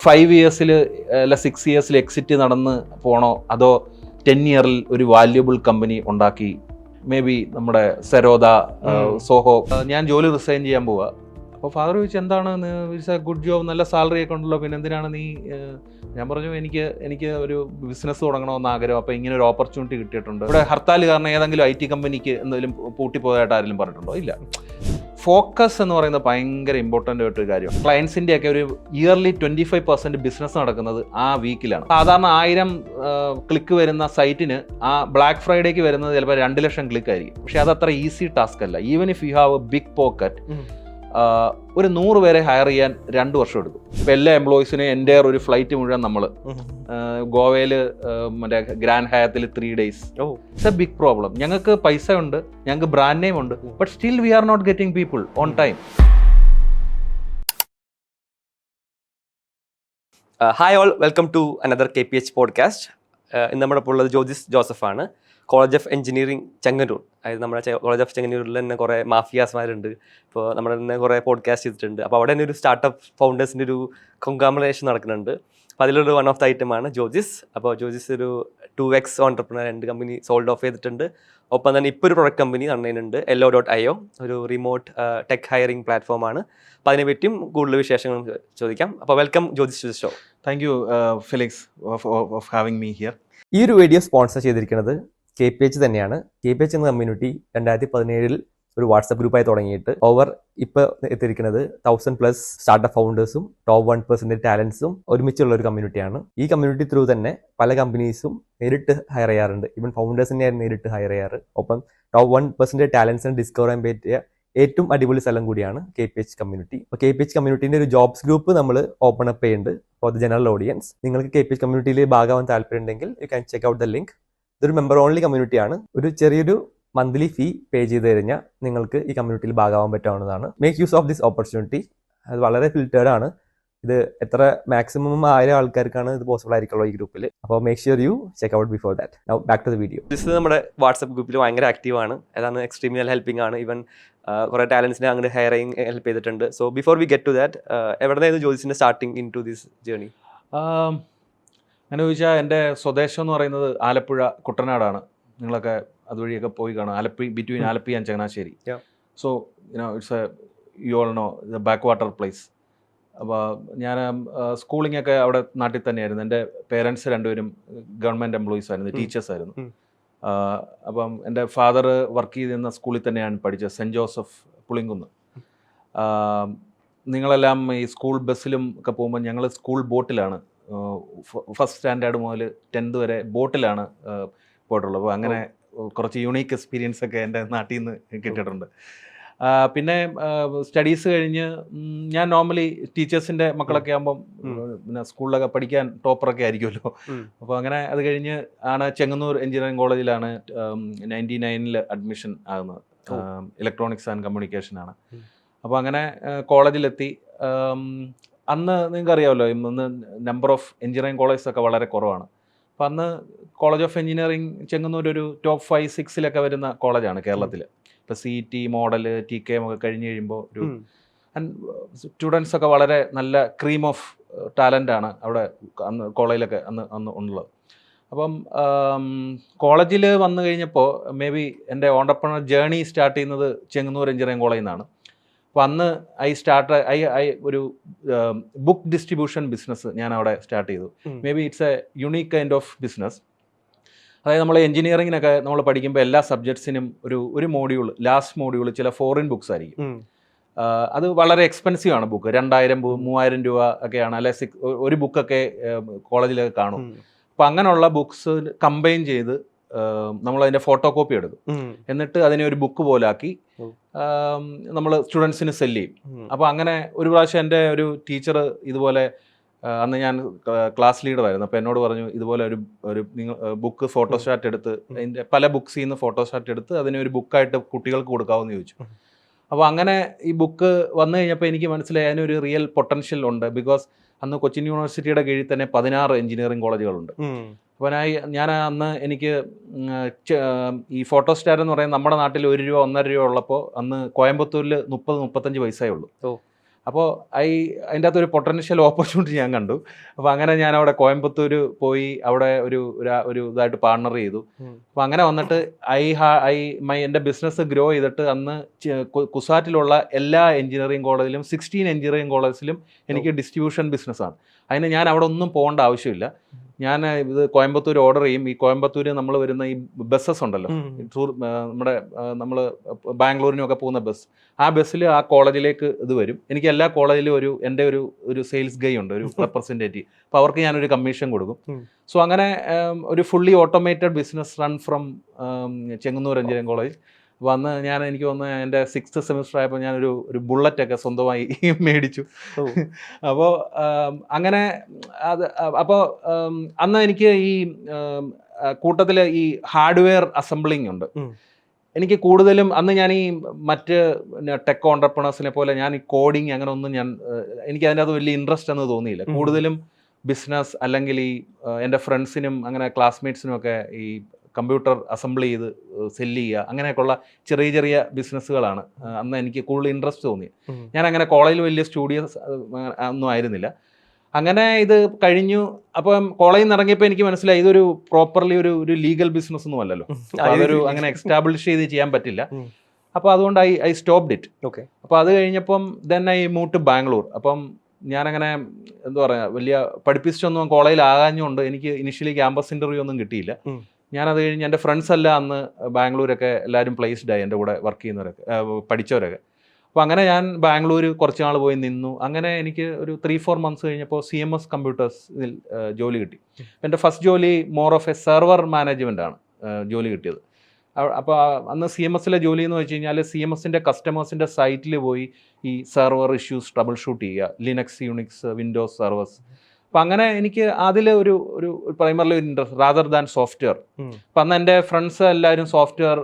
5 ഇയേഴ്സിൽ അല്ല 6 ഇയേഴ്സിൽ എക്സിറ്റ് നടന്ന് പോണോ, അതോ 10 ഇയറിൽ ഒരു വാല്യുബിൾ കമ്പനി ഉണ്ടാക്കി, മേ ബി നമ്മുടെ സെരോദ, സോഹോ. ഞാൻ ജോലി റിസൈൻ ചെയ്യാൻ പോവുക. അപ്പോൾ ഫാദർ ചോദിച്ചു, എന്താണ് ഗുഡ് ജോബ്, നല്ല സാലറി ഒക്കെ ഉണ്ടല്ലോ, പിന്നെ എന്തിനാണ് നീ? ഞാൻ പറഞ്ഞു, എനിക്ക് ഒരു ബിസിനസ് തുടങ്ങണമെന്ന് ആഗ്രഹം, അപ്പോൾ ഇങ്ങനെ ഒരു ഓപ്പർച്യൂണിറ്റി കിട്ടിയിട്ടുണ്ട്. ഇവിടെ ഹർത്താൽ കാരണം ഏതെങ്കിലും IT കമ്പനിക്ക് എന്തെങ്കിലും പൂട്ടിപ്പോയതായിട്ട് ആരെങ്കിലും പറഞ്ഞിട്ടുണ്ടോ? ഇല്ല. ഫോക്കസ് എന്ന് പറയുന്നത് ഭയങ്കര ഇമ്പോർട്ടൻ്റ് ആയിട്ടൊരു കാര്യം. ക്ലയൻസിൻ്റെ ഒക്കെ ഒരു ഇയർലി 25% ബിസിനസ് നടക്കുന്നത് ആ വീക്കിലാണ്. സാധാരണ 1000 ക്ലിക്ക് വരുന്ന സൈറ്റിന് ആ ബ്ലാക്ക് ഫ്രൈഡേക്ക് വരുന്നത് ചിലപ്പോൾ 2 ലക്ഷം ക്ലിക്ക് ആയിരിക്കും. പക്ഷെ അതത്ര ഈസി ടാസ്ക് അല്ല. Even if you have a big pocket, ഒരു 100 പേരെ ഹയർ ചെയ്യാൻ 2 വർഷം എടുക്കും. ഇപ്പം എല്ലാ എംപ്ലോയീസിനും എൻ്റെ ഒരു ഫ്ലൈറ്റ് മുഴുവൻ നമ്മൾ ഗോവയിൽ മറ്റേ ഗ്രാൻഡ് ഹയാത്തിൽ 3 days. It's a big problem. ഞങ്ങൾക്ക് പൈസ ഉണ്ട്, ഞങ്ങൾക്ക് ബ്രാൻഡ് നെയിം ഉണ്ട്, but still we are not getting people on time. Hi all, welcome to another KPH podcast. ഇന്ന് നമ്മുടെ ഇപ്പോൾ ഉള്ളത് ജോജിസ് ജോസഫാണ്, കോളേജ് ഓഫ് എഞ്ചിനീയറിംഗ് ചെങ്ങന്നൂർ. അതായത് നമ്മുടെ കോളേജ് ഓഫ് ചെങ്ങന്നൂരിൽ തന്നെ കുറേ മാഫിയാസ്മാരുണ്ട്. ഇപ്പോൾ നമ്മുടെ തന്നെ കുറേ പോഡ്കാസ്റ്റ് ചെയ്തിട്ടുണ്ട്. അപ്പോൾ അവിടെ തന്നെ ഒരു സ്റ്റാർട്ടപ്പ് ഫൗണ്ടേഴ്സിൻ്റെ ഒരു കോൺഗ്ലോമറേഷൻ നടക്കുന്നുണ്ട്. അപ്പോൾ അതിലൊരു വൺ ഓഫ് ദ ഐറ്റമാണ് ജോജിസ്. അപ്പോൾ ജോജിസ് ഒരു 2x entrepreneur, 2 company sold of ചെയ്തിട്ടുണ്ട്. ഒപ്പം തന്നെ ഇപ്പോൾ ഒരു പ്രൊഡക്റ്റ് കമ്പനി നടന്നതിനുണ്ട്, Ello.io, ഒരു റിമോട്ട് ടെക് ഹയറിംഗ് പ്ലാറ്റ്ഫോമാണ്. അപ്പോൾ അതിനെ പറ്റിയും കൂടുതൽ വിശേഷങ്ങൾ ചോദിക്കാം. അപ്പോൾ welcome Jojis to the show. Thank you Felix of having me here. ഈ ഒരു വീഡിയോ സ്പോൺസർ ചെയ്തിരിക്കുന്നത് KPH തന്നെയാണ്. KPH എന്ന കമ്മ്യൂണിറ്റി 2017 ഒരു വാട്സപ്പ് ഗ്രൂപ്പായി തുടങ്ങിയിട്ട് ഇപ്പോൾ എത്തിയിരിക്കുന്നത് 1000+ സ്റ്റാർട്ടപ്പ് ഫൗണ്ടേഴ്സും ടോപ്പ് 1% ടാലൻസും ഒരുമിച്ചുള്ള ഒരു കമ്മ്യൂണിറ്റിയാണ്. ഈ കമ്മ്യൂണിറ്റി ത്രൂ തന്നെ പല കമ്പനീസും നേരിട്ട് ഹയർ ചെയ്യാറുണ്ട്. ഈവൻ ഫൗണ്ടേഴ്സിനെ നേരിട്ട് ഹയർ ചെയ്യാറ്. ഒപ്പം ടോപ്പ് 1% ടാലൻസിനെ ഡിസ്കവർ ചെയ്യാൻ പറ്റിയ ഏറ്റവും അടിപൊളി സ്ഥലം കൂടിയാണ് KPH കമ്മ്യൂണിറ്റി. അപ്പോൾ KPH കമ്മ്യൂണിറ്റിന്റെ ഒരു ജോബ്സ് ഗ്രൂപ്പ് നമ്മൾ ഓപ്പൺ അപ്പ് ചെയ്യുന്നുണ്ട് ഫോർ ദ ജനറൽ ഓഡിയൻസ്. നിങ്ങൾക്ക് KPH കമ്മ്യൂണിറ്റിയിൽ ഭാഗമാവാൻ താല്പര്യം ഉണ്ടെങ്കിൽ you can check out the link. ഇതൊരു മെമ്പർ ഓൺലി കമ്മ്യൂണിറ്റിയാണ്. ഒരു ചെറിയൊരു മന്ത്ലി ഫീ പേ ചെയ്ത് കഴിഞ്ഞാൽ നിങ്ങൾക്ക് ഈ കമ്മ്യൂണിറ്റിയിൽ ഭാഗമാവാൻ പറ്റാവുന്നതാണ്. Make use of this opportunity. അത് വളരെ ഫിൽറ്റേർഡ് ആണ്. ഇത് എത്ര മാക്സിമം 1000 ആൾക്കാർക്കാണ് ഇത് പോസിബിൾ ആയിരിക്കുള്ളൂ ഈ ഗ്രൂപ്പിൽ. അപ്പോൾ make sure you check out before that. Now back to the video. ഇത് നമ്മുടെ വാട്സ്ആപ്പ് ഗ്രൂപ്പിൽ ഭയങ്കര ആക്റ്റീവാണ്. അതാണ് എക്സ്ട്രീംലി ഹെൽപ്പിംഗ് ആണ്. ഈവൻ കുറേ ടാലൻസിനെ അങ്ങോട്ട് ഹയറിങ് ഹെൽപ്പ് ചെയ്തിട്ടുണ്ട്. So before we get to that, എവിടെയായിരുന്നു ജോജിസിന്റെ starting into this journey? അങ്ങനെ ചോദിച്ചാൽ എൻ്റെ സ്വദേശം എന്ന് പറയുന്നത് ആലപ്പുഴ കുട്ടനാടാണ്. നിങ്ങളൊക്കെ അതുവഴിയൊക്കെ പോയി കാണും. Between Alleppey and Changanassery. So it's A you all know the back water place. അപ്പോൾ ഞാൻ സ്കൂളിംഗ് ഒക്കെ അവിടെ നാട്ടിൽ തന്നെയായിരുന്നു. എൻ്റെ പേരൻസ് രണ്ടുപേരും ഗവൺമെൻറ് എംപ്ലോയീസ് ആയിരുന്നു, ടീച്ചേഴ്സ് ആയിരുന്നു. അപ്പം എൻ്റെ ഫാദർ വർക്ക് ചെയ്തിരുന്ന സ്കൂളിൽ തന്നെയാണ് പഠിച്ചത്, സെൻറ്റ് ജോസഫ് പുളിങ്കുന്ന്. നിങ്ങളെല്ലാം ഈ സ്കൂൾ ബസ്സിലും ഒക്കെ പോകുമ്പോൾ ഞങ്ങൾ സ്കൂൾ ബോട്ടിലാണ്, ഫസ്റ്റ് സ്റ്റാൻഡേർഡ് മുതൽ 10th വരെ ബോട്ടിലാണ് പോയിട്ടുള്ളത്. അപ്പോൾ അങ്ങനെ കുറച്ച് യുണീക്ക് എക്സ്പീരിയൻസ് ഒക്കെ എൻ്റെ നാട്ടിൽ നിന്ന് കിട്ടിയിട്ടുണ്ട്. പിന്നെ സ്റ്റഡീസ് കഴിഞ്ഞ് ഞാൻ നോർമലി ടീച്ചേഴ്സിൻ്റെ മക്കളൊക്കെ ആകുമ്പം പിന്നെ സ്കൂളിലൊക്കെ പഠിക്കാൻ ടോപ്പറൊക്കെ ആയിരിക്കുമല്ലോ. അപ്പോൾ അങ്ങനെ അത് കഴിഞ്ഞ് ആണ് ചെങ്ങന്നൂർ എഞ്ചിനീയറിംഗ് കോളേജിലാണ് 99 അഡ്മിഷൻ ആകുന്നത്. ഇലക്ട്രോണിക്സ് ആൻഡ് കമ്മ്യൂണിക്കേഷനാണ്. അപ്പോൾ അങ്ങനെ കോളേജിലെത്തി. അന്ന് നിങ്ങൾക്ക് അറിയാമല്ലോ, ഇന്ന് നമ്പർ ഓഫ് എഞ്ചിനീയറിംഗ് കോളേജസൊക്കെ വളരെ കുറവാണ്. അപ്പം അന്ന് കോളേജ് ഓഫ് എഞ്ചിനീയറിംഗ് ചെങ്ങന്നൂർ ഒരു ടോപ്പ് 5-6 വരുന്ന കോളേജാണ് കേരളത്തിൽ. ഇപ്പോൾ CET, മോഡൽ, TKM ഒക്കെ കഴിഞ്ഞ് കഴിയുമ്പോൾ ഒരു സ്റ്റുഡൻസ് ഒക്കെ വളരെ നല്ല ക്രീം ഓഫ് ടാലൻ്റാണ് അവിടെ അന്ന് കോളേജിലൊക്കെ അന്ന് ഉള്ളത്. അപ്പം കോളേജിൽ വന്നു കഴിഞ്ഞപ്പോൾ മേ ബി എൻ്റെ ഓണ്ടർപ്രണർ ജേർണി സ്റ്റാർട്ട് ചെയ്യുന്നത് ചെങ്ങന്നൂർ എഞ്ചിനീയറിംഗ് കോളേജിൽ നിന്നാണ്. അപ്പോൾ അന്ന് ഒരു ബുക്ക് ഡിസ്ട്രിബ്യൂഷൻ ബിസിനസ് ഞാൻ അവിടെ സ്റ്റാർട്ട് ചെയ്തു. May be it's A unique kind of business. അതായത് നമ്മൾ എഞ്ചിനീയറിങ്ങിനൊക്കെ നമ്മൾ പഠിക്കുമ്പോൾ എല്ലാ സബ്ജക്ട്സിനും ഒരു മോഡ്യൂൾ, ലാസ്റ്റ് മോഡ്യൂൾ ചില ഫോറിൻ ബുക്സ് ആയിരിക്കും. അത് വളരെ എക്സ്പെൻസീവ് ആണ് ബുക്ക്. 2000-3000 രൂപ ഒക്കെയാണ്. അല്ലെ ഒരു ബുക്കൊക്കെ കോളേജിലൊക്കെ കാണും. അപ്പോൾ അങ്ങനെയുള്ള ബുക്സ് കമ്പൈൻ ചെയ്ത് നമ്മളതിൻ്റെ ഫോട്ടോ കോപ്പി എടുക്കും. എന്നിട്ട് അതിനെ ഒരു ബുക്ക് പോലാക്കി നമ്മൾ സ്റ്റുഡൻസിന് സെല്ല് ചെയ്യും. അപ്പോൾ അങ്ങനെ ഒരു പ്രാവശ്യം എൻ്റെ ഒരു ടീച്ചർ ഇതുപോലെ, അന്ന് ഞാൻ ക്ലാസ് ലീഡറായിരുന്നു, അപ്പോൾ എന്നോട് പറഞ്ഞു, ഇതുപോലെ ഒരു നിങ്ങൾ ബുക്ക് ഫോട്ടോസ്റ്റാറ്റ് എടുത്ത് അതിൻ്റെ പല ബുക്സിൽ നിന്ന് ഫോട്ടോസ്റ്റാറ്റ് എടുത്ത് അതിനെ ഒരു ബുക്കായിട്ട് കുട്ടികൾക്ക് കൊടുക്കാമെന്ന് ചോദിച്ചു. അപ്പോൾ അങ്ങനെ ഈ ബുക്ക് വന്നു കഴിഞ്ഞപ്പോൾ എനിക്ക് മനസ്സിലായി അതിനൊരു റിയൽ പൊട്ടൻഷ്യൽ ഉണ്ട്. ബിക്കോസ് അന്ന് കൊച്ചിൻ യൂണിവേഴ്സിറ്റിയുടെ കീഴിൽ തന്നെ 16 എഞ്ചിനീയറിംഗ് കോളേജുകളുണ്ട്. അപ്പോൾ ഞാൻ അന്ന് എനിക്ക് ഈ ഫോട്ടോസ്റ്റാറ്റ് എന്ന് പറയുന്നത് നമ്മുടെ നാട്ടിൽ 1 രൂപ 1.5 രൂപ ഉള്ളപ്പോൾ അന്ന് കോയമ്പത്തൂരിൽ 30-35 പൈസയേ ഉള്ളൂ. അപ്പോൾ അതിൻ്റെ അകത്തൊരു പൊട്ടൻഷ്യൽ ഓപ്പർച്യൂണിറ്റി ഞാൻ കണ്ടു. അപ്പോൾ അങ്ങനെ ഞാൻ അവിടെ കോയമ്പത്തൂർ പോയി അവിടെ ഒരു ഇതായിട്ട് പാർട്ണർ ചെയ്തു. അപ്പോൾ അങ്ങനെ വന്നിട്ട് എൻ്റെ ബിസിനസ് ഗ്രോ ചെയ്തിട്ട് അന്ന് കുസാറ്റിലുള്ള എല്ലാ എഞ്ചിനീയറിംഗ് കോളേജിലും 16 എഞ്ചിനീയറിംഗ് കോളേജിലും എനിക്ക് ഡിസ്ട്രിബ്യൂഷൻ ബിസിനസ്സാണ്. അതിന് ഞാൻ അവിടെ ഒന്നും പോകേണ്ട ആവശ്യമില്ല. ഞാൻ ഇത് കോയമ്പത്തൂർ ഓർഡർ ചെയ്യും. ഈ കോയമ്പത്തൂർ നമ്മൾ വരുന്ന ഈ ബസ്സസ് ഉണ്ടല്ലോ, നമ്മൾ ബാംഗ്ലൂരിനൊക്കെ പോകുന്ന ബസ്, ആ ബസ്സിൽ ആ കോളേജിലേക്ക് ഇത് വരും. എനിക്ക് എല്ലാ കോളേജിലും എൻ്റെ ഒരു സെയിൽസ് ഗൈ ഉണ്ട്, ഒരു റെപ്രസെൻറ്റേറ്റീവ്. അപ്പോൾ അവർക്ക് ഞാനൊരു കമ്മീഷൻ കൊടുക്കും. സോ അങ്ങനെ ഒരു fully automated business run from Chengannur engineering college വന്ന് എനിക്ക് തോന്നുന്നു എൻ്റെ 6th സെമിസ്റ്റർ ആയപ്പോൾ ഞാനൊരു ബുള്ളറ്റൊക്കെ സ്വന്തമായി മേടിച്ചു. അപ്പോൾ അങ്ങനെ അപ്പോൾ അന്ന് എനിക്ക് ഈ കൂട്ടത്തിൽ ഈ ഹാർഡ്വെയർ അസംബ്ലിംഗ് ഉണ്ട്. എനിക്ക് കൂടുതലും അന്ന് ഞാൻ ഈ മറ്റ് ടെക് ഓൺട്രപ്രണേഴ്സിനെ പോലെ ഞാൻ ഈ കോഡിങ് അങ്ങനെ ഒന്നും എനിക്ക് അതിൻ്റെ അത് വലിയ ഇൻട്രസ്റ്റ് എന്ന് തോന്നിയില്ല. കൂടുതലും ബിസിനസ് അല്ലെങ്കിൽ ഈ എൻ്റെ ഫ്രണ്ട്സിനും അങ്ങനെ ക്ലാസ്മേറ്റ്സിനും ഒക്കെ ഈ കമ്പ്യൂട്ടർ അസംബിൾ ചെയ്ത് സെല്ല് ചെയ്യുക, അങ്ങനെയൊക്കെയുള്ള ചെറിയ ബിസിനസ്സുകളാണ് അന്ന് എനിക്ക് കൂടുതൽ ഇൻട്രസ്റ്റ് തോന്നിയത്. ഞാൻ അങ്ങനെ കോളേജിൽ വലിയ സ്റ്റുഡിയോസ് ഒന്നും ആയിരുന്നില്ല. അങ്ങനെ ഇത് കഴിഞ്ഞു. അപ്പം കോളേജിൽ നിന്ന് ഇറങ്ങിയപ്പോൾ എനിക്ക് മനസ്സിലായി ഇതൊരു പ്രോപ്പർലി ഒരു ലീഗൽ ബിസിനസ് ഒന്നും അല്ലല്ലോ. അതൊരു അങ്ങനെ എക്സ്റ്റാബ്ലിഷ് ചെയ്ത് ചെയ്യാൻ പറ്റില്ല. അപ്പോൾ അതുകൊണ്ട് ഐ സ്റ്റോപ്ഡ് ഇറ്റ്. ഓക്കെ. അപ്പോൾ അത് കഴിഞ്ഞപ്പം then I move to Bangalore. അപ്പം ഞാനങ്ങനെ എന്താ പറയുക, വലിയ പഠിപ്പിച്ചൊന്നും കോളേജിൽ ആകാഞ്ഞുകൊണ്ട് എനിക്ക് ഇനിഷ്യലി ക്യാമ്പസ് ഇൻ്റർവ്യൂ ഒന്നും കിട്ടിയില്ല. ഞാനത് കഴിഞ്ഞ് എൻ്റെ ഫ്രണ്ട്സ് എല്ലാം അന്ന് ബാംഗ്ലൂരൊക്കെ എല്ലാവരും പ്ലേസ്ഡ് ആയി, എൻ്റെ കൂടെ വർക്ക് ചെയ്യുന്നവരൊക്കെ പഠിച്ചവരൊക്കെ. അപ്പോൾ അങ്ങനെ ഞാൻ ബാംഗ്ലൂർ കുറച്ച് നാൾ പോയി നിന്നു. അങ്ങനെ എനിക്ക് ഒരു 3-4 months കഴിഞ്ഞപ്പോൾ CMS കമ്പ്യൂട്ടേഴ്സ് ഇതിൽ ജോലി കിട്ടി. എൻ്റെ ഫസ്റ്റ് ജോലി more of A server management ആണ് ജോലി കിട്ടിയത്. അപ്പോൾ അന്ന് CMSലെ ജോലി എന്ന് വെച്ച് കഴിഞ്ഞാൽ CMSൻ്റെ കസ്റ്റമേഴ്സിൻ്റെ സൈറ്റിൽ പോയി ഈ സെർവർ ഇഷ്യൂസ് ട്രബിൾ ഷൂട്ട് ചെയ്യുക, ലിനക്സ്, യൂണിക്സ്, വിൻഡോസ് സെർവേഴ്സ്. അപ്പം അങ്ങനെ എനിക്ക് അതിൽ ഒരു പ്രൈമറിലി ഒരു ഇൻട്രസ്റ്റ് റാദർ ദാൻ സോഫ്റ്റ്വെയർ. അപ്പം അന്ന് എൻ്റെ ഫ്രണ്ട്സ് എല്ലാവരും സോഫ്റ്റ്വെയർ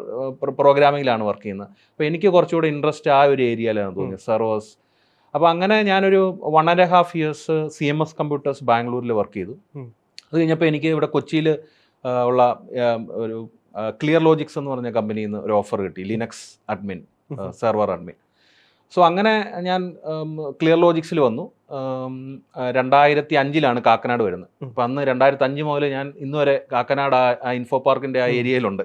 പ്രോഗ്രാമിങ്ങിലാണ് വർക്ക് ചെയ്യുന്നത്. അപ്പോൾ എനിക്ക് കുറച്ചുകൂടെ ഇൻട്രസ്റ്റ് ആ ഒരു ഏരിയയിലാണ് തോന്നിയത്, സെർവേഴ്സ്. അപ്പോൾ അങ്ങനെ ഞാനൊരു 1.5 years CMS കമ്പ്യൂട്ടേഴ്സ് ബാംഗ്ലൂരിൽ വർക്ക് ചെയ്തു. അത് കഴിഞ്ഞപ്പോൾ എനിക്ക് ഇവിടെ കൊച്ചിയിൽ ഉള്ള ഒരു ക്ലിയർ ലോജിക്സ് എന്ന് പറഞ്ഞ കമ്പനിയിൽ നിന്ന് ഒരു ഓഫർ കിട്ടി, Linux admin, server admin. So അങ്ങനെ ഞാൻ ക്ലിയർ ലോജിക്സിൽ വന്നു. 2005 കാക്കനാട് വരുന്നത്. അപ്പം അന്ന് 2005 മുതൽ ഞാൻ ഇന്ന് വരെ കാക്കനാട് ആ ഇൻഫോ പാർക്കിൻ്റെ ആ ഏരിയയിലുണ്ട്.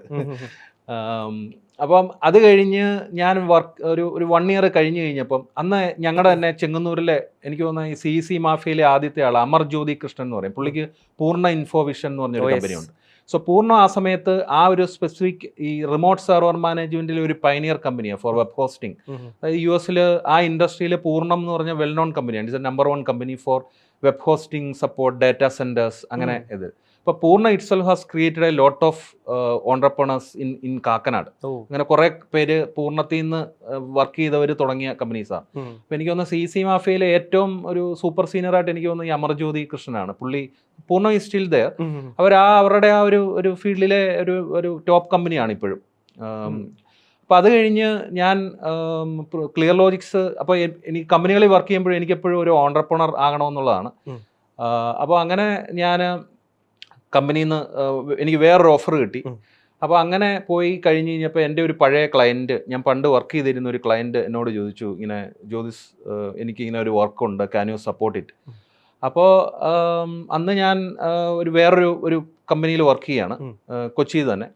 അപ്പം അത് കഴിഞ്ഞ് ഞാൻ ഒരു 1 year കഴിഞ്ഞ് കഴിഞ്ഞപ്പം അന്ന് ഞങ്ങളുടെ തന്നെ ചെങ്ങന്നൂരിലെ എനിക്ക് തോന്നുന്ന ഈ CEC മാഫിയയിലെ ആദ്യത്തെ ആൾ അമർജ്യോതി കൃഷ്ണൻ എന്ന് പറയും. പുള്ളിക്ക് പൂർണ്ണ ഇൻഫോവിഷൻ എന്ന് പറഞ്ഞൊരു കമ്പനിയുണ്ട്. സോ പൂർണ്ണ ആ സമയത്ത് ആ ഒരു സ്പെസിഫിക് ഈ റിമോട്ട് സെർവർ മാനേജ്മെന്റിൽ ഒരു പൈനിയർ കമ്പനിയാണ് ഫോർ വെബ് ഹോസ്റ്റിംഗ്. അതായത് US ആ ഇൻഡസ്ട്രിയിൽ പൂർണ്ണം എന്ന് പറഞ്ഞ വെൽ നോൺ കമ്പനിയാണ്. It's A number 1 company four web hosting support, data centres, അങ്ങനെ ഇത്. അപ്പോൾ പൂർണ്ണ itself has created A lot of entrepreneurs in Kakkanad. അങ്ങനെ കുറേ പേര് പൂർണ്ണത്തിൽ നിന്ന് വർക്ക് ചെയ്തവർ തുടങ്ങിയ കമ്പനീസാണ്. അപ്പോൾ എനിക്ക് തോന്നുന്നു CEC മാഫിയയിലെ ഏറ്റവും ഒരു സൂപ്പർ സീനിയറായിട്ട് എനിക്ക് തോന്നുന്നു ഈ അമർജ്യോതി കൃഷ്ണനാണ്. പുള്ളി പൂർണ്ണ ഈസ് സ്റ്റിൽ ദെയർ. അവരുടെ ആ ഒരു ഫീൽഡിലെ ഒരു ടോപ്പ് കമ്പനിയാണ് ഇപ്പോഴും. അപ്പോൾ അത് കഴിഞ്ഞ് ഞാൻ ക്ലിയർ ലോജിക്സ്, അപ്പോൾ എനിക്ക് കമ്പനികളിൽ വർക്ക് ചെയ്യുമ്പോഴും എനിക്കെപ്പോഴും ഒരു ഓൺട്രപ്രണർ ആകണമെന്നുള്ളതാണ്. അപ്പോൾ അങ്ങനെ ഞാൻ കമ്പനിയിൽ നിന്ന് എനിക്ക് വേറൊരു ഓഫർ കിട്ടി. അപ്പോൾ അങ്ങനെ പോയി കഴിഞ്ഞ് കഴിഞ്ഞപ്പോൾ എൻ്റെ ഒരു പഴയ ക്ലയൻറ്റ്, ഞാൻ പണ്ട് വർക്ക് ചെയ്തിരുന്ന ഒരു ക്ലയൻറ്റ് എന്നോട് ചോദിച്ചു, ഇങ്ങനെ ജ്യോതിസ് എനിക്കിങ്ങനെ ഒരു വർക്കുണ്ട്, ക്യാൻ യു സപ്പോർട്ട് ഇറ്റ്. അപ്പോൾ അന്ന് ഞാൻ വേറൊരു കമ്പനിയിൽ വർക്ക് ചെയ്യാണ്, കൊച്ചിയിൽ തന്നെ.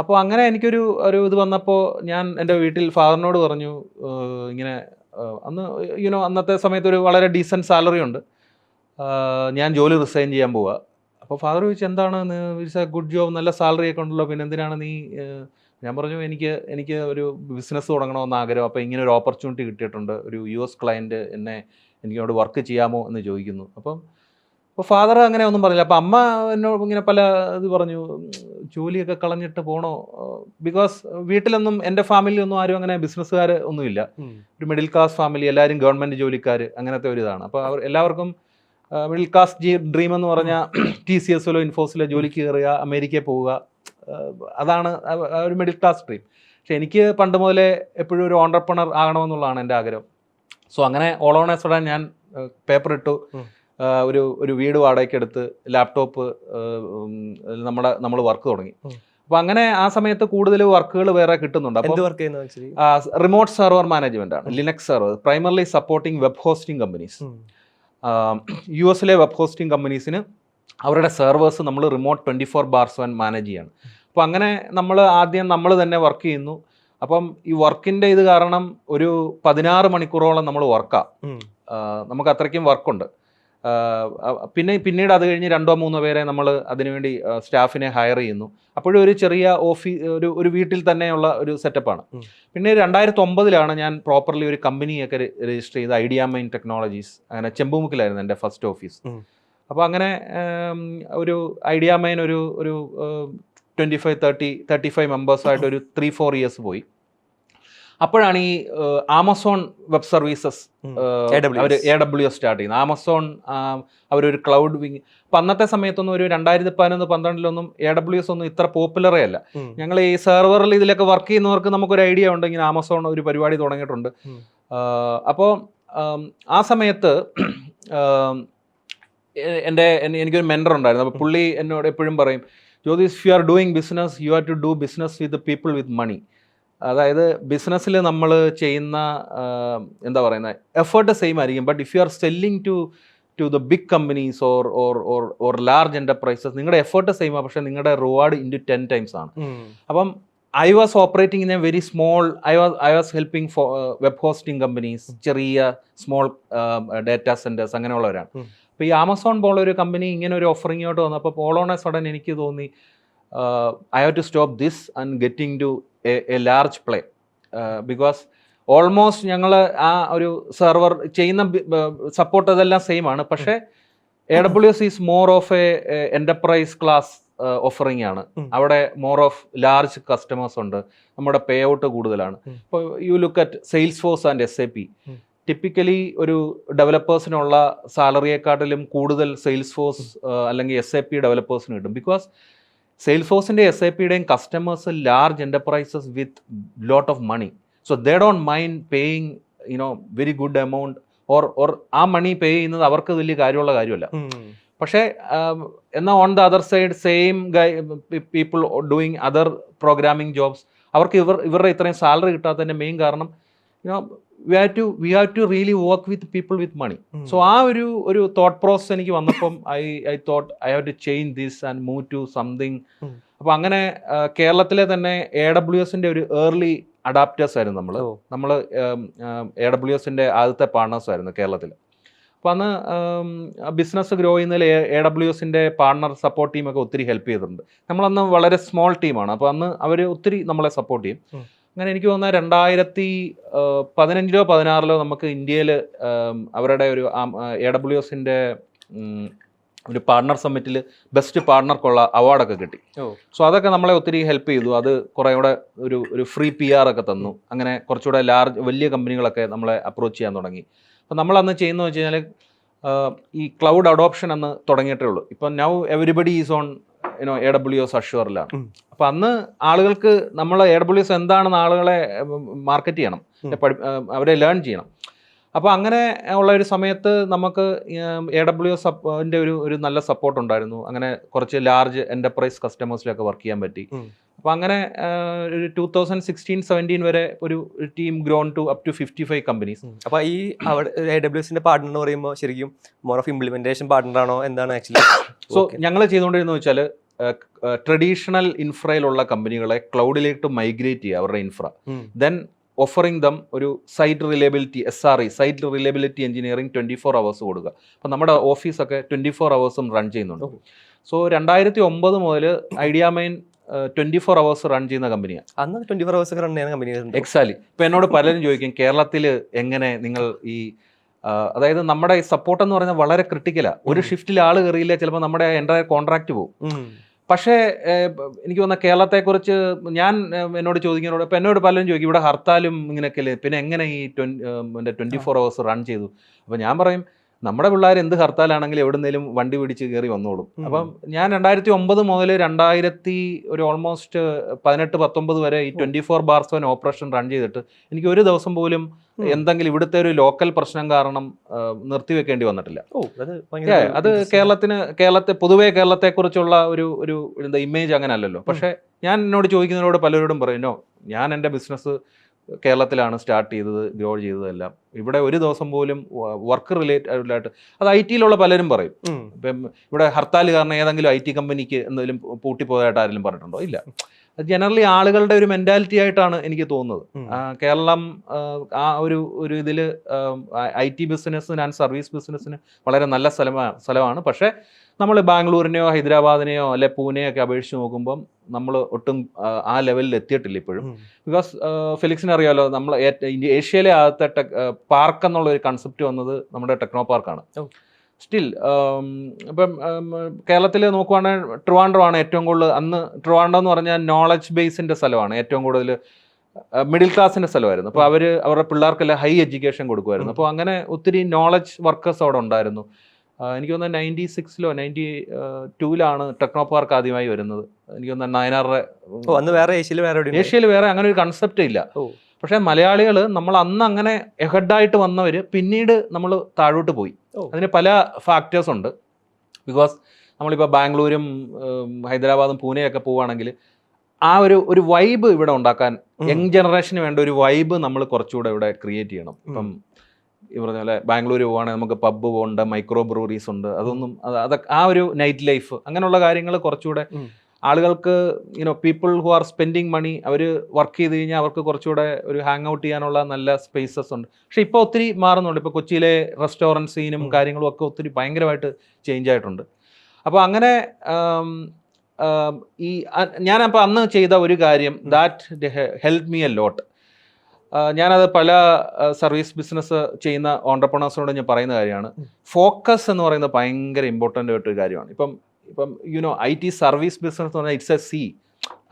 അപ്പോൾ അങ്ങനെ എനിക്കൊരു ഇത് വന്നപ്പോൾ ഞാൻ എൻ്റെ വീട്ടിൽ ഫാദറിനോട് പറഞ്ഞു, ഇങ്ങനെ അന്ന് അന്നത്തെ സമയത്ത് ഒരു വളരെ ഡീസൻറ്റ് സാലറി ഉണ്ട്, ഞാൻ ജോലി റിസൈൻ ചെയ്യാൻ പോവുക. അപ്പോൾ ഫാദർ ചോദിച്ചു, എന്താണ്, ഇറ്റ്സ് എ ഗുഡ് ജോബ്, നല്ല സാലറി ഒക്കെ ഉണ്ടല്ലോ, പിന്നെ എന്തിനാണ് നീ? ഞാൻ പറഞ്ഞു, എനിക്ക് ഒരു ബിസിനസ് തുടങ്ങണമെന്ന് ആഗ്രഹം, അപ്പോൾ ഇങ്ങനെ ഒരു ഓപ്പർച്യൂണിറ്റി കിട്ടിയിട്ടുണ്ട്, ഒരു US ക്ലയൻറ്റ് എനിക്കവിടെ വർക്ക് ചെയ്യാമോ എന്ന് ചോദിക്കുന്നു. അപ്പോൾ ഫാദർ അങ്ങനെ ഒന്നും പറഞ്ഞില്ല. അപ്പോൾ അമ്മ എന്നോട് ഇങ്ങനെ പല ഇത് പറഞ്ഞു, ജോലിയൊക്കെ കളഞ്ഞിട്ട് പോകണോ? ബിക്കോസ് വീട്ടിലൊന്നും എൻ്റെ ഫാമിലിയൊന്നും ആരും അങ്ങനെ ബിസിനസ്സുകാർ ഒന്നുമില്ല, ഒരു മിഡിൽ ക്ലാസ് ഫാമിലി, എല്ലാവരും ഗവൺമെൻറ് ജോലിക്കാർ, അങ്ങനത്തെ ഒരു ഇതാണ്. അപ്പോൾ എല്ലാവർക്കും മിഡിൽ ക്ലാസ് ഡ്രീം എന്ന് പറഞ്ഞാൽ TCSലോ ഇൻഫോസിലോ ജോലിക്ക് കയറുക, അമേരിക്കയിൽ പോവുക, അതാണ് ഒരു മിഡിൽ ക്ലാസ് ഡ്രീം. പക്ഷെ എനിക്ക് പണ്ട് മുതലേ എപ്പോഴും ഒരു ഓൺട്രപ്രണർ ആകണമെന്നുള്ളതാണ് എൻ്റെ ആഗ്രഹം. സോ അങ്ങനെ ഓൾ ഓൺ എ സഡൻ ഞാൻ പേപ്പർ ഇട്ടു, ഒരു വീട് വാടകയ്ക്ക് എടുത്ത് ലാപ്ടോപ്പ് നമ്മൾ വർക്ക് തുടങ്ങി. അപ്പോൾ അങ്ങനെ ആ സമയത്ത് കൂടുതൽ വർക്കുകൾ വേറെ കിട്ടുന്നുണ്ട്. അപ്പോൾ എന്ത് വർക്ക് ചെയ്യുന്നത് ആക്ച്വലി? റിമോട്ട് സെർവർ മാനേജ്മെന്റ് ആണ്, Linux server, primarily supporting web hosting companies. US web hosting കമ്പനീസിന് അവരുടെ സെർവേഴ്സ് നമ്മൾ റിമോട്ട് 24/7 മാനേജ് ചെയ്യാണ്. അപ്പോൾ അങ്ങനെ ആദ്യം നമ്മൾ തന്നെ വർക്ക് ചെയ്യുന്നു. അപ്പം ഈ വർക്കിൻ്റെ ഇത് കാരണം ഒരു 16 മണിക്കൂറോളം നമ്മൾ വർക്കാണ്, നമുക്ക് അത്രയ്ക്കും വർക്കുണ്ട്. പിന്നീട് അത് കഴിഞ്ഞ് 2-3 പേരെ നമ്മൾ അതിനുവേണ്ടി സ്റ്റാഫിനെ ഹയർ ചെയ്യുന്നു. അപ്പോഴും ഒരു ചെറിയ ഒരു വീട്ടിൽ തന്നെയുള്ള ഒരു സെറ്റപ്പാണ്. പിന്നെ 2009 ഞാൻ പ്രോപ്പർലി ഒരു കമ്പനിയൊക്കെ രജിസ്റ്റർ ചെയ്ത്, ഐഡിയാമൈൻ ടെക്നോളജീസ്. അങ്ങനെ ചെമ്പുമുക്കിലായിരുന്നു എൻ്റെ ഫസ്റ്റ് ഓഫീസ്. അപ്പോൾ അങ്ങനെ ഒരു ഐഡിയാമൈൻ ഒരു 25-35 മെമ്പേഴ്സായിട്ട് ഒരു 3-4 ഇയേഴ്സ് പോയി. അപ്പോഴാണ് ഈ ആമസോൺ വെബ് സർവീസസ് അവർ AWS സ്റ്റാർട്ട് ചെയ്യുന്നത്. ആമസോൺ അവരൊരു ക്ലൗഡ് വിങ്. അപ്പം അന്നത്തെ സമയത്തൊന്നും ഒരു 2011-12 AWS ഒന്നും ഇത്ര പോപ്പുലറേ അല്ല. ഞങ്ങൾ ഈ സെർവറിൽ ഇതിലൊക്കെ വർക്ക് ചെയ്യുന്നവർക്ക് നമുക്കൊരു ഐഡിയ ഉണ്ട്, ഇങ്ങനെ ആമസോൺ ഒരു പരിപാടി തുടങ്ങിയിട്ടുണ്ട്. അപ്പോൾ ആ സമയത്ത് എനിക്കൊരു മെൻറ്റർ ഉണ്ടായിരുന്നു. അപ്പോൾ പുള്ളി എന്നോട് എപ്പോഴും പറയും, Jyothis, if you are doing business you have to do business with people with money. അതായത് ബിസിനസ്സിൽ നമ്മൾ ചെയ്യുന്ന എന്താ പറയുന്നത്, എഫേർട്ട് സെയിം ആയിരിക്കും. But if you are selling to the big companies or large enterprises, നിങ്ങളുടെ എഫേർട്ട് സെയിം ആണ്, പക്ഷേ നിങ്ങളുടെ റിവാർഡ് ഇൻറ്റു 10 times ആണ്. അപ്പം I was operating in a very small, I was helping web hosting companies, ചെറിയ small data centers, അങ്ങനെയുള്ളവരാണ്. അപ്പോൾ ഈ Amazon പോലൊരു കമ്പനി ഇങ്ങനെ ഒരു ഓഫറിങ്ങോട്ട് വന്നപ്പോൾ ഓൾ ഓൺ എ സഡൻ എനിക്ക് തോന്നി, I have to stop this and getting to a large play. Because almost ഞങ്ങൾ ആ ഒരു സെർവർ ചെയ്യുന്ന സപ്പോർട്ട് അതെല്ലാം സെയിം ആണ്, പക്ഷേ AWS is more of A enterprise class offering ആണ്. അവിടെ മോർ ഓഫ് ലാർജ് കസ്റ്റമേഴ്സ് ഉണ്ട്, നമ്മുടെ പേ ഔട്ട് കൂടുതലാണ്. ഇപ്പോൾ you look at sales force and SAP, typically ഒരു ഡെവലപ്പേഴ്സിനുള്ള സാലറിയെക്കാട്ടിലും കൂടുതൽ സെയിൽസ് ഫോഴ്സ് അല്ലെങ്കിൽ SAP ഡെവലപ്പേഴ്സിന് കിട്ടും. ബിക്കോസ് സെയിൽസ് ഫോഴ്സിൻ്റെ SAPയുടെയും customers large enterprises with lot of money. So they don't mind paying very good amount or uh money പേ ചെയ്യുന്നത് അവർക്ക് വലിയ കാര്യമുള്ള കാര്യമല്ല. പക്ഷേ എന്നാൽ on the other side same people doing other programming jobs, അവർക്ക് ഇവരുടെ ഇത്രയും സാലറി കിട്ടാത്തതിൻ്റെ മെയിൻ കാരണം we have to really work with people with money. So ആ ഒരു തോട്ട് പ്രോസസ് എനിക്ക് വന്നപ്പം I thought I have to change this and move to something. അപ്പോൾ അങ്ങനെ കേരളത്തിലെ തന്നെ AWSൻ്റെ ഒരു ഏർലി അഡാപ്റ്റേഴ്സ് ആയിരുന്നു നമ്മൾ AWSൻ്റെ ആദ്യത്തെ പാർട്ട്നേഴ്സ് ആയിരുന്നു കേരളത്തിൽ. അപ്പോൾ അന്ന് ബിസിനസ് ഗ്രോ ചെയ്യുന്നതിൽ AWSൻ്റെ പാർട്ണർ സപ്പോർട്ട് ടീമൊക്കെ ഒത്തിരി ഹെൽപ്പ് ചെയ്തിട്ടുണ്ട്. നമ്മളന്ന് വളരെ സ്മോൾ ടീമാണ്, അപ്പോൾ അന്ന് അവർ ഒത്തിരി നമ്മളെ സപ്പോർട്ട് ചെയ്യും. അങ്ങനെ എനിക്ക് തോന്നുന്നത് 2015-16 നമുക്ക് ഇന്ത്യയിൽ അവരുടെ ഒരു AWSൻ്റെ ഒരു പാർട്ണർ സമ്മിറ്റിൽ ബെസ്റ്റ് പാർട്ണർക്കുള്ള അവാർഡൊക്കെ കിട്ടി. സോ അതൊക്കെ നമ്മളെ ഒത്തിരി ഹെൽപ്പ് ചെയ്തു. അത് കുറേ കൂടെ ഒരു ഫ്രീ PR ഒക്കെ തന്നു. അങ്ങനെ കുറച്ചുകൂടെ വലിയ കമ്പനികളൊക്കെ നമ്മളെ അപ്രോച്ച് ചെയ്യാൻ തുടങ്ങി. അപ്പം നമ്മളന്ന് ചെയ്യുന്നത് വെച്ച് കഴിഞ്ഞാൽ ഈ ക്ലൗഡ് അഡോപ്ഷൻ അന്ന് തുടങ്ങിയിട്ടേ ഉള്ളൂ. ഇപ്പം now everybody is on AWS അഷ്യൂറിലാണ്. അപ്പം അന്ന് ആളുകൾക്ക് നമ്മൾ AWS എന്താണെന്ന് ആളുകളെ മാർക്കറ്റ് ചെയ്യണം, അവരെ ലേൺ ചെയ്യണം. അപ്പോൾ അങ്ങനെ ഉള്ള ഒരു സമയത്ത് നമുക്ക് AWSൻ്റെ ഒരു നല്ല സപ്പോർട്ട് ഉണ്ടായിരുന്നു. അങ്ങനെ കുറച്ച് ലാർജ് എൻ്റർപ്രൈസ് കസ്റ്റമേഴ്സിലൊക്കെ വർക്ക് ചെയ്യാൻ പറ്റി. അപ്പോൾ അങ്ങനെ ഒരു 2016-17 വരെ ഒരു team grown to up to 55 companies. അപ്പോൾ ഈ അവിടെ AWSൻ്റെ പാർട്ണർ എന്ന് പറയുമ്പോൾ ശരിക്കും മോർ ഓഫ് ഇംപ്ലിമെന്റേഷൻ പാർട്ണർ ആണോ, എന്താണ് ആക്ച്വലി? സോ ഞങ്ങൾ ചെയ്തുകൊണ്ടിരുന്നത് വെച്ചാൽ ട്രഡീഷണൽ ഇൻഫ്രയിലുള്ള കമ്പനികളെ ക്ലൗഡിലേക്ക് മൈഗ്രേറ്റ് ചെയ്യുക അവരുടെ ഇൻഫ്ര, ദെൻ ഓഫറിംഗ് ദം ഒരു site reliability SRE, site reliability engineering 24 hours കൊടുക്കുക. അപ്പം നമ്മുടെ ഓഫീസൊക്കെ 24 hours റൺ ചെയ്യുന്നുണ്ട്. സോ 2009 മുതൽ ഐഡിയാമൈൻ 24 hours റൺ ചെയ്യുന്ന കമ്പനിയാണ്. അന്ന് 24 hours റൺ ചെയ്യുന്ന കമ്പനിയാണ്. എക്സാക്ട്ലി. ഇപ്പം എന്നോട് പലരും ചോദിക്കും, കേരളത്തിൽ എങ്ങനെ നിങ്ങൾ ഈ അതായത് നമ്മുടെ ഈ സപ്പോർട്ട് എന്ന് പറഞ്ഞാൽ വളരെ ക്രിട്ടിക്കലാണ്. ഒരു ഷിഫ്റ്റിൽ ആൾ കയറിയില്ല, ചിലപ്പോൾ നമ്മുടെ എൻ്റയർ കോൺട്രാക്റ്റ് പോകും. പക്ഷേ എനിക്ക് തോന്നുന്ന കേരളത്തെക്കുറിച്ച് എന്നോട് ചോദിക്കുന്നതോട് ഇപ്പം എന്നോട് പലരും ചോദിക്കും, ഇവിടെ ഹർത്താലും ഇങ്ങനെയൊക്കെയല്ലേ, പിന്നെ എങ്ങനെ ഈ 24 hours റൺ ചെയ്തു? അപ്പോൾ ഞാൻ പറയും, നമ്മുടെ പിള്ളേർ എന്ത് ഹർത്താലാണെങ്കിലും എവിടുന്നേലും വണ്ടി പിടിച്ച് കയറി വന്നോളും. അപ്പം ഞാൻ 2009 മുതൽ ഒരു ഓൾമോസ്റ്റ് 18-19 വരെ ഈ 24/7 ഓപ്പറേഷൻ റൺ ചെയ്തിട്ട് എനിക്ക് ഒരു ദിവസം പോലും എന്തെങ്കിലും ഇവിടുത്തെ ഒരു ലോക്കൽ പ്രശ്നം കാരണം നിർത്തിവെക്കേണ്ടി വന്നിട്ടില്ല. അത് പൊതുവെ കേരളത്തെക്കുറിച്ചുള്ള ഒരു ഇമേജ് അങ്ങനെ അല്ലല്ലോ. പക്ഷേ ഞാൻ എന്നോട് ചോദിക്കുന്നവരോട് പലരോടും പറയുന്നോ, ഞാൻ എൻ്റെ ബിസിനസ് കേരളത്തിലാണ് സ്റ്റാർട്ട് ചെയ്തത്, ഗ്രോ ചെയ്തതെല്ലാം. ഇവിടെ ഒരു ദിവസം പോലും വർക്ക് റിലേറ്റഡ് ആയിട്ട്, അത് IT-യിലുള്ള പലരും പറയും. ഇപ്പം ഇവിടെ ഹർത്താൽ കാരണം ഏതെങ്കിലും IT കമ്പനിക്ക് എന്തെങ്കിലും പൂട്ടിപ്പോയതായിട്ട് ആരെങ്കിലും പറഞ്ഞിട്ടുണ്ടോ? ഇല്ല. അത് ജനറലി ആളുകളുടെ ഒരു മെൻറ്റാലിറ്റി ആയിട്ടാണ് എനിക്ക് തോന്നുന്നത്. കേരളം ആ ഒരു ഇതിൽ IT ബിസിനസ്സിന് ആൻഡ് സർവീസ് ബിസിനസ്സിന് വളരെ നല്ല സ്ഥലമാണ്. പക്ഷേ നമ്മൾ ബാംഗ്ലൂരിനെയോ ഹൈദരാബാദിനെയോ അല്ലെ പൂനെയോ ഒക്കെ അപേക്ഷിച്ച് നോക്കുമ്പം നമ്മൾ ഒട്ടും ആ ലെവലിൽ എത്തിയിട്ടില്ല ഇപ്പോഴും. ബിക്കോസ് ഫെലിക്സിന് അറിയാമല്ലോ, നമ്മൾ ഏഷ്യയിലെ ആദ്യത്തെ പാർക്ക് എന്നുള്ള ഒരു കൺസെപ്റ്റ് വന്നത് നമ്മുടെ ടെക്നോ പാർക്കാണ്. സ്റ്റിൽ ഇപ്പം കേരളത്തിൽ നോക്കുവാണെങ്കിൽ ട്രിവാൻഡ്രമാണ് ഏറ്റവും കൂടുതൽ. അന്ന് ട്രിവാൻഡ്രം എന്ന് പറഞ്ഞാൽ നോളജ് ബേസിൻ്റെ സ്ഥലമാണ്, ഏറ്റവും കൂടുതൽ മിഡിൽ ക്ലാസിൻ്റെ സ്ഥലമായിരുന്നു. അപ്പോൾ അവരുടെ പിള്ളേർക്കെല്ലാം ഹൈ എഡ്യൂക്കേഷൻ കൊടുക്കുമായിരുന്നു. അപ്പോൾ അങ്ങനെ ഒത്തിരി നോളജ് വർക്കേഴ്സ് അവിടെ ഉണ്ടായിരുന്നു. എനിക്ക് തോന്നുന്നത് 96-ലോ 92-ലാണ് ടെക്നോ പാർക്ക് ആദ്യമായി വരുന്നത്. എനിക്ക് തോന്നുന്നത് നയനാറുടെ ഏഷ്യയിൽ വേറെ അങ്ങനെ ഒരു കൺസെപ്റ്റ് ഇല്ല. പക്ഷേ മലയാളികൾ നമ്മൾ അന്ന് അങ്ങനെ എഹെഡായിട്ട് വന്നവർ പിന്നീട് നമ്മൾ താഴോട്ട് പോയി. അതിന് പല ഫാക്ടേഴ്സ് ഉണ്ട്. ബിക്കോസ് നമ്മളിപ്പോൾ ബാംഗ്ലൂരും ഹൈദരാബാദും പൂനെയൊക്കെ പോവുകയാണെങ്കിൽ ആ ഒരു വൈബ് ഇവിടെ ഉണ്ടാക്കാൻ, യങ് ജനറേഷന് വേണ്ട ഒരു വൈബ് നമ്മൾ കുറച്ചുകൂടെ ഇവിടെ ക്രിയേറ്റ് ചെയ്യണം. ഇപ്പം ഈ പറഞ്ഞ പോലെ ബാംഗ്ലൂർ പോവുകയാണെങ്കിൽ നമുക്ക് പബ്ബ് ഉണ്ട്, മൈക്രോ ബ്രൂറീസ് ഉണ്ട്. അതൊക്കെ ആ ഒരു നൈറ്റ് ലൈഫ്, അങ്ങനെയുള്ള കാര്യങ്ങൾ കുറച്ചുകൂടെ ആളുകൾക്ക്, people who are spending money, അവർ വർക്ക് ചെയ്ത് കഴിഞ്ഞാൽ അവർക്ക് കുറച്ചുകൂടെ ഒരു ഹാങ് ഔട്ട് ചെയ്യാനുള്ള നല്ല സ്പേസസ് ഉണ്ട്. പക്ഷേ ഇപ്പോൾ ഒത്തിരി മാറുന്നുണ്ട്. ഇപ്പോൾ കൊച്ചിയിലെ റെസ്റ്റോറൻറ്റ് സീനും കാര്യങ്ങളും ഒക്കെ ഒത്തിരി ഭയങ്കരമായിട്ട് ചേഞ്ച് ആയിട്ടുണ്ട്. അപ്പോൾ അങ്ങനെ ഞാനപ്പോൾ അന്ന് ചെയ്ത ഒരു കാര്യം, that help me a lot. ഞാനത് പല സർവീസ് ബിസിനസ് ചെയ്യുന്ന ഓൺടർപ്രണേഴ്സിനോട് ഞാൻ പറയുന്ന കാര്യമാണ്, ഫോക്കസ് എന്ന് പറയുന്നത് ഭയങ്കര ഇമ്പോർട്ടൻ്റ് ആയിട്ടൊരു കാര്യമാണ്. ഇപ്പം IT സർവീസ് ബിസിനസ് എന്ന് പറഞ്ഞാൽ it's a sea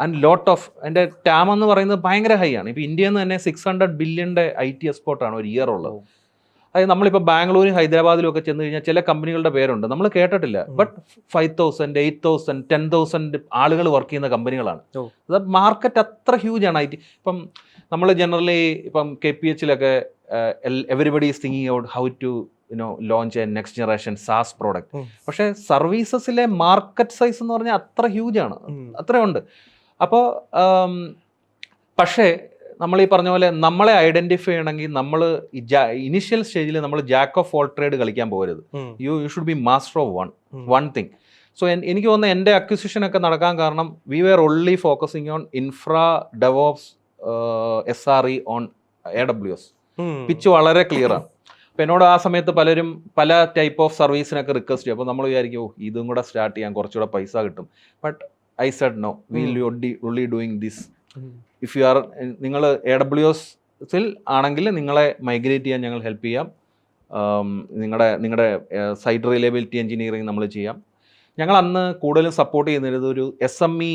and lot of, എൻ്റെ ടാം എന്ന് പറയുന്നത് ഭയങ്കര ഹൈ ആണ്. ഇപ്പോൾ ഇന്ത്യയിൽ നിന്ന് തന്നെ 600 ബില്യൻ്റെ IT എക്സ്പോർട്ടാണ് ഒരു ഇയർ ഉള്ളത്. അതായത് നമ്മളിപ്പോൾ ബാംഗ്ലൂരും ഹൈദരാബാദിലും ഒക്കെ ചെന്ന് കഴിഞ്ഞാൽ ചില കമ്പനികളുടെ പേരുണ്ട് നമ്മൾ കേട്ടിട്ടില്ല, ബട്ട് 5,000, 8,000, 10,000 ആളുകൾ വർക്ക് ചെയ്യുന്ന കമ്പനികളാണ്. അത് മാർക്കറ്റ് അത്ര ഹ്യൂജ് ആണ് IT. ഇപ്പം നമ്മൾ ജനറലി ഇപ്പം KPH-ലൊക്കെ everybody is thinking out how to launch a next generation SaaS product. പക്ഷേ സർവീസസിലെ മാർക്കറ്റ് സൈസ് എന്ന് പറഞ്ഞാൽ അത്ര ഹ്യൂജ് ആണ്, അത്രയുണ്ട്. അപ്പോൾ പക്ഷേ നമ്മൾ ഈ പറഞ്ഞ പോലെ നമ്മളെ ഐഡന്റിഫൈ ചെയ്യണമെങ്കിൽ നമ്മൾ ഇനിഷ്യൽ സ്റ്റേജിൽ നമ്മൾ ജാക്ക് ഓഫ് ഓൾ ട്രേഡ് കളിക്കാൻ പോകരുത്. You should be master of one thing. So എനിക്ക് തോന്നുന്നത് എൻ്റെ അക്വിസിഷൻ ഒക്കെ നടക്കാൻ കാരണം we were only focusing on infra, DevOps, SRE on AWS. Pitch വളരെ ക്ലിയർ ആണ്. അപ്പോൾ എന്നോട് ആ സമയത്ത് പലരും പല ടൈപ്പ് ഓഫ് സർവീസിനൊക്കെ റിക്വസ്റ്റ് ചെയ്യും. അപ്പോൾ നമ്മൾ വിചാരിക്കും ഇതും കൂടെ സ്റ്റാർട്ട് ചെയ്യാൻ കുറച്ചുകൂടെ പൈസ കിട്ടും. But I said no, will you only doing this. If you are, നിങ്ങൾ AWS-ൽ ആണെങ്കിൽ നിങ്ങളെ മൈഗ്രേറ്റ് ചെയ്യാൻ ഞങ്ങൾ ഹെൽപ്പ് ചെയ്യാം. നിങ്ങളുടെ സൈറ്റ് റിലയബിലിറ്റി എഞ്ചിനീയറിംഗ് നമ്മൾ ചെയ്യാം. ഞങ്ങൾ അന്ന് കൂടുതലും സപ്പോർട്ട് ചെയ്യുന്നത് ഒരു SME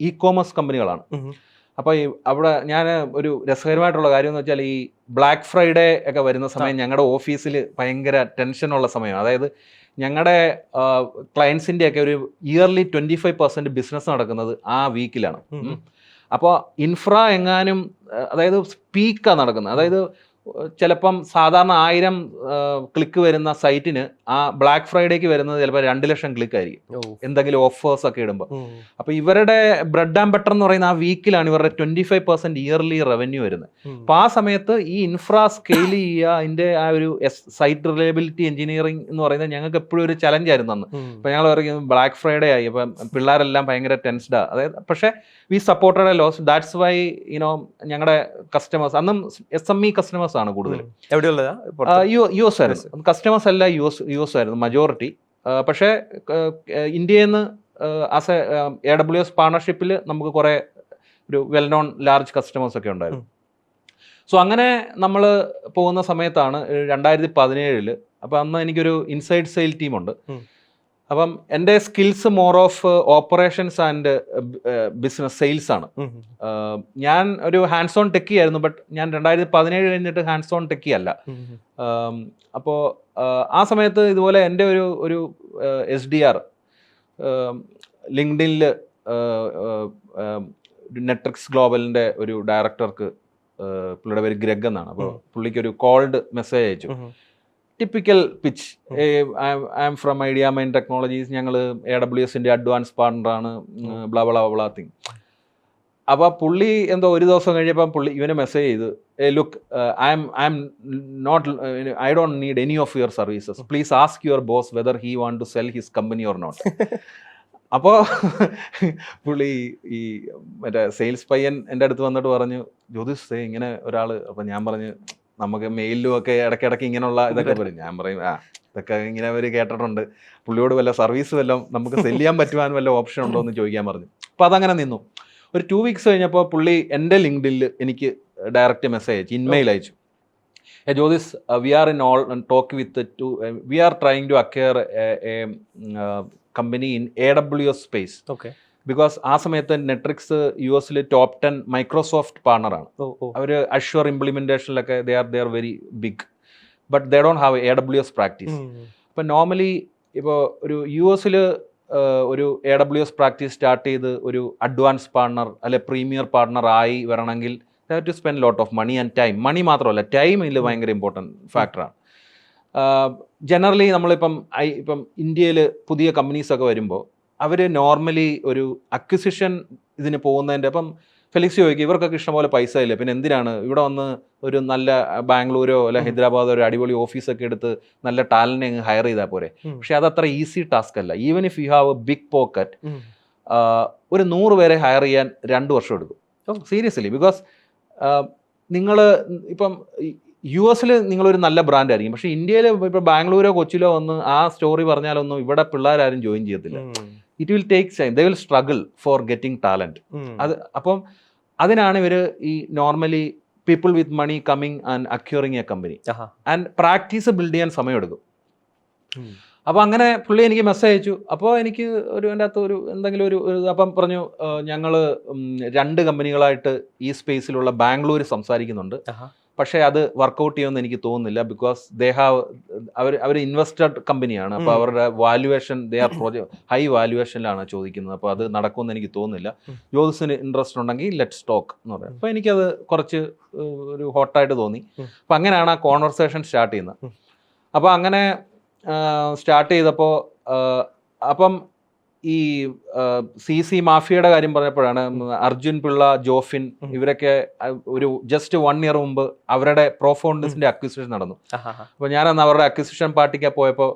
ഇ-കോമേഴ്സ് കമ്പനികളാണ്. അപ്പോൾ അവിടെ ഞാൻ ഒരു രസകരമായിട്ടുള്ള കാര്യം എന്ന് വെച്ചാൽ, ഈ ബ്ലാക്ക് ഫ്രൈഡേ ഒക്കെ വരുന്ന സമയം ഞങ്ങളുടെ ഓഫീസിൽ ഭയങ്കര ടെൻഷനുള്ള സമയമാണ്. അതായത് ഞങ്ങളുടെ ക്ലയൻസിൻ്റെയൊക്കെ ഒരു ഇയർലി 25% ബിസിനസ് നടക്കുന്നത് ആ വീക്കിലാണ്. അപ്പോൾ ഇൻഫ്ര എങ്ങാനും, അതായത് പീക്കാണ് നടക്കുന്നത്. അതായത് ചിലപ്പം സാധാരണ 1000 ക്ലിക്ക് വരുന്ന സൈറ്റിന് ആ ബ്ലാക്ക് ഫ്രൈഡേക്ക് വരുന്നത് ചിലപ്പോൾ 2 ലക്ഷം ക്ലിക്ക് ആയിരിക്കും, എന്തെങ്കിലും ഓഫേഴ്സ് ഒക്കെ ഇടുമ്പോൾ. അപ്പോൾ ഇവരുടെ ബ്രെഡ് ആൻഡ് ബട്ടർ എന്ന് പറയുന്ന ആ വീക്കിലാണ് ഇവരുടെ 25% ഇയർലി റവന്യൂ വരുന്നത്. അപ്പോൾ ആ സമയത്ത് ഈ ഇൻഫ്രാ സ്കെയിൽ ചെയ്യുക, അതിൻ്റെ ആ ഒരു സൈറ്റ് റിലയബിലിറ്റി എഞ്ചിനീയറിംഗ് എന്ന് പറയുന്നത് ഞങ്ങൾക്ക് എപ്പോഴും ഒരു ചലഞ്ചായിരുന്നു അന്ന്. അപ്പോൾ ഞങ്ങൾ പറയും ബ്ലാക്ക് ഫ്രൈഡേ ആയി, അപ്പം പിള്ളേരെല്ലാം ഭയങ്കര ടെൻസ്ഡാണ്. അതായത് പക്ഷേ we supported a loss. That's why ഞങ്ങളുടെ കസ്റ്റമേഴ്സ് അന്നും SME കസ്റ്റമേഴ്സ് ആണ് കൂടുതൽ. US ആയിരുന്നു കസ്റ്റമേഴ്സ്, എല്ലാം US ആയിരുന്നു മജോറിറ്റി. പക്ഷേ ഇന്ത്യയിൽ നിന്ന് ആസ് എ AWS പാർട്ണർഷിപ്പിൽ നമുക്ക് കുറേ ഒരു വെൽ നോൺ ലാർജ് കസ്റ്റമേഴ്സ് ഒക്കെ ഉണ്ടായിരുന്നു. സോ അങ്ങനെ നമ്മൾ പോകുന്ന സമയത്താണ് 2017. അപ്പോൾ അന്ന് എനിക്കൊരു ഇൻസൈഡ് സെയിൽ ടീമുണ്ട്. അപ്പം എൻ്റെ skills more of operations and business sales ആണ്. ഞാൻ ഒരു ഹാൻഡ്സ് ഓൺ ടെക്കി ആയിരുന്നു, ബട്ട് ഞാൻ 2017 കഴിഞ്ഞിട്ട് ഹാൻഡ്സ് ഓൺ ടെക്കി അല്ല. അപ്പോൾ ആ സമയത്ത് ഇതുപോലെ എൻ്റെ ഒരു SDR ലിങ്ക്ഡിനിൽ നെറ്റ്രിക്സ് ഗ്ലോബലിൻ്റെ ഒരു ഡയറക്ടർക്ക്, പുള്ളിയുടെ പേര് ഗ്രെഗ് എന്നാണ്. അപ്പോൾ പുള്ളിക്കൊരു കോൾഡ് മെസ്സേജ് അയച്ചു. Typical pitch, I'm from Idea Mine Technologies, ഞങ്ങൾ AWS-ൻ്റെ അഡ്വാൻസ് പാർട്ണറാണ്, ബ്ലാ ബ്ലാ ബ്ലാ തിങ്. അപ്പോൾ പുള്ളി എന്തോ ഒരു ദിവസം കഴിഞ്ഞപ്പോൾ പുള്ളി ഇവനെ മെസ്സേജ് ചെയ്ത്, look I'm not, I don't need any of your services, please ask your boss whether he want to sell his company or not. അപ്പോൾ പുള്ളി ഈ മറ്റേ സെയിൽസ് പയ്യൻ എൻ്റെ അടുത്ത് വന്നിട്ട് പറഞ്ഞു, ജ്യോതിഷ് ഇങ്ങനെ ഒരാൾ. അപ്പം ഞാൻ പറഞ്ഞു, നമുക്ക് മെയിലിലും ഒക്കെ ഇടയ്ക്കിടയ്ക്ക് ഇങ്ങനെയുള്ള ഇതൊക്കെ പറയും. ഞാൻ പറയും, ഇതൊക്കെ ഇങ്ങനെ അവർ കേട്ടിട്ടുണ്ട്, പുള്ളിയോട് വല്ല സർവീസ് വല്ലതും നമുക്ക് സെല് ചെയ്യാൻ പറ്റുവാൻ വല്ല ഓപ്ഷൻ ഉണ്ടോ എന്ന് ചോദിക്കാൻ പറഞ്ഞു. അപ്പോൾ അതങ്ങനെ നിന്നു. ഒരു 2 weeks കഴിഞ്ഞപ്പോൾ പുള്ളി എൻ്റെ ലിങ്ക്ഡിനിൽ എനിക്ക് ഡയറക്റ്റ് മെസ്സേജ് അയച്ചു, ഇൻമെയിൽ അയച്ചു. Jyothish, we are in all talk with we are trying to acquire a company in AWS space. Because ആ സമയത്ത് നെട്രിക്സ് US ടോപ്പ് 10 മൈക്രോസോഫ്റ്റ് പാർട്ണറാണ്. അവർ അഷ്വർ ഇംപ്ലിമെൻറ്റേഷനിലൊക്കെ they are very big, but they don't have AWS practice. അപ്പം normally ഇപ്പോൾ ഒരു US ഒരു AWS practice start ചെയ്ത് ഒരു അഡ്വാൻസ് പാർട്ണർ അല്ലെ പ്രീമിയർ പാർട്ണർ ആയി വരണമെങ്കിൽ they have to spend lot of money and time. മണി മാത്രമല്ല, ടൈം ഇതിൽ ഭയങ്കര ഇമ്പോർട്ടൻറ്റ് ഫാക്ടറാണ്. ജനറലി നമ്മളിപ്പം ഇന്ത്യയിൽ പുതിയ കമ്പനീസൊക്കെ വരുമ്പോൾ അവർ നോർമലി ഒരു അക്വിസിഷൻ ഇതിന് പോകുന്നതിൻ്റെ, അപ്പം ഫെലിക്സ് ചോദിക്കും, ഇവർക്കൊക്കെ ഇഷ്ടംപോലെ പൈസ ഇല്ല, പിന്നെ എന്തിനാണ് ഇവിടെ വന്ന് ഒരു നല്ല ബാംഗ്ലൂരോ അല്ല ഹൈദരാബാദോ ഒരു അടിപൊളി ഓഫീസൊക്കെ എടുത്ത് നല്ല ടാലൻറ്റിനെ അങ്ങ് ഹയർ ചെയ്താൽ പോരെ. പക്ഷെ അതത്ര ഈസി ടാസ്ക് അല്ല. Even if you have a big pocket, ഒരു 100 പേരെ ഹയർ ചെയ്യാൻ 2 വർഷം എടുക്കും, സീരിയസ്ലി. ബിക്കോസ് നിങ്ങൾ ഇപ്പം US നിങ്ങളൊരു നല്ല ബ്രാൻഡ് ആയിരിക്കും, പക്ഷേ ഇന്ത്യയിൽ ഇപ്പോൾ ബാംഗ്ലൂരോ കൊച്ചിയിലോ വന്ന് ആ സ്റ്റോറി പറഞ്ഞാലൊന്നും ഇവിടെ പിള്ളേരാരും ജോയിൻ ചെയ്യത്തില്ല. It will take time, they will struggle for getting talent. അപ്പം അതിനാണ് ഇവർ ഈ normally people with money coming and acquiring a company and practice build ചെയ്യാൻ സമയമെടുക്കും. അപ്പോൾ അങ്ങനെ പുള്ളി എനിക്ക് മെസ്സേജ് അയച്ചു. അപ്പോൾ എനിക്ക് എൻ്റെ അകത്ത് എന്തെങ്കിലും ഒരു അപ്പം പറഞ്ഞു, ഞങ്ങൾ 2 കമ്പനികളായിട്ട് ഈ സ്പേസിലുള്ള ബാംഗ്ലൂർ സംസാരിക്കുന്നുണ്ട്, പക്ഷേ അത് വർക്കൗട്ട് ചെയ്യുമെന്ന് എനിക്ക് തോന്നുന്നില്ല. ബിക്കോസ് ദേ ഹാവ് അവർ ഇൻവെസ്റ്റഡ് കമ്പനിയാണ്. അപ്പോൾ അവരുടെ വാല്യുവേഷൻ ദേ ആർ ഹൈ വാല്യുവേഷനിലാണ് ചോദിക്കുന്നത്. അപ്പോൾ അത് നടക്കുമെന്ന് എനിക്ക് തോന്നുന്നില്ല. ജ്യോതിസിന് ഇൻട്രസ്റ്റ് ഉണ്ടെങ്കിൽ ലെറ്റ്സ് ടോക്ക് എന്ന് പറയാം. അപ്പോൾ എനിക്കത് കുറച്ച് ഒരു ഹോട്ടായിട്ട് തോന്നി. അപ്പം അങ്ങനെയാണ് ആ കോൺവെർസേഷൻ സ്റ്റാർട്ട് ചെയ്യുന്നത്. അപ്പോൾ അങ്ങനെ സ്റ്റാർട്ട് ചെയ്തപ്പോൾ അപ്പം ഈ CC മാഫിയയുടെ കാര്യം പറഞ്ഞപ്പോഴാണ് അർജുൻ പിള്ള, ജോഫിൻ ഇവരൊക്കെ ഒരു ജസ്റ്റ് 1 year മുമ്പ് അവരുടെ പ്രോഫൗണ്ടേഴ്സിന്റെ അക്വിസിഷൻ നടന്നു. അപ്പോൾ ഞാനന്ന് അവരുടെ അക്വിസിഷൻ പാർട്ടിക്ക് പോയപ്പോൾ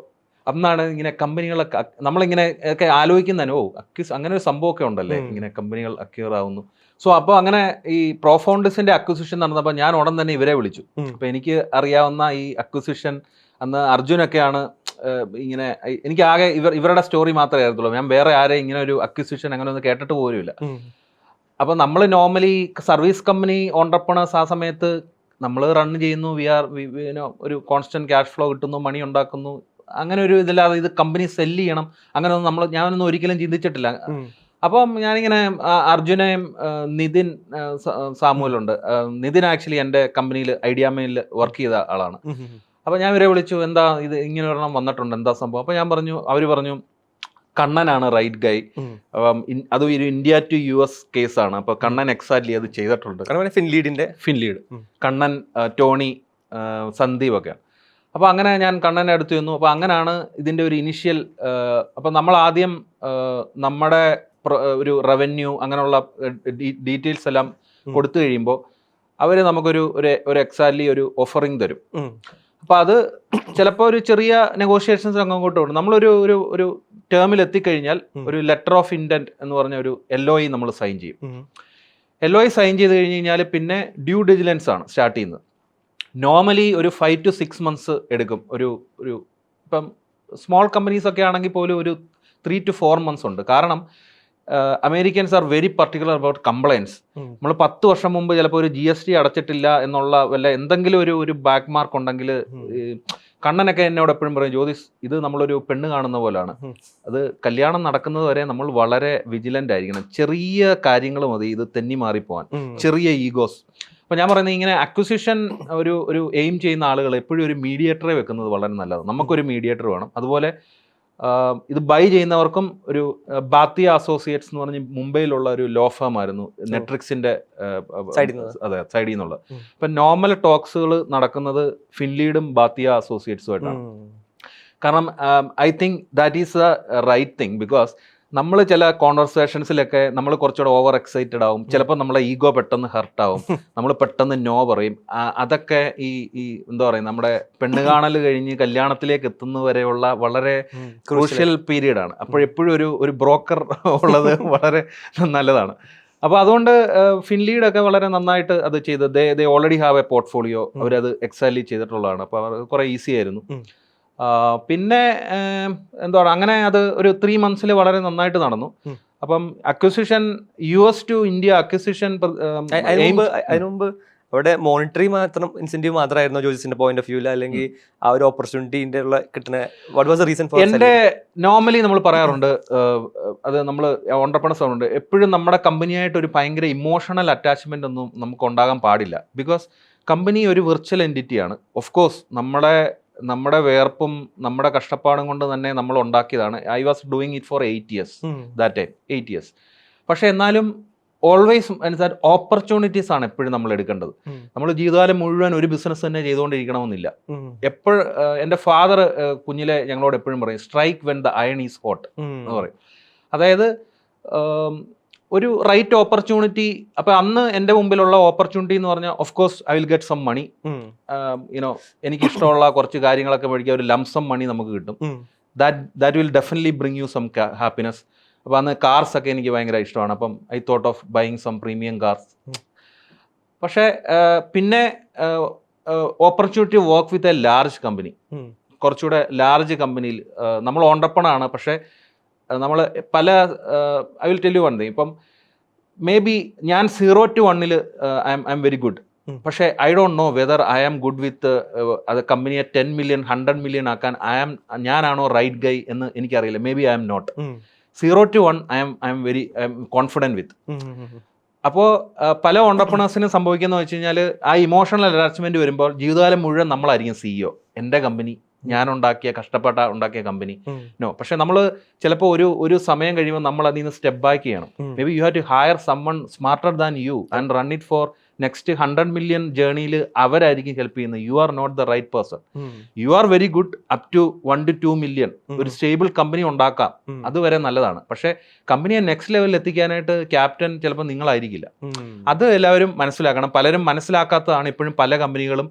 അന്നാണ് ഇങ്ങനെ കമ്പനികളൊക്കെ നമ്മളിങ്ങനെ ഒക്കെ ആലോചിക്കുന്നതിന്, അങ്ങനെ ഒരു സംഭവമൊക്കെ ഉണ്ടല്ലേ, ഇങ്ങനെ കമ്പനികൾ അക്വയർ ആവുന്നു. സോ അപ്പോൾ അങ്ങനെ ഈ പ്രോഫൗണ്ടേഴ്സിന്റെ അക്വിസിഷൻ നടന്നപ്പോൾ ഞാൻ ഉടൻ തന്നെ ഇവരെ വിളിച്ചു. അപ്പോൾ എനിക്ക് അറിയാവുന്ന ഈ അക്വിസിഷൻ അന്ന് അർജുനൊക്കെയാണ് ഇങ്ങനെ, എനിക്ക് ആകെ ഇവരുടെ സ്റ്റോറി മാത്രമേ അറിയത്തുള്ളൂ. ഞാൻ വേറെ ആരെയും ഇങ്ങനെ ഒരു അക്വിസിഷൻ അങ്ങനെ ഒന്നും കേട്ടിട്ട് പോലുമില്ല. അപ്പം നമ്മൾ നോർമലി സർവീസ് കമ്പനി ഓൺട്രപ്രണേഴ്സ് ആ സമയത്ത് നമ്മൾ റൺ ചെയ്യുന്നു, ഒരു കോൺസ്റ്റന്റ് ക്യാഷ് ഫ്ലോ കിട്ടുന്നു, മണി ഉണ്ടാക്കുന്നു, അങ്ങനെ ഒരു ഇതില്ലാതെ ഇത് കമ്പനി സെല്ല് ചെയ്യണം അങ്ങനെയൊന്നും ഞാനൊന്നും ഒരിക്കലും ചിന്തിച്ചിട്ടില്ല. അപ്പം ഞാനിങ്ങനെ അർജുനെയും നിതിൻ സാമുവലുണ്ട്, നിതിൻ ആക്ച്വലി എൻ്റെ കമ്പനിയിൽ ഐഡിയാമയിൽ വർക്ക് ചെയ്ത ആളാണ്. അപ്പോൾ ഞാൻ ഇവരെ വിളിച്ചു, എന്താ ഇത് ഇങ്ങനെ ഒരെണ്ണം വന്നിട്ടുണ്ട്, എന്താ സംഭവം? അപ്പോൾ ഞാൻ പറഞ്ഞു, അവർ പറഞ്ഞു കണ്ണനാണ് റൈറ്റ് ഗൈ. അപ്പം അത് ഒരു ഇന്ത്യ ടു US കേസാണ്. അപ്പോൾ കണ്ണൻ എക്സാക്ട്ലി അത് ചെയ്തിട്ടുണ്ട്. ഫിൻലീഡ് കണ്ണൻ, ടോണി, സന്ദീപ് ഒക്കെ. അപ്പോൾ അങ്ങനെ ഞാൻ കണ്ണനെ അടുത്ത് ചെന്നു. അപ്പോൾ അങ്ങനെയാണ് ഇതിൻ്റെ ഒരു ഇനിഷ്യൽ. അപ്പോൾ നമ്മൾ ആദ്യം നമ്മുടെ ഒരു റവന്യൂ അങ്ങനെയുള്ള ഡീറ്റെയിൽസ് എല്ലാം കൊടുത്തു കഴിയുമ്പോൾ അവർ നമുക്കൊരു എക്സാക്ട്ലി ഒരു ഓഫറിങ് തരും. അപ്പോൾ അത് ചിലപ്പോൾ ഒരു ചെറിയ നെഗോഷിയേഷൻസ് അങ്ങോട്ട് ഉണ്ട്. നമ്മളൊരു ഒരു ടേമിൽ എത്തിക്കഴിഞ്ഞാൽ ഒരു ലെറ്റർ ഓഫ് ഇൻറ്റൻറ്റ് എന്ന് പറഞ്ഞ ഒരു LOI നമ്മൾ സൈൻ ചെയ്യും. LOI സൈൻ ചെയ്ത് കഴിഞ്ഞ് കഴിഞ്ഞാൽ പിന്നെ ഡ്യൂ ഡിലിജൻസ് ആണ് സ്റ്റാർട്ട് ചെയ്യുന്നത്. നോർമലി ഒരു 5 to 6 months എടുക്കും. ഒരു ഇപ്പം സ്മോൾ കമ്പനീസ് ഒക്കെ ആണെങ്കിൽ പോലും ഒരു 3 to 4 months ഉണ്ട്. കാരണം Americans are very particular about compliance. നമ്മൾ 10 വർഷം മുമ്പ് ചിലപ്പോൾ ഒരു GST അടച്ചിട്ടില്ല എന്നുള്ള വല്ല എന്തെങ്കിലും ഒരു ബാക്ക് മാർക്ക് ഉണ്ടെങ്കിൽ, കണ്ണനൊക്കെ എന്നോട് എപ്പോഴും പറയും, ജ്യോതിഷ് ഇത് നമ്മളൊരു പെണ്ണ് കാണുന്ന പോലെയാണ്, അത് കല്യാണം നടക്കുന്നത് വരെ നമ്മൾ വളരെ വിജിലൻ്റ് ആയിരിക്കണം, ചെറിയ കാര്യങ്ങൾ മതി ഇത് തെന്നി മാറിപ്പോവാൻ, ചെറിയ ഈഗോസ്. അപ്പോൾ ഞാൻ പറയുന്നത് ഇങ്ങനെ അക്വിസിഷൻ ഒരു എയിം ചെയ്യുന്ന ആളുകൾ എപ്പോഴും ഒരു മീഡിയേറ്ററെ വെക്കുന്നത് വളരെ നല്ലതാണ്. നമുക്കൊരു മീഡിയേറ്റർ വേണം. അതുപോലെ ഇത് ബൈ ചെയ്യുന്നവർക്കും ഒരു ബാത്തിയ അസോസിയേറ്റ്സ് എന്ന് പറഞ്ഞ് മുംബൈയിലുള്ള ഒരു ലോ ഫേം ആയിരുന്നു, നെട്രിക്സിന്റെ സൈഡിൽ നിന്നുള്ള. ഇപ്പം നോർമൽ ടോക്സുകൾ നടക്കുന്നത് ഫിൻലീഡും ബാത്തിയ അസോസിയേറ്റ്സുമായിട്ടാണ്. കാരണം I think that is the right thing. Because നമ്മൾ ചില കോൺവെർസേഷൻസിലൊക്കെ നമ്മൾ കുറച്ചുകൂടെ ഓവർ എക്സൈറ്റഡ് ആവും, ചിലപ്പോൾ നമ്മളെ ഈഗോ പെട്ടെന്ന് ഹർട്ടാവും, നമ്മൾ പെട്ടെന്ന് നോ പറയും. അതൊക്കെ ഈ എന്താ പറയുക, നമ്മുടെ പെണ്ണ് കാണൽ കഴിഞ്ഞ് കല്യാണത്തിലേക്ക് എത്തുന്നവരെയുള്ള വളരെ ക്രൂഷ്യൽ പീരീഡ് ആണ്. അപ്പോഴെപ്പോഴും ഒരു ബ്രോക്കർ ഉള്ളത് വളരെ നല്ലതാണ്. അപ്പോൾ അതുകൊണ്ട് ഫിൻലീഡൊക്കെ വളരെ നന്നായിട്ട് അത് ചെയ്ത് ദേ ഓൾറെഡി ഹാവ് എ പോർട്ട്ഫോളിയോ, അവരത് എക്സലി ചെയ്തിട്ടുള്ളതാണ്. അപ്പോൾ അവർ കുറേ ഈസി ആയിരുന്നു. പിന്നെ എന്താണ്, അങ്ങനെ അത് ഒരു 3 months വളരെ നന്നായിട്ട് നടന്നു. അപ്പം acquisition US to India acquisition അതിനു മുമ്പ് അവിടെ മോണിറ്ററി മാത്രം ഇൻസെന്റീവ് മാത്രമായിരുന്നു ജോജിന്റെ പോയിന്റ് ഓഫ് വ്യൂല്, അല്ലെങ്കിൽ ആ ഒരു ഓപ്പർച്യൂണിറ്റിന്റെ ഉള്ള കിട്ടുന്ന what was the reason for? എൻ്റെ നോർമലി നമ്മൾ പറയാറുണ്ട്, അത് നമ്മൾ ഓണ്ടർപ്രണേഴ്സ് ഉണ്ട്, എപ്പോഴും നമ്മുടെ കമ്പനിയായിട്ട് ഒരു ഭയങ്കര ഇമോഷണൽ അറ്റാച്ച്മെന്റ് ഒന്നും നമുക്ക് ഉണ്ടാകാൻ പാടില്ല. ബിക്കോസ് കമ്പനി ഒരു വിർച്വൽ എൻറ്റിറ്റിയാണ്. ഓഫ് കോഴ്സ് നമ്മുടെ വേർപ്പും നമ്മുടെ കഷ്ടപ്പാടും കൊണ്ട് തന്നെ നമ്മൾ ഉണ്ടാക്കിയതാണ്. I was doing it for 8 years that time, 8 years. പക്ഷേ എന്നാലും ഓൾവേസ് മനസ്സിലാക്കി ഓപ്പർച്യൂണിറ്റീസ് ആണ് എപ്പോഴും നമ്മൾ എടുക്കേണ്ടത്. നമ്മൾ ജീവിതകാലം മുഴുവൻ ഒരു ബിസിനസ് തന്നെ ചെയ്തുകൊണ്ടിരിക്കണമെന്നില്ല. എപ്പോഴും എൻ്റെ ഫാദർ കുഞ്ഞിലെ ഞങ്ങളോട് എപ്പോഴും പറയും, strike when the iron is hot എന്ന് പറയും. അതായത് ഒരു റൈറ്റ് ഓപ്പർച്യൂണിറ്റി. അപ്പം അന്ന് എൻ്റെ മുമ്പിലുള്ള ഓപ്പർച്യൂണിറ്റി എന്ന് പറഞ്ഞാൽ of course I will get some money, you know എനിക്ക് ഇഷ്ടമുള്ള കുറച്ച് കാര്യങ്ങളൊക്കെ മേടിക്കാൻ ഒരു ലംസം മണി നമുക്ക് കിട്ടും. That will definitely bring you some happiness. അപ്പോൾ അന്ന് കാർസ് ഒക്കെ എനിക്ക് ഭയങ്കര ഇഷ്ടമാണ്. അപ്പം I thought of buying some premium cars. പക്ഷേ പിന്നെ opportunity work with a large company, കുറച്ചുകൂടെ ലാർജ് കമ്പനിയിൽ നമ്മൾ ഓണ്ടർപ്രണറാണ്. പക്ഷേ നമ്മൾ പല I will tell you one thing. ഇപ്പം മേ ബി ഞാൻ 0 to 1 I'm very good. പക്ഷേ I don't know whether I am good with അത് കമ്പനിയെ 10 million 100 million ആക്കാൻ ഞാനാണോ റൈറ്റ് ഗൈ എന്ന് എനിക്കറിയില്ല. Maybe I'm not. 0 to 1 I'm very confident with. അപ്പോൾ പല ഓണ്ടർപ്രണേഴ്സിനും സംഭവിക്കുന്നത് വെച്ച് കഴിഞ്ഞാൽ ആ ഇമോഷണൽ അറ്റാച്ച്മെൻറ്റ് വരുമ്പോൾ ജീവിതകാലം മുഴുവൻ നമ്മളായിരിക്കും CEO. എൻ്റെ കമ്പനി, ഞാൻ ഉണ്ടാക്കിയ കമ്പനി. നോ. പക്ഷെ നമ്മൾ ചിലപ്പോൾ ഒരു സമയം കഴിയുമ്പോൾ നമ്മൾ അതിൽ നിന്ന് സ്റ്റെപ്പ് ബാക്ക് ചെയ്യണം. Maybe you have to hire someone smarter than you and run it for next 100 million ജേർണിയിൽ അവരായിരിക്കും ഹെൽപ്പ് ചെയ്യുന്നത്. You are not the right person. You are very good up to 1 to 2 million. ഒരു stable company ഉണ്ടാക്കാം, അതുവരെ നല്ലതാണ്. പക്ഷേ കമ്പനിയെ next ലെവലിൽ എത്തിക്കാനായിട്ട് ക്യാപ്റ്റൻ ചിലപ്പോൾ നിങ്ങളായിരിക്കില്ല. അത് എല്ലാവരും മനസ്സിലാക്കണം. പലരും മനസ്സിലാക്കാത്തതാണ് ഇപ്പോഴും പല കമ്പനികളും.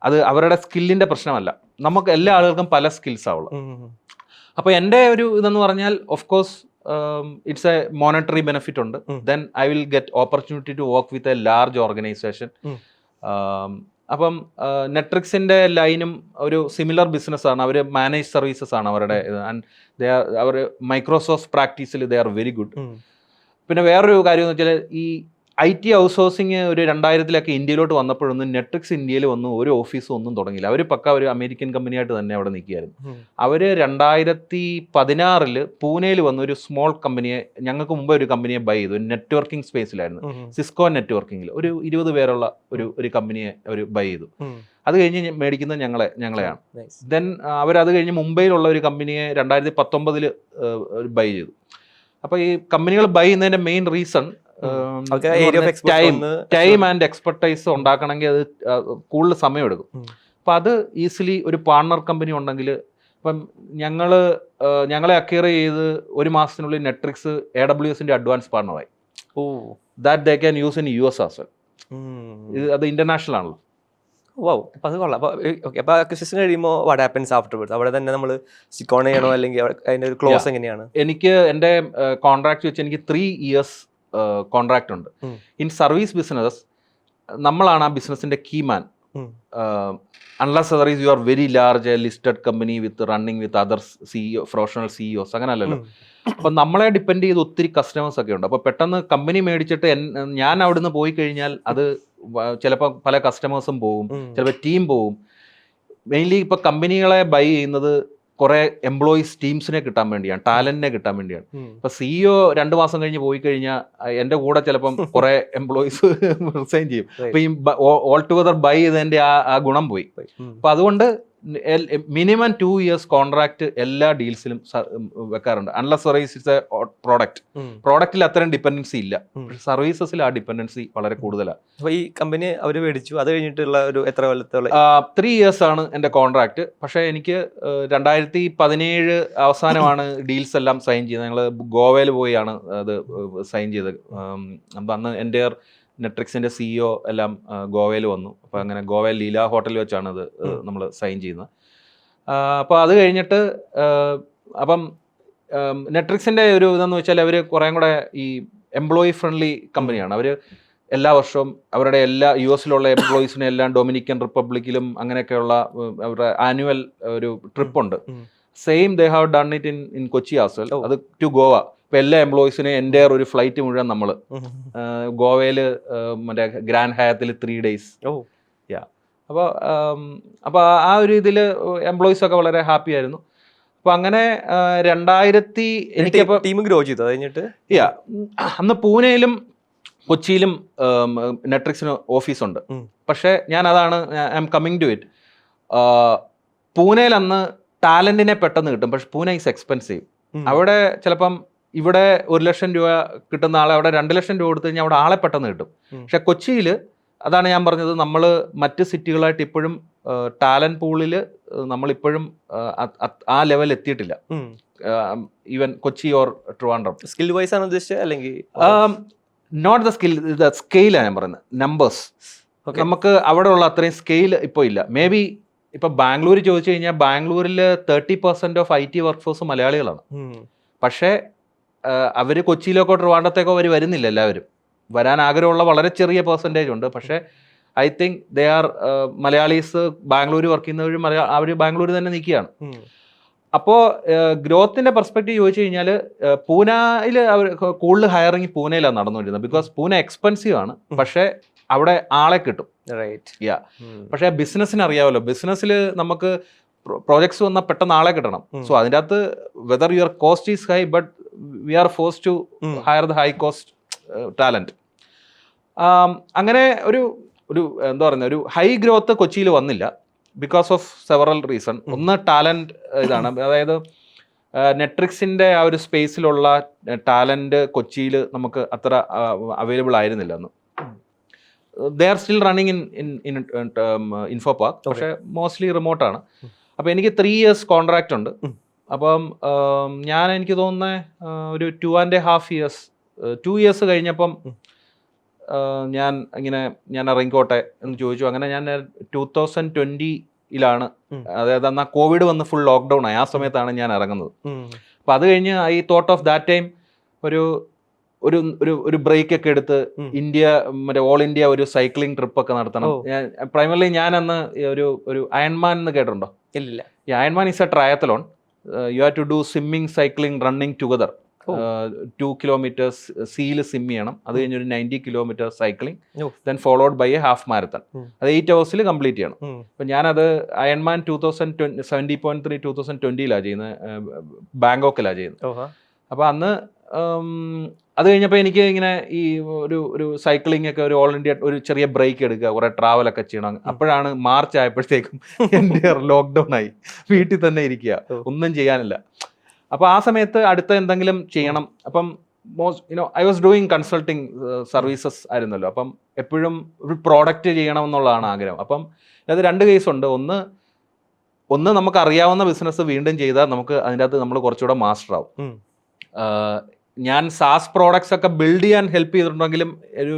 അത് അവരുടെ സ്കില്ലിന്റെ പ്രശ്നമല്ല, നമുക്ക് എല്ലാ ആളുകൾക്കും പല സ്കിൽസ് ആവുള്ളൂ. അപ്പോൾ എൻ്റെ ഒരു ഇതെന്ന് പറഞ്ഞാൽ of course it's a monetary benefit ഉണ്ട്. Then I will get opportunity to work with a large organization. അപ്പം നെറ്റ്ഫ്ലിക്സിൻ്റെ ലൈനും ഒരു സിമിലർ ബിസിനസ്സാണ്. അവർ മാനേജ് സർവീസസ് ആണ് അവരുടെ ഇത്. ആൻഡ് അവർ മൈക്രോസോഫ്റ്റ് പ്രാക്ടീസിൽ ദേ ആർ വെരി ഗുഡ്. പിന്നെ വേറൊരു കാര്യം എന്ന് വെച്ചാൽ ഈ IT ഔട്ട്സോഴ്സിങ് ഒരു 2000 ഇന്ത്യയിലോട്ട് വന്നപ്പോഴൊന്നും നെറ്റ്ഫ്ലിക്സ് ഇന്ത്യയിൽ വന്ന് ഒരു ഓഫീസും ഒന്നും തുടങ്ങിയില്ല. അവർ പക്ക ഒരു അമേരിക്കൻ കമ്പനിയായിട്ട് തന്നെ അവിടെ നിൽക്കുകയായിരുന്നു. അവർ 2016 പൂനെയിൽ വന്ന ഒരു സ്മോൾ കമ്പനിയെ, ഞങ്ങൾക്ക് മുമ്പ് ഒരു കമ്പനിയെ ബൈ ചെയ്തു. നെറ്റ്വർക്കിംഗ് സ്പേസിലായിരുന്നു, സിസ്കോ നെറ്റ്വർക്കിങ്ങിൽ ഒരു 20 പേരുള്ള ഒരു കമ്പനിയെ അവർ ബൈ ചെയ്തു. അത് കഴിഞ്ഞ് മേടിക്കുന്നത് ഞങ്ങളെയാണ്. ദെൻ അവരത് കഴിഞ്ഞ് മുംബൈയിലുള്ള ഒരു കമ്പനിയെ 2019 ബൈ ചെയ്തു. അപ്പോൾ ഈ കമ്പനികൾ ബൈ ചെയ്യുന്നതിൻ്റെ main reason time and expertise ഉണ്ടാക്കണമെങ്കിൽ അത് കൂടുതൽ സമയമെടുക്കും. അപ്പം അത് ഈസിലി ഒരു പാർട്ണർ കമ്പനി ഉണ്ടെങ്കിൽ, ഇപ്പം ഞങ്ങളെ അക്വയർ ചെയ്ത് 1 മാസത്തിനുള്ളിൽ നെറ്റ്ഫ്ലിക്സ് AWSന്റെ അഡ്വാൻസ് പാർട്ണറായി. That they can use in US as well. അത് ഇന്റർനാഷണൽ ആണല്ലോ. വാവ്, അപ്പോൾ അത് കൊള്ളാം. അപ്പോൾ അക്വിസിഷൻ കഴിയുമ്പോൾ വാട്ട് ഹാപ്പൻസ് ആഫ്റ്റർവേർഡ്സ്? അവിടെ തന്നെ നമ്മൾ സ്റ്റിക്ക് ഓൺ ചെയ്യണോ, അല്ലെങ്കിൽ അതിൻ്റെ ഒരു ക്ലോസ് എങ്ങനെയാണ്? എനിക്ക് എൻ്റെ കോൺട്രാക്ട് വെച്ച് എനിക്ക് 3 years കോൺട്രാക്ട് ഉണ്ട്. ഇൻ സർവീസ് ബിസിനസ് നമ്മളാണ് ആ ബിസിനസിന്റെ key man. Unless otherwise you are very large listed company with running with other professional CEOs, അങ്ങനെ അല്ലല്ലോ. അപ്പം നമ്മളെ ഡിപ്പെൻഡ് ചെയ്ത് ഒത്തിരി കസ്റ്റമേഴ്സ് ഒക്കെ ഉണ്ട്. അപ്പോൾ പെട്ടെന്ന് കമ്പനി മേടിച്ചിട്ട് ഞാൻ അവിടുന്ന് പോയി കഴിഞ്ഞാൽ അത് ചിലപ്പോൾ പല കസ്റ്റമേഴ്സും പോവും, ചിലപ്പോൾ ടീം പോവും. മെയിൻലി ഇപ്പോൾ കമ്പനികളെ ബൈ ചെയ്യുന്നത് കുറേ എംപ്ലോയീസ് ടീംസിനെ കിട്ടാൻ വേണ്ടിയാണ്, ടാലന്റിനെ കിട്ടാൻ വേണ്ടിയാണ്. ഇപ്പൊ CEO 2 മാസം കഴിഞ്ഞ് പോയി കഴിഞ്ഞാൽ എൻ്റെ കൂടെ ചിലപ്പം കുറെ എംപ്ലോയീസ് റിസൈൻ ചെയ്യും. അപ്പൊ ഈ ഓൾ ടുഗദർ ബൈ ചെയ്തതിന്റെ ആ ഗുണം പോയി. അപ്പൊ അതുകൊണ്ട് മിനിമം 2 years കോൺട്രാക്ട് എല്ലാ ഡീൽസിലും വെക്കാറുണ്ട്. അൺലെസ് സർവീസ് ഇസ് എ പ്രോഡക്റ്റിൽ അത്രയും ഡിപ്പെൻഡൻസി ഇല്ല. പക്ഷെ സർവീസസിൽ ആ ഡിപ്പെൻഡൻസി വളരെ കൂടുതലാണ്. അപ്പോൾ ഈ കമ്പനി അവർ മേടിച്ചു, അത് കഴിഞ്ഞിട്ടുള്ള ഒരു എത്ര കൊല്ലത്തോളം? 3 years ആണ് എൻ്റെ കോൺട്രാക്ട്. പക്ഷേ എനിക്ക് 2017 അവസാനമാണ് ഡീൽസ് എല്ലാം സൈൻ ചെയ്തത്. ഞങ്ങൾ ഗോവയിൽ പോയാണ് അത് സൈൻ ചെയ്തത്. അപ്പം അന്ന് എൻ്റെ നെറ്റ്ഫ്ലിക്സിൻ്റെ CEO എല്ലാം ഗോവയിൽ വന്നു. അപ്പോൾ അങ്ങനെ ഗോവയിൽ ലീല ഹോട്ടലിൽ വെച്ചാണ് അത് നമ്മൾ സൈൻ ചെയ്യുന്നത്. അപ്പോൾ അത് കഴിഞ്ഞിട്ട് അപ്പം നെറ്റ്ഫ്ലിക്സിൻ്റെ ഒരു ഇതെന്ന് വെച്ചാൽ അവർ കുറേ കൂടെ ഈ എംപ്ലോയി ഫ്രണ്ട്ലി കമ്പനിയാണ്. അവർ എല്ലാ വർഷവും അവരുടെ എല്ലാ US എംപ്ലോയീസിനെ എല്ലാം ഡൊമിനിക്കൻ റിപ്പബ്ലിക്കിലും അങ്ങനെയൊക്കെയുള്ള അവരുടെ ആനുവൽ ഒരു ട്രിപ്പുണ്ട്. Same they have done it in Kochi as well. അത് ടു ഗോവ. ഇപ്പം എല്ലാ എംപ്ലോയീസിനും എൻ്റെ ഒരു ഫ്ലൈറ്റ് മുഴുവൻ നമ്മൾ ഗോവയിൽ മറ്റേ ഗ്രാൻഡ് ഹയാത്തിൽ 3 days. അപ്പോൾ ആ ഒരു ഇതിൽ എംപ്ലോയീസൊക്കെ വളരെ ഹാപ്പി ആയിരുന്നു. അപ്പോൾ അങ്ങനെ 2000 എനിക്കപ്പോൾ ടീം ഗ്രോ ചെയ്തു. കഴിഞ്ഞിട്ട് അന്ന് പൂനെയിലും കൊച്ചിയിലും നെറ്റ്ഫ്ലിക്സിന് ഓഫീസുണ്ട്. പക്ഷേ ഞാൻ അതാണ് I'm coming to it. പൂനെയിൽ അന്ന് ടാലന്റിനെ പെട്ടെന്ന് കിട്ടും. പക്ഷെ പൂനെ ഈസ് എക്സ്പെൻസീവ്. അവിടെ ചിലപ്പം ഇവിടെ 1 ലക്ഷം രൂപ കിട്ടുന്ന ആളെ അവിടെ 2 ലക്ഷം രൂപ കൊടുത്തു കഴിഞ്ഞാൽ അവിടെ ആളെ പെട്ടെന്ന് കിട്ടും. പക്ഷെ കൊച്ചിയിൽ അതാണ് ഞാൻ പറഞ്ഞത്, നമ്മൾ മറ്റ് സിറ്റികളായിട്ട് ഇപ്പോഴും ടാലന്റ് പൂളിൽ നമ്മളിപ്പോഴും ആ ലെവൽ എത്തിയിട്ടില്ല. Even Kochi or Trivandrum. Skill wise ആണ് ഉദ്ദേശിച്ചത് അല്ലെങ്കിൽ നോട്ട് ദ സ്കിൽ, ദ സ്കെയിലാണ് ഞാൻ പറയുന്നത്. നമ്പേഴ്സ് നമുക്ക് അവിടെ ഉള്ള അത്രയും സ്കെയിൽ ഇപ്പോൾ ഇല്ല. മേ ബി ഇപ്പം ബാംഗ്ലൂർ ചോദിച്ചു കഴിഞ്ഞാൽ ബാംഗ്ലൂരിൽ 30% ഓഫ് IT വർക്ക് ഫോഴ്സ് മലയാളികളാണ്. പക്ഷേ അവർ കൊച്ചിയിലേക്കോ ട്രിവാൻഡ്രത്തേക്കോ അവർ വരുന്നില്ല. എല്ലാവരും വരാൻ ആഗ്രഹമുള്ള വളരെ ചെറിയ പെർസെൻറ്റേജ് ഉണ്ട്. പക്ഷേ I think they are Malayalis Bangalore work ചെയ്യുന്നവർ അവർ ബാംഗ്ലൂർ തന്നെ നിൽക്കുകയാണ്. അപ്പോൾ ഗ്രോത്തിൻ്റെ പെർസ്പെക്റ്റീവ് ചോദിച്ചു കഴിഞ്ഞാൽ പൂനെയിൽ അവർ കൂടുതൽ ഹയറിങ് പൂനെയിലാണ് നടന്നുകൊണ്ടിരുന്നത്. ബിക്കോസ് പൂനെ എക്സ്പെൻസീവ് ആണ്, പക്ഷേ അവിടെ ആളെ കിട്ടും. പക്ഷേ ബിസിനസ്സിന് അറിയാമല്ലോ, ബിസിനസ്സിൽ നമുക്ക് പ്രോജക്ട്സ് വന്നാൽ പെട്ടെന്ന് ആളെ കിട്ടണം. സോ അതിൻ്റെ അകത്ത് whether your cost is high, but we are force to hire the high cost talent. അങ്ങനെ ഒരു എന്താ പറയുന്നത്, ഒരു ഹൈ ഗ്രോത്ത് കൊച്ചിയിൽ വന്നില്ല ബിക്കോസ് ഓഫ് സെവറൽ റീസൺ. ഒന്ന് ടാലൻറ്റ് ഇതാണ്, അതായത് നെറ്റ്ഫ്ലിക്സിൻ്റെ ആ ഒരു സ്പേസിലുള്ള ടാലൻറ്റ് കൊച്ചിയിൽ നമുക്ക് അത്ര അവൈലബിൾ ആയിരുന്നില്ല അന്ന്. They are still running in info park, പക്ഷേ മോസ്റ്റ്ലി റിമോട്ടാണ്. അപ്പോൾ എനിക്ക് 3 years കോൺട്രാക്റ്റ് ഉണ്ട്. അപ്പം എനിക്ക് തോന്നുന്നത് ഒരു 2.5 years 2 years കഴിഞ്ഞപ്പം ഞാൻ ഇറങ്ങിക്കോട്ടെ എന്ന് ചോദിച്ചു. അങ്ങനെ ഞാൻ 2020 അതായത് എന്നാൽ കോവിഡ് വന്ന് ഫുൾ ലോക്ക്ഡൗൺ ആയി. ആ സമയത്താണ് ഞാൻ ഇറങ്ങുന്നത്. അപ്പം അത് കഴിഞ്ഞ് I thought of that time ഒരു ബ്രേക്ക് ഒക്കെ എടുത്ത് ഇന്ത്യ മറ്റേ ഓൾ ഇന്ത്യ ഒരു സൈക്ലിംഗ് ട്രിപ്പ് ഒക്കെ നടത്തണം. പ്രൈമർലി ഞാൻ അന്ന് ഒരു അയൺമാൻ എന്ന് കേട്ടിട്ടുണ്ടോ? ഇല്ല. ഈ Ironman is a triathlon. You have to do swimming, cycling, running together. 2 kilometers സീല് സ്വിം ചെയ്യണം. അത് കഴിഞ്ഞ് ഒരു 90 kilometers cycling, then followed by a half marathon. അത് 8 hours കംപ്ലീറ്റ് ചെയ്യണം. അപ്പം ഞാനത് അയൺമാൻ 70.3 2020 ചെയ്യുന്നത്, ബാങ്കോക്കിലാണ് ചെയ്യുന്നത്. അപ്പോൾ അന്ന് അത് കഴിഞ്ഞപ്പോൾ എനിക്ക് ഇങ്ങനെ ഈ ഒരു സൈക്ലിംഗ് ഒക്കെ, ഒരു ഓൾ ഇന്ത്യ ഒരു ചെറിയ ബ്രേക്ക് എടുക്കുക, കുറേ ട്രാവലൊക്കെ ചെയ്യണം. അപ്പോഴാണ് മാർച്ച് ആയപ്പോഴത്തേക്കും എൻ്റെ ലോക്ക്ഡൗൺ ആയി. വീട്ടിൽ തന്നെ ഇരിക്കുക, ഒന്നും ചെയ്യാനില്ല. അപ്പോൾ ആ സമയത്ത് അടുത്ത എന്തെങ്കിലും ചെയ്യണം. അപ്പം I was doing consulting services ആയിരുന്നല്ലോ. അപ്പം എപ്പോഴും ഒരു പ്രോഡക്റ്റ് ചെയ്യണം എന്നുള്ളതാണ് ആഗ്രഹം. അപ്പം അത് 2 കേസുണ്ട്. ഒന്ന് നമുക്ക് അറിയാവുന്ന ബിസിനസ് വീണ്ടും ചെയ്താൽ നമുക്ക് അതിൻ്റെ അകത്ത് നമ്മൾ കുറച്ചുകൂടെ മാസ്റ്റർ ആവും. ഞാൻ സാസ് പ്രോഡക്ട്സ് ഒക്കെ ബിൽഡ് ചെയ്യാൻ ഹെൽപ്പ് ചെയ്തിട്ടുണ്ടെങ്കിലും ഒരു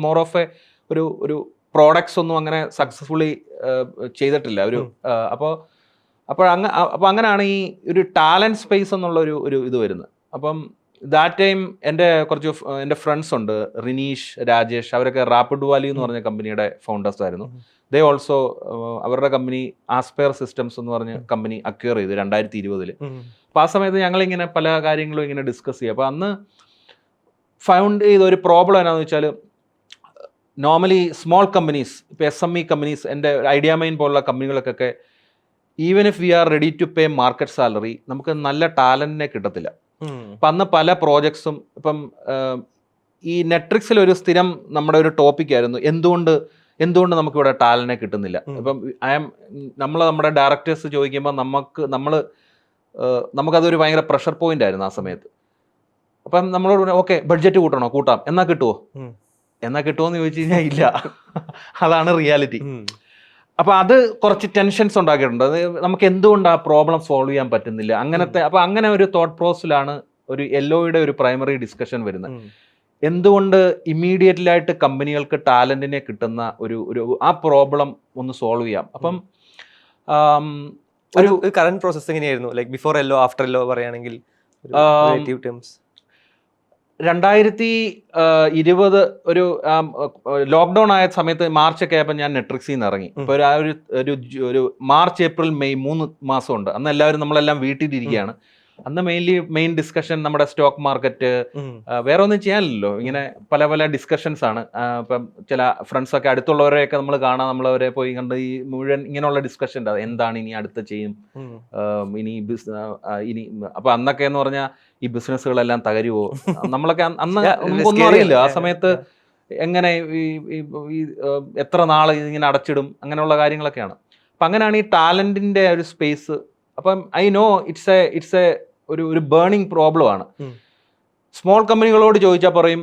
മോർ ഓഫ് എ ഒരു പ്രോഡക്ട്സ് ഒന്നും അങ്ങനെ സക്സസ്ഫുള്ളി ചെയ്തിട്ടില്ല. അപ്പോൾ അങ്ങനെയാണ് ഈ ഒരു ടാലൻറ്റ് സ്പേസ് എന്നുള്ള ഒരു ഇത് വരുന്നത്. അപ്പം ദാറ്റ് ടൈം എൻ്റെ ഫ്രണ്ട്സ് ഉണ്ട്, റിനീഷ്, രാജേഷ്, അവരൊക്കെ റാപ്പിഡ് വാലി എന്ന് പറഞ്ഞ കമ്പനിയുടെ ഫൗണ്ടേഴ്സ് ആയിരുന്നു. ദേ ഓൾസോ അവരുടെ കമ്പനി ആസ്പെയർ സിസ്റ്റംസ് എന്ന് പറഞ്ഞ കമ്പനി അക്വയർ ചെയ്തു 2020. അപ്പോൾ ആ സമയത്ത് ഞങ്ങളിങ്ങനെ പല കാര്യങ്ങളും ഇങ്ങനെ ഡിസ്കസ് ചെയ്യുക. അപ്പോൾ അന്ന് ഫൗണ്ട് ചെയ്ത ഒരു പ്രോബ്ലം എന്നാന്ന് വെച്ചാൽ, നോർമലി സ്മോൾ കമ്പനീസ്, ഇപ്പോൾ SME കമ്പനീസ്, എൻ്റെ ഐഡിയ മൈൻ പോലുള്ള കമ്പനികൾക്കൊക്കെ even if we are ready to pay market salary, നമുക്ക് നല്ല ടാലൻറ്റിനെ കിട്ടത്തില്ല. അപ്പം അന്ന് പല പ്രോജക്ട്സും, ഇപ്പം ഈ നെറ്റ്ഫ്ലിക്സിൽ ഒരു സ്ഥിരം നമ്മുടെ ഒരു ടോപ്പിക്കായിരുന്നു, എന്തുകൊണ്ട് എന്തുകൊണ്ട് നമുക്കിവിടെ ടാലന്റിനെ കിട്ടുന്നില്ല. ഇപ്പം നമ്മുടെ ഡയറക്ടേഴ്സ് ചോദിക്കുമ്പോൾ നമുക്കതൊരു ഭയങ്കര പ്രഷർ പോയിന്റ് ആയിരുന്നു ആ സമയത്ത്. അപ്പം നമ്മളോട് ഓക്കെ ബഡ്ജറ്റ് കൂട്ടാം, എന്നാ കിട്ടുമോ എന്ന് ചോദിച്ചു കഴിഞ്ഞാൽ ഇല്ല. അതാണ് റിയാലിറ്റി. അപ്പൊ അത് കുറച്ച് ടെൻഷൻസ് ഉണ്ടാക്കിയിട്ടുണ്ട്. അത് നമുക്ക് എന്തുകൊണ്ട് ആ പ്രോബ്ലം സോൾവ് ചെയ്യാൻ പറ്റുന്നില്ല അങ്ങനത്തെ. അപ്പൊ അങ്ങനെ ഒരു തോട്ട് പ്രോസസ്സിലാണ് ഒരു LOയുടെ ഒരു പ്രൈമറി ഡിസ്കഷൻ വരുന്നത്. എന്തുകൊണ്ട് ഇമ്മീഡിയറ്റ്ലായിട്ട് കമ്പനികൾക്ക് ടാലന്റിനെ കിട്ടുന്ന ഒരു ആ പ്രോബ്ലം ഒന്ന് സോൾവ് ചെയ്യാം. അപ്പം ഒരു കറന്റ് പ്രോസസ് എങ്ങനെയായിരുന്നു, ലൈക്ക് ബിഫോർ എല്ലോ ആഫ്റ്റർ എല്ലോ പറയുകയാണെങ്കിൽ 2020 ഒരു ലോക്ക്ഡൗൺ ആയ സമയത്ത് മാർച്ചൊക്കെ ആയപ്പോൾ ഞാൻ നെറ്റ്ഫ്ലിക്സിൽ നിന്ന് ഇറങ്ങി. ഇപ്പോൾ ഒരു മാർച്ച് ഏപ്രിൽ മെയ് 3 മാസമുണ്ട്. അന്ന് നമ്മളെല്ലാം വീട്ടിലിരിക്കുകയാണ്. അന്ന് മെയിൻ ഡിസ്കഷൻ നമ്മുടെ സ്റ്റോക്ക് മാർക്കറ്റ്, വേറെ ഒന്നും ചെയ്യാനില്ലല്ലോ. ഇങ്ങനെ പല ഡിസ്കഷൻസ് ആണ്. ഇപ്പം ചില ഫ്രണ്ട്സൊക്കെ അടുത്തുള്ളവരെയൊക്കെ നമ്മൾ കാണാം, നമ്മളവരെ പോയി കണ്ട് ഈ മുഴുവൻ ഇങ്ങനെയുള്ള ഡിസ്കഷൻ എന്താണ് ഇനി അടുത്ത ചെയ്യും, ഇനി അപ്പൊ അന്നൊക്കെ എന്ന് പറഞ്ഞാൽ ഈ ബിസിനസ്സുകളെല്ലാം തകരുവോ, നമ്മളൊക്കെ അന്ന് നമുക്കൊന്നും അറിയില്ല. ആ സമയത്ത് എങ്ങനെ ഈ എത്ര നാൾ ഇങ്ങനെ അടച്ചിടും, അങ്ങനെയുള്ള കാര്യങ്ങളൊക്കെയാണ്. അപ്പം അങ്ങനെയാണ് ഈ ടാലന്റിന്റെ ഒരു സ്പേസ്. അപ്പം ഐ നോ ഇറ്റ്സ് എ ഒരു ബേണിംഗ് പ്രോബ്ലം ആണ്. സ്മോൾ കമ്പനികളോട് ചോദിച്ചാൽ പറയും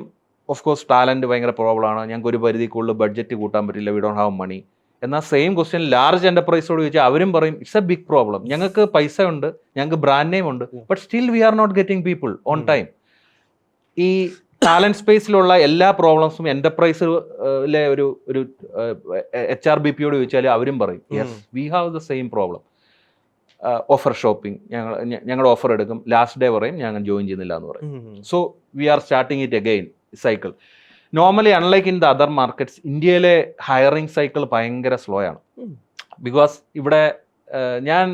ഓഫ് കോഴ്സ് ടാലന്റ് ഭയങ്കര പ്രോബ്ലം ആണ്, ഞങ്ങൾക്ക് ഒരു പരിധി കൂടുതൽ ബഡ്ജറ്റ് കൂട്ടാൻ പറ്റില്ല, വി ഡോണ്ട് ഹാവ് മണി. എന്നാൽ സെയിം ക്വസ്റ്റ്യൻ ലാർജ് എന്റർപ്രൈസോട് ചോദിച്ചാൽ അവരും പറയും ഇറ്റ്സ് എ ബിഗ് പ്രോബ്ലം, ഞങ്ങൾക്ക് പൈസ ഉണ്ട്, ഞങ്ങൾക്ക് ബ്രാൻഡ് നെയിം ഉണ്ട്, but still we are not getting people on time. ഈ ടാലന്റ് സ്പേസിലുള്ള എല്ലാ പ്രോബ്ലംസും എന്റർപ്രൈസിലെ ഒരു HRBPയോട് ചോദിച്ചാൽ അവരും പറയും yes we have the same problem. Offer shopping, ഞങ്ങളുടെ ഓഫർ എടുക്കും, ലാസ്റ്റ് ഡേ പറയും ഞങ്ങൾ ജോയിൻ ചെയ്യുന്നില്ല എന്ന് പറയും. So we are starting it again cycle. Normally unlike in the other markets, ഇന്ത്യയിലെ ഹയറിംഗ് സൈക്കിൾ ഭയങ്കര സ്ലോ ആണ്. ബിക്കോസ് ഇവിടെ ഞാൻ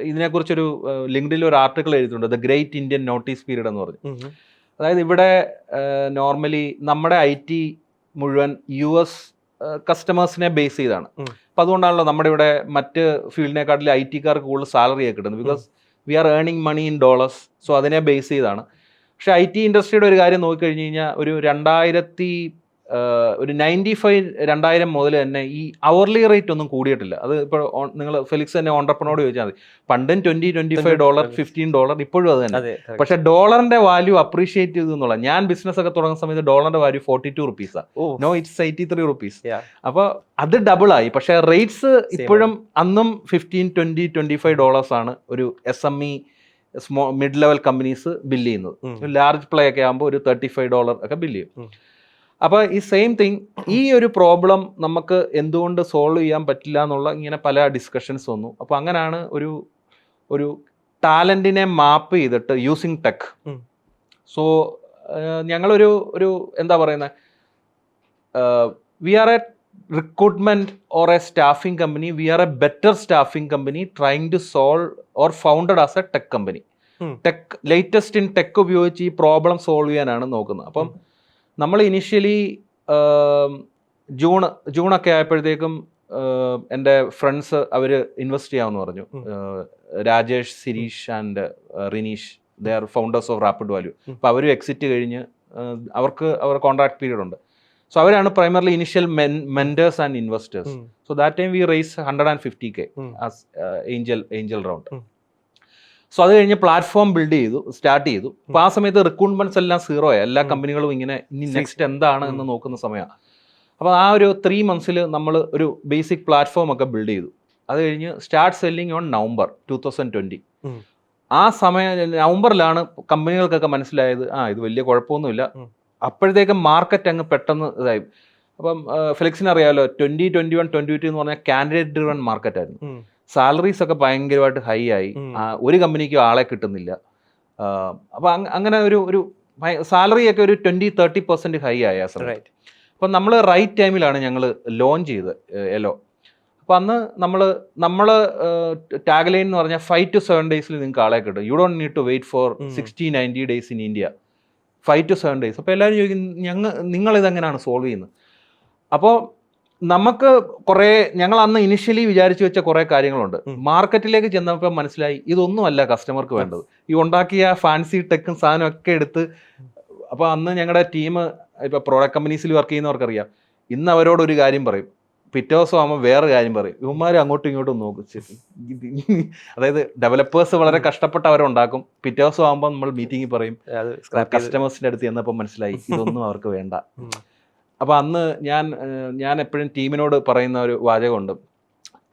ഇതിനെക്കുറിച്ചൊരു ലിങ്ക്ഡിൽ ഒരു ആർട്ടിക്കിൾ എഴുതിയിട്ടുണ്ട്, the great Indian notice period എന്ന് പറഞ്ഞു. അതായത് ഇവിടെ നോർമലി നമ്മുടെ IT മുഴുവൻ US കസ്റ്റമേഴ്സിനെ ബേസ് ചെയ്താണ്. അപ്പം അതുകൊണ്ടാണല്ലോ നമ്മുടെ ഇവിടെ മറ്റ് ഫീൽഡിനെക്കാട്ടിൽ IT-കാർക്ക് കൂടുതൽ സാലറി ഒക്കെ കിട്ടുന്നത്. Because we are earning money in dollars. So അതിനെ ബേസ് ചെയ്താണ്. പക്ഷേ IT ഇൻഡസ്ട്രിയുടെ ഒരു കാര്യം നോക്കിക്കഴിഞ്ഞ് കഴിഞ്ഞാൽ ഒരു 2000 മുതൽ തന്നെ ഈ അവർലി റേറ്റ് ഒന്നും കൂടിയിട്ടില്ല. അത് ഇപ്പോൾ നിങ്ങൾ ഫെലിക്സ് തന്നെ ഓണ്ടർപ്രണോട് ചോദിച്ചാൽ മതി. പണ്ടും $20-25, $15 ഇപ്പോഴും അത് തന്നെ. പക്ഷെ ഡോളറിന്റെ വാല്യൂ അപ്രീഷിയേറ്റ് ചെയ്തു എന്നുള്ള. ഞാൻ ബിസിനസ് ഒക്കെ തുടങ്ങുന്ന സമയത്ത് ഡോളറിന്റെ വാല്യൂ 42 റുപ്പീസാണ്. No it's 83 rupees. അപ്പോൾ അത് ഡബിൾ ആയി. പക്ഷെ റേറ്റ്സ് ഇപ്പോഴും അന്നും $15-20-25 ആണ് ഒരു SME mid level companies bill ചെയ്യുന്നത്. ലാർജ് പ്ലേ ഒക്കെ ആകുമ്പോൾ ഒരു $35 ഒക്കെ ബില്ല് ചെയ്യും. അപ്പോൾ ഈ സെയിം തിങ്, ഈ ഒരു പ്രോബ്ലം നമുക്ക് എന്തുകൊണ്ട് സോൾവ് ചെയ്യാൻ പറ്റില്ല എന്നുള്ള ഇങ്ങനെ പല ഡിസ്കഷൻസ് വന്നു. അപ്പോൾ അങ്ങനെയാണ് ഒരു ടാലന്റിനെ മാപ്പ് ചെയ്തിട്ട് യൂസിങ് ടെക്. സോ ഞങ്ങളൊരു എന്താ പറയുന്നത്, we are a recruitment or a staffing company, we are a better staffing company trying to solve or founded as a tech company. Latest in tech ഉപയോഗിച്ച് ഈ പ്രോബ്ലം സോൾവ് ചെയ്യാനാണ് നോക്കുന്നത്. അപ്പം നമ്മൾ initially ജൂണൊക്കെ ആയപ്പോഴത്തേക്കും എൻ്റെ ഫ്രണ്ട്സ് അവർ ഇൻവെസ്റ്റ് ചെയ്യാമെന്ന് പറഞ്ഞു. Rajesh, Sirish and Rinish, they are founders of Rapid Value. അപ്പോൾ അവർ എക്സിറ്റ് കഴിഞ്ഞ് അവർക്ക് കോൺട്രാക്ട് പീരീഡ് ഉണ്ട്. സോ അവരാണ് primarily initial mentors and investors. So that time we raise 150K as angel round. സോ അത് കഴിഞ്ഞ് പ്ലാറ്റ്ഫോം സ്റ്റാർട്ട് ചെയ്തു. അപ്പോൾ ആ സമയത്ത് റിക്രൂട്ട്മെന്റ്സ് എല്ലാം സീറോ ആയി. എല്ലാ കമ്പനികളും ഇങ്ങനെ ഇനി നെക്സ്റ്റ് എന്താണ് എന്ന് നോക്കുന്ന സമയമാണ്. അപ്പോൾ ആ ഒരു 3 months നമ്മൾ ഒരു ബേസിക് പ്ലാറ്റ്ഫോം ഒക്കെ ബിൽഡ് ചെയ്തു. അത് കഴിഞ്ഞ് സ്റ്റാർട്ട് സെല്ലിങ് ഓൺ നവംബർ 2020. ആ നവംബറിലാണ് കമ്പനികൾക്കൊക്കെ മനസ്സിലായത് ഇത് വലിയ കുഴപ്പമൊന്നുമില്ല. അപ്പോഴത്തേക്കും മാർക്കറ്റ് അങ്ങ് പെട്ടെന്ന് ഇതായി. അപ്പം ഫെലിക്സിന് അറിയാമല്ലോ, 2021-22 എന്ന് പറഞ്ഞാൽ കാൻഡിഡേറ്റ് ഡ്രിവൺ മാർക്കറ്റ് ആയിരുന്നു. സാലറീസ് ഒക്കെ ഭയങ്കരമായിട്ട് ഹൈ ആയി. ഒരു കമ്പനിക്കും ആളെ കിട്ടുന്നില്ല. അപ്പോൾ അങ്ങനെ ഒരു സാലറിയൊക്കെ ഒരു 20-30% ഹൈ ആയി ആ സമയത്ത്. അപ്പം നമ്മൾ റൈറ്റ് ടൈമിലാണ് ഞങ്ങൾ ലോഞ്ച് ചെയ്തത് എലോ. അപ്പോൾ അന്ന് നമ്മൾ ടാഗ് ലൈൻ എന്ന് പറഞ്ഞാൽ 5 to 7 days നിങ്ങൾക്ക് ആളെ കിട്ടും. You don't need to wait for 60-90 days in India. 5 to 7 days. അപ്പോൾ എല്ലാവരും ചോദിക്കും നിങ്ങളിതെങ്ങനെയാണ് സോൾവ് ചെയ്യുന്നത്? അപ്പോൾ നമുക്ക് ഞങ്ങൾ അന്ന് ഇനിഷ്യലി വിചാരിച്ചു വെച്ച കുറേ കാര്യങ്ങളുണ്ട്. മാർക്കറ്റിലേക്ക് ചെന്നപ്പോൾ മനസ്സിലായി ഇതൊന്നുമല്ല കസ്റ്റമർക്ക് വേണ്ടത്. ഈ ഉണ്ടാക്കിയ ഫാൻസി ടെക്കും സാധനം ഒക്കെ എടുത്ത്. അപ്പോൾ അന്ന് ഞങ്ങളുടെ ടീം ഇപ്പോൾ പ്രോഡക്റ്റ് കമ്പനീസിൽ വർക്ക് ചെയ്യുന്നവർക്കറിയാം, ഇന്ന് അവരോടൊരു കാര്യം പറയും, പിറ്റേ ദിവസം ആകുമ്പോൾ വേറെ കാര്യം പറയും, ഇവന്മാർ അങ്ങോട്ടും ഇങ്ങോട്ടും നോക്കും. അതായത് ഡെവലപ്പേഴ്സ് വളരെ കഷ്ടപ്പെട്ട് അവരുണ്ടാക്കും. പിറ്റേ ദിവസം ആകുമ്പോൾ നമ്മൾ മീറ്റിംഗിൽ പറയും, കസ്റ്റമേഴ്സിൻ്റെ അടുത്ത് ചെന്നപ്പോൾ മനസ്സിലായി ഇതൊന്നും അവർക്ക് വേണ്ട. അപ്പോൾ അന്ന് ഞാൻ എപ്പോഴും ടീമിനോട് പറയുന്ന ഒരു വാചകമുണ്ട്,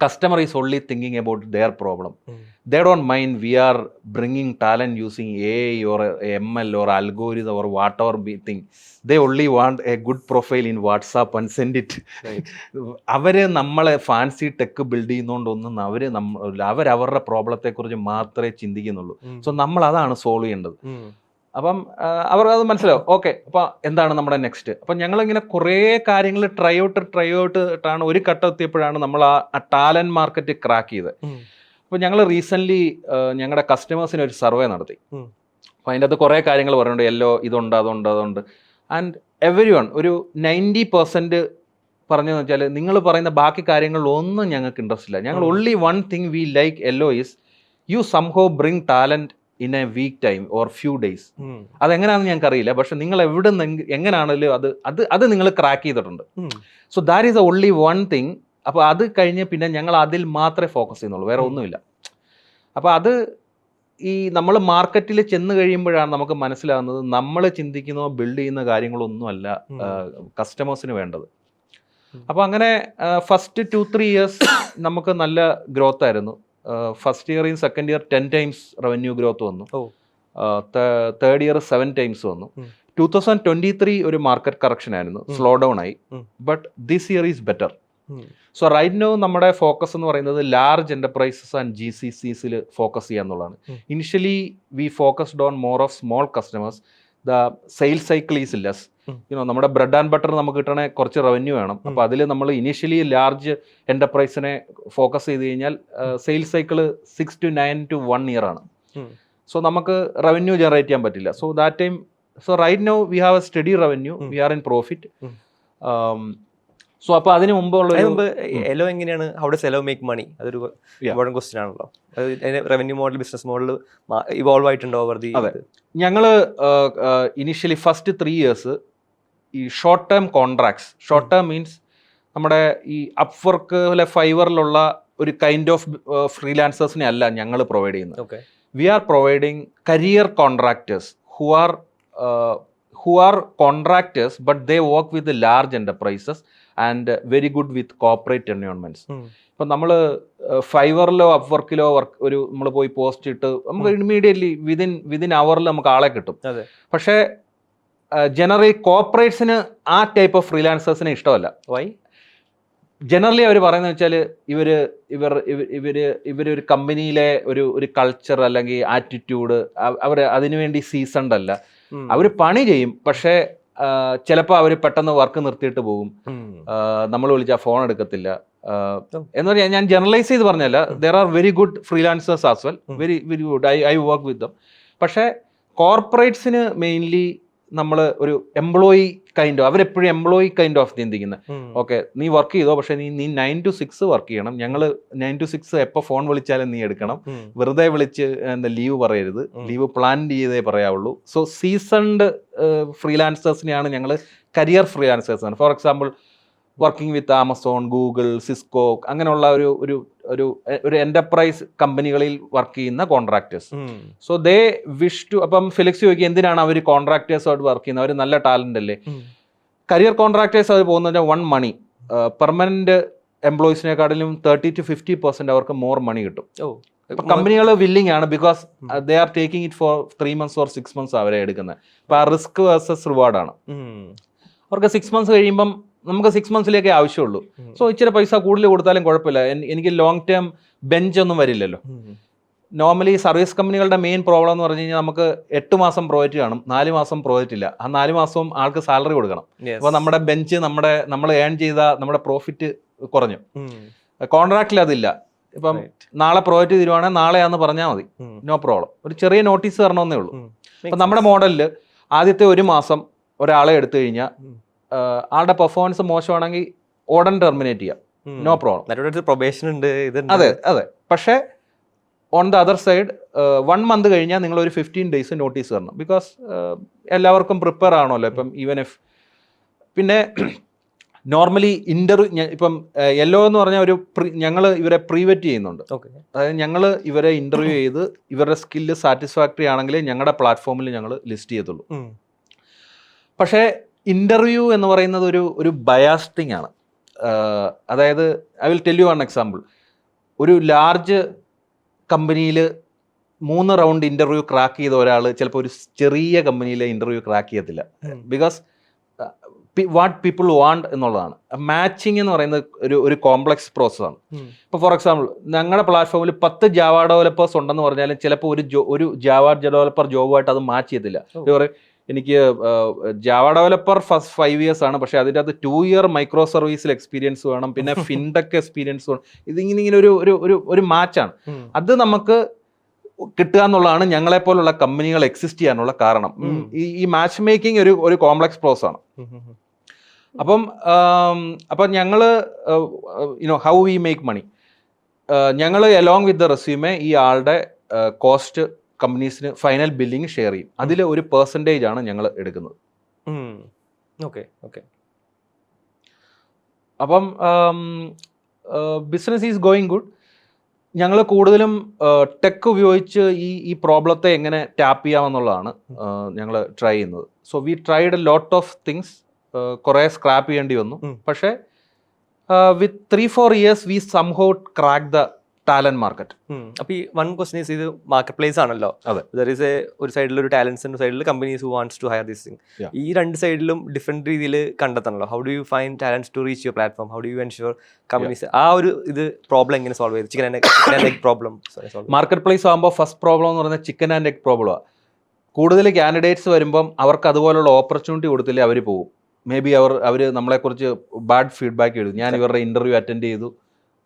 customer is only thinking about their problem. They don't mind we are bringing talent using AI or ML or algorithm or whatever thing. They only want a good profile in WhatsApp and send it. അവർ നമ്മളെ fancy tech build ചെയ്യുന്നതുകൊണ്ടൊന്നും അവരവരുടെ പ്രോബ്ലത്തെക്കുറിച്ച് മാത്രമേ ചിന്തിക്കുന്നുള്ളൂ. So നമ്മൾ അതാണ് solve ചെയ്യേണ്ടത്. അപ്പം അവർ അത് മനസ്സിലാവും. Okay, അപ്പോൾ എന്താണ് നമ്മുടെ നെക്സ്റ്റ്? അപ്പം ഞങ്ങളിങ്ങനെ കുറേ കാര്യങ്ങൾ ട്രൈ ഔട്ട് ഇട്ടാണ് ഒരു ഘട്ടം എത്തിയപ്പോഴാണ് നമ്മൾ ആ ടാലൻറ്റ് മാർക്കറ്റ് ക്രാക്ക് ചെയ്തത്. അപ്പോൾ ഞങ്ങൾ റീസെൻ്റ്ലി ഞങ്ങളുടെ കസ്റ്റമേഴ്സിന് ഒരു സർവേ നടത്തി. അപ്പോൾ അതിൻ്റെ അകത്ത് കുറേ കാര്യങ്ങൾ പറയുന്നുണ്ട്, എല്ലോ ഇതുണ്ട് അതുണ്ട്. ആൻഡ് എവരി വൺ ഒരു 90% പറഞ്ഞതെന്ന് വെച്ചാൽ, നിങ്ങൾ പറയുന്ന ബാക്കി കാര്യങ്ങളിലൊന്നും ഞങ്ങൾക്ക് ഇൻട്രസ്റ്റ് ഇല്ല. ഞങ്ങൾ only one thing we like Yellow is you somehow bring talent in a week time or few days. അതെങ്ങനെയാണെന്ന് ഞങ്ങൾക്ക് അറിയില്ല, പക്ഷെ നിങ്ങൾ എവിടെ നിന്ന് എങ്ങനെയാണെങ്കിലും അത് നിങ്ങൾ ക്രാക്ക് ചെയ്തിട്ടുണ്ട്. So that is only one thing. അപ്പോൾ അത് കഴിഞ്ഞ് പിന്നെ ഞങ്ങൾ അതിൽ മാത്രമേ ഫോക്കസ് ചെയ്യുന്നുള്ളൂ, വേറെ ഒന്നുമില്ല. അപ്പോൾ അത് ഈ നമ്മൾ മാർക്കറ്റിൽ ചെന്ന് കഴിയുമ്പോഴാണ് നമുക്ക് മനസ്സിലാകുന്നത്, നമ്മൾ ചിന്തിക്കുന്നോ ബിൽഡ് ചെയ്യുന്ന കാര്യങ്ങളൊന്നുമല്ല കസ്റ്റമേഴ്സിന് വേണ്ടത്. അപ്പോൾ അങ്ങനെ ഫസ്റ്റ് 2-3 years നമുക്ക് നല്ല ഗ്രോത്ത് ആയിരുന്നു. First year second year 10 times revenue growth വന്നു. തേർഡ് ഇയർ 7 times വന്നു. 2023 ഒരു മാർക്കറ്റ് കറക്ഷൻ ആയിരുന്നു, സ്ലോ ഡൗൺ ആയി. But this year is better. So right now നമ്മുടെ ഫോക്കസ് എന്ന് പറയുന്നത് ലാർജ് എന്റർപ്രൈസസ് ആൻഡ് GCCസിൽ ഫോക്കസ് ചെയ്യുക എന്നുള്ളതാണ്. Initially we focused on more of small customers. The sales cycle is less. നമ്മുടെ ബ്രെഡ് ആൻഡ് ബട്ടർ നമുക്ക് കിട്ടണേ കുറച്ച് റവന്യൂ വേണം. അപ്പോൾ അതിൽ നമ്മൾ ഇനീഷ്യലി ലാർജ് എൻ്റർപ്രൈസിനെ ഫോക്കസ് ചെയ്ത് കഴിഞ്ഞാൽ sales cycle 6 to 9 to 1 year ആണ്. സോ നമുക്ക് റവന്യൂ ജനറേറ്റ് ചെയ്യാൻ പറ്റില്ല. So that time right now we have a steady revenue, we are in profit. So അപ്പോൾ അതിന് മുമ്പ് എല്ലോ എങ്ങനെയാണ്, how does Yellow make money? അതൊരു ഇമ്പോർട്ടൻറ്റ് ക്വസ്റ്റ്യൻ ആണല്ലോ. Revenue model, business model evolve ആയിട്ടുണ്ടോ ഓവർ ദി? അതെ, ഞങ്ങൾ ഇനിഷ്യലി ഫസ്റ്റ് 3 years ഈ short term contracts, short term means നമ്മുടെ ഈ അപ്വർക്ക് അല്ലെ ഫൈവറിലുള്ള ഒരു കൈൻഡ് ഓഫ് ഫ്രീലാൻസേഴ്സിനെ അല്ല ഞങ്ങൾ പ്രൊവൈഡ് ചെയ്യുന്നത്. We are providing career contractors who are contractors but they work with the large enterprises and very good with corporate environments. ഇപ്പം നമ്മൾ ഫൈവറിലോ അപ്വർക്കിലോ നമ്മൾ പോയി പോസ്റ്റ് ഇട്ട് നമുക്ക് ഇമ്മീഡിയറ്റ്ലി വിതിൻ അവറിൽ നമുക്ക് ആളെ കിട്ടും. പക്ഷേ ജനറലി കോർപ്പറേറ്റ്സിന് ആ ടൈപ്പ് ഓഫ് ഫ്രീലാൻസേഴ്സിനെ ഇഷ്ടമല്ല. വൈ? ജനറലി അവർ പറയുന്നത് വെച്ചാൽ ഇവർ ഒരു കമ്പനിയിലെ ഒരു കൾച്ചർ അല്ലെങ്കിൽ ആറ്റിറ്റ്യൂഡ് അവർ അതിനുവേണ്ടി സീസൺഡ് അല്ല. അവർ പണി ചെയ്യും, പക്ഷേ ചിലപ്പോൾ അവർ പെട്ടെന്ന് വർക്ക് നിർത്തിയിട്ട് പോകും. നമ്മൾ വിളിച്ചാൽ ഫോൺ എടുക്കത്തില്ല. എന്ന് പറഞ്ഞാൽ ഞാൻ ജനറലൈസ് ചെയ്ത് പറഞ്ഞല്ല, there are very good freelancers as well, very good. I work with dum. പക്ഷേ കോർപ്പറേറ്റ്സിന് മെയിൻലി നമ്മൾ ഒരു എംപ്ലോയി കൈൻഡ് ഓഫ്, അവരെപ്പോഴും എംപ്ലോയി കൈൻഡ് ഓഫ് ചിന്തിക്കുന്നത്. ഓക്കെ, നീ വർക്ക് ചെയ്തോ, പക്ഷെ നീ 9 to 6 വർക്ക് ചെയ്യണം. ഞങ്ങൾ 9 to 6 എപ്പോൾ ഫോൺ വിളിച്ചാലും നീ എടുക്കണം. വെറുതെ വിളിച്ച് ലീവ് പറയരുത്, ലീവ് പ്ലാൻ ചെയ്തേ പറയാവുള്ളൂ. സോ സീസൺഡ് ഫ്രീലാൻസേഴ്സിനെയാണ് ഞങ്ങൾ കരിയർ ഫ്രീലാൻസേഴ്സ് ആണ്. For example working with Amazon, Google, Cisco അങ്ങനെയുള്ള ഒരു എന്റർപ്രൈസ് കമ്പനികളിൽ വർക്ക് ചെയ്യുന്ന contractors. So they wish to. അപ്പം ഫിലിക്സ് ചോദിക്കുക എന്തിനാണ് അവർ കോൺട്രാക്ടേഴ്സായിട്ട് വർക്ക് ചെയ്യുന്നത്, അവർ നല്ല ടാലന്റ് അല്ലേ? കരിയർ കോൺട്രാക്ടേഴ്സ് അവർ പോകുന്നത് വൺ മണി, പെർമനന്റ് എംപ്ലോയീസിനെക്കാട്ടിലും 30 to 50% അവർക്ക് മോർ മണി കിട്ടും. കമ്പനികൾ വില്ലിംഗ് ആണ്, because they are taking it for 3 months or 6 months അവരെ എടുക്കുന്നത്. അപ്പോൾ ആ റിസ്ക് വേഴ്സസ് റിവാർഡാണ്. അവർക്ക് 6 months കഴിയുമ്പം നമുക്ക് 6 monthsലേക്കേ ആവശ്യമുള്ളൂ. സോ ഇച്ചിരി പൈസ കൂടുതൽ കൊടുത്താലും കുഴപ്പമില്ല, എനിക്ക് ലോങ് ടേം ബെഞ്ച് ഒന്നും വരില്ലല്ലോ. നോർമലി സർവീസ് കമ്പനികളുടെ മെയിൻ പ്രോബ്ലം എന്ന് പറഞ്ഞു കഴിഞ്ഞാൽ നമുക്ക് 8 മാസം പ്രോജക്റ്റ് കാണും, 4 മാസം പ്രോജക്റ്റ് ഇല്ല. ആ 4 മാസവും ആൾക്ക് സാലറി കൊടുക്കണം. അപ്പോൾ നമ്മുടെ ബെഞ്ച് നമ്മൾ ഏൺ ചെയ്ത നമ്മുടെ പ്രോഫിറ്റ് കുറഞ്ഞു. കോൺട്രാക്റ്റിൽ അതില്ല. ഇപ്പം നാളെ പ്രോജക്റ്റ് തീരുവാണെങ്കിൽ നാളെയാന്ന് പറഞ്ഞാൽ മതി, നോ പ്രോബ്ലം. ഒരു ചെറിയ നോട്ടീസ് തരണമെന്നേ ഉള്ളൂ. അപ്പം നമ്മുടെ മോഡലിൽ ആദ്യത്തെ 1 മാസം ഒരാളെ എടുത്തു കഴിഞ്ഞാൽ ആളുടെ പെർഫോമൻസ് മോശമാണെങ്കിൽ ഉടൻ ടെർമിനേറ്റ് ചെയ്യാം, നോ പ്രോബ്ലം. പ്രൊബേഷൻ ഉണ്ട്. അതെ. പക്ഷേ on the other side 1 month കഴിഞ്ഞാൽ നിങ്ങൾ ഒരു 15 days നോട്ടീസ് തരണം. ബിക്കോസ് എല്ലാവർക്കും പ്രിപ്പയർ ആണല്ലോ. ഇപ്പം ഈവൻ ഇഫ് പിന്നെ നോർമലി ഇൻ്റർവ്യൂ ഇപ്പം യെല്ലോ എന്ന് പറഞ്ഞാൽ ഒരു ഞങ്ങൾ ഇവരെ പ്രീവെറ്റ് ചെയ്യുന്നുണ്ട്. ഓക്കെ. അതായത് ഞങ്ങൾ ഇവരെ ഇൻ്റർവ്യൂ ചെയ്ത് ഇവരുടെ സ്കില്ല് സാറ്റിസ്ഫാക്ടറി ആണെങ്കിലേ ഞങ്ങളുടെ പ്ലാറ്റ്ഫോമിൽ ഞങ്ങൾ ലിസ്റ്റ് ചെയ്യത്തുള്ളൂ. പക്ഷേ ഇൻ്റർവ്യൂ എന്ന് പറയുന്നത് ഒരു ബയാസ്റ്റിംഗ് ആണ്. അതായത് I will tell you one example. ഒരു ലാർജ് കമ്പനിയിൽ 3 റൗണ്ട് ഇൻ്റർവ്യൂ ക്രാക്ക് ചെയ്ത ഒരാൾ ചിലപ്പോൾ ഒരു ചെറിയ കമ്പനിയിലെ ഇൻ്റർവ്യൂ ക്രാക്ക് ചെയ്യത്തില്ല. ബിക്കോസ് വാട്ട് പീപ്പിൾ വാണ്ട് എന്നുള്ളതാണ്. മാച്ചിങ് എന്ന് പറയുന്നത് ഒരു കോംപ്ലക്സ് പ്രോസസ്സാണ്. ഇപ്പോൾ ഫോർ എക്സാമ്പിൾ ഞങ്ങളുടെ പ്ലാറ്റ്ഫോമിൽ 10 ജാവ ഡെവലപ്പേഴ്സ് ഉണ്ടെന്ന് പറഞ്ഞാലും ചിലപ്പോൾ ഒരു ജാവ ഡെവലപ്പർ ജോബുമായിട്ട് അത് മാച്ച് ചെയ്യത്തില്ല. പറയും എനിക്ക് ജാവ ഡെവലപ്പർ ഫസ്റ്റ് 5 years ആണ്, പക്ഷേ അതിൻ്റെ അകത്ത് 2 year മൈക്രോ സർവീസിൽ എക്സ്പീരിയൻസ് വേണം, പിന്നെ ഫിൻടെക് എക്സ്പീരിയൻസ് വേണം. ഇതിങ്ങനെ ഒരു മാച്ചാണ്. അത് നമുക്ക് കിട്ടുക എന്നുള്ളതാണ് ഞങ്ങളെപ്പോലുള്ള കമ്പനികൾ എക്സിസ്റ്റ് ചെയ്യാനുള്ള കാരണം. ഈ മാച്ച് മേക്കിംഗ് ഒരു കോംപ്ലക്സ് പ്രോസസ് ആണ്. അപ്പം ഞങ്ങൾ ഹൗ വി മേക്ക് മണി, ഞങ്ങൾ അലോങ് വിത്ത് ദ റെസ്യൂമെ ഈ ആളുടെ കോസ്റ്റ് കമ്പനീസിന് ഫൈനൽ ബില്ലിംഗ് ഷെയർ ചെയ്യും. അതിൽ ഒരു പെർസെൻറ്റേജ് ആണ് ഞങ്ങൾ എടുക്കുന്നത്. അപ്പം ബിസിനസ് ഈസ് ഗോയിങ് ഗുഡ്. ഞങ്ങൾ കൂടുതലും ടെക് ഉപയോഗിച്ച് ഈ പ്രോബ്ലത്തെ എങ്ങനെ ടാപ്പ് ചെയ്യാമെന്നുള്ളതാണ് ഞങ്ങൾ ട്രൈ ചെയ്യുന്നത്. So we tried a lot of things. കുറേ സ്ക്രാപ്പ് ചെയ്യേണ്ടി വന്നു. പക്ഷേ with 3-4 years we somehow crack the talent market. അപ്പോൾ ഈ വൺ ക്വസ്റ്റൻ ഈസ്, ഇത് മാർക്കറ്റ് പ്ലേസ് ആണല്ലോ. അതെ. ദർ ഈസ് ഒരു സൈഡിൽ ഒരു ടാലൻസിൻ്റെ സൈഡിൽ companies who wants to hire this thing. ഈ രണ്ട് സൈഡിലും ഡിഫറെൻറ്റ് രീതിയിൽ കണ്ടെത്തണല്ലോ. How do you find talents to reach your platform? How do you ensure companies ആ ഒരു പ്രോബ്ലം എങ്ങനെ സോൾവ് ചെയ്ത്? Chicken and egg problem market place ആകുമ്പോൾ ഫസ്റ്റ് പ്രോബ്ലം എന്ന് പറയുന്നത് ചിക്കൻ ആൻഡ് എഗ് പ്രോബ്ലമാണ്. കൂടുതൽ കാൻഡിഡേറ്റ്സ് വരുമ്പം അവർക്ക് അതുപോലുള്ള ഓപ്പർച്യൂണിറ്റി കൊടുത്തില്ലേ അവർ പോകും. മേ ബി അവർ നമ്മളെക്കുറിച്ച് ബാഡ് ഫീഡ്ബാക്ക് എഴുതും. ഞാൻ ഇവരുടെ ഇൻ്റർവ്യൂ അറ്റൻഡ് ചെയ്തു,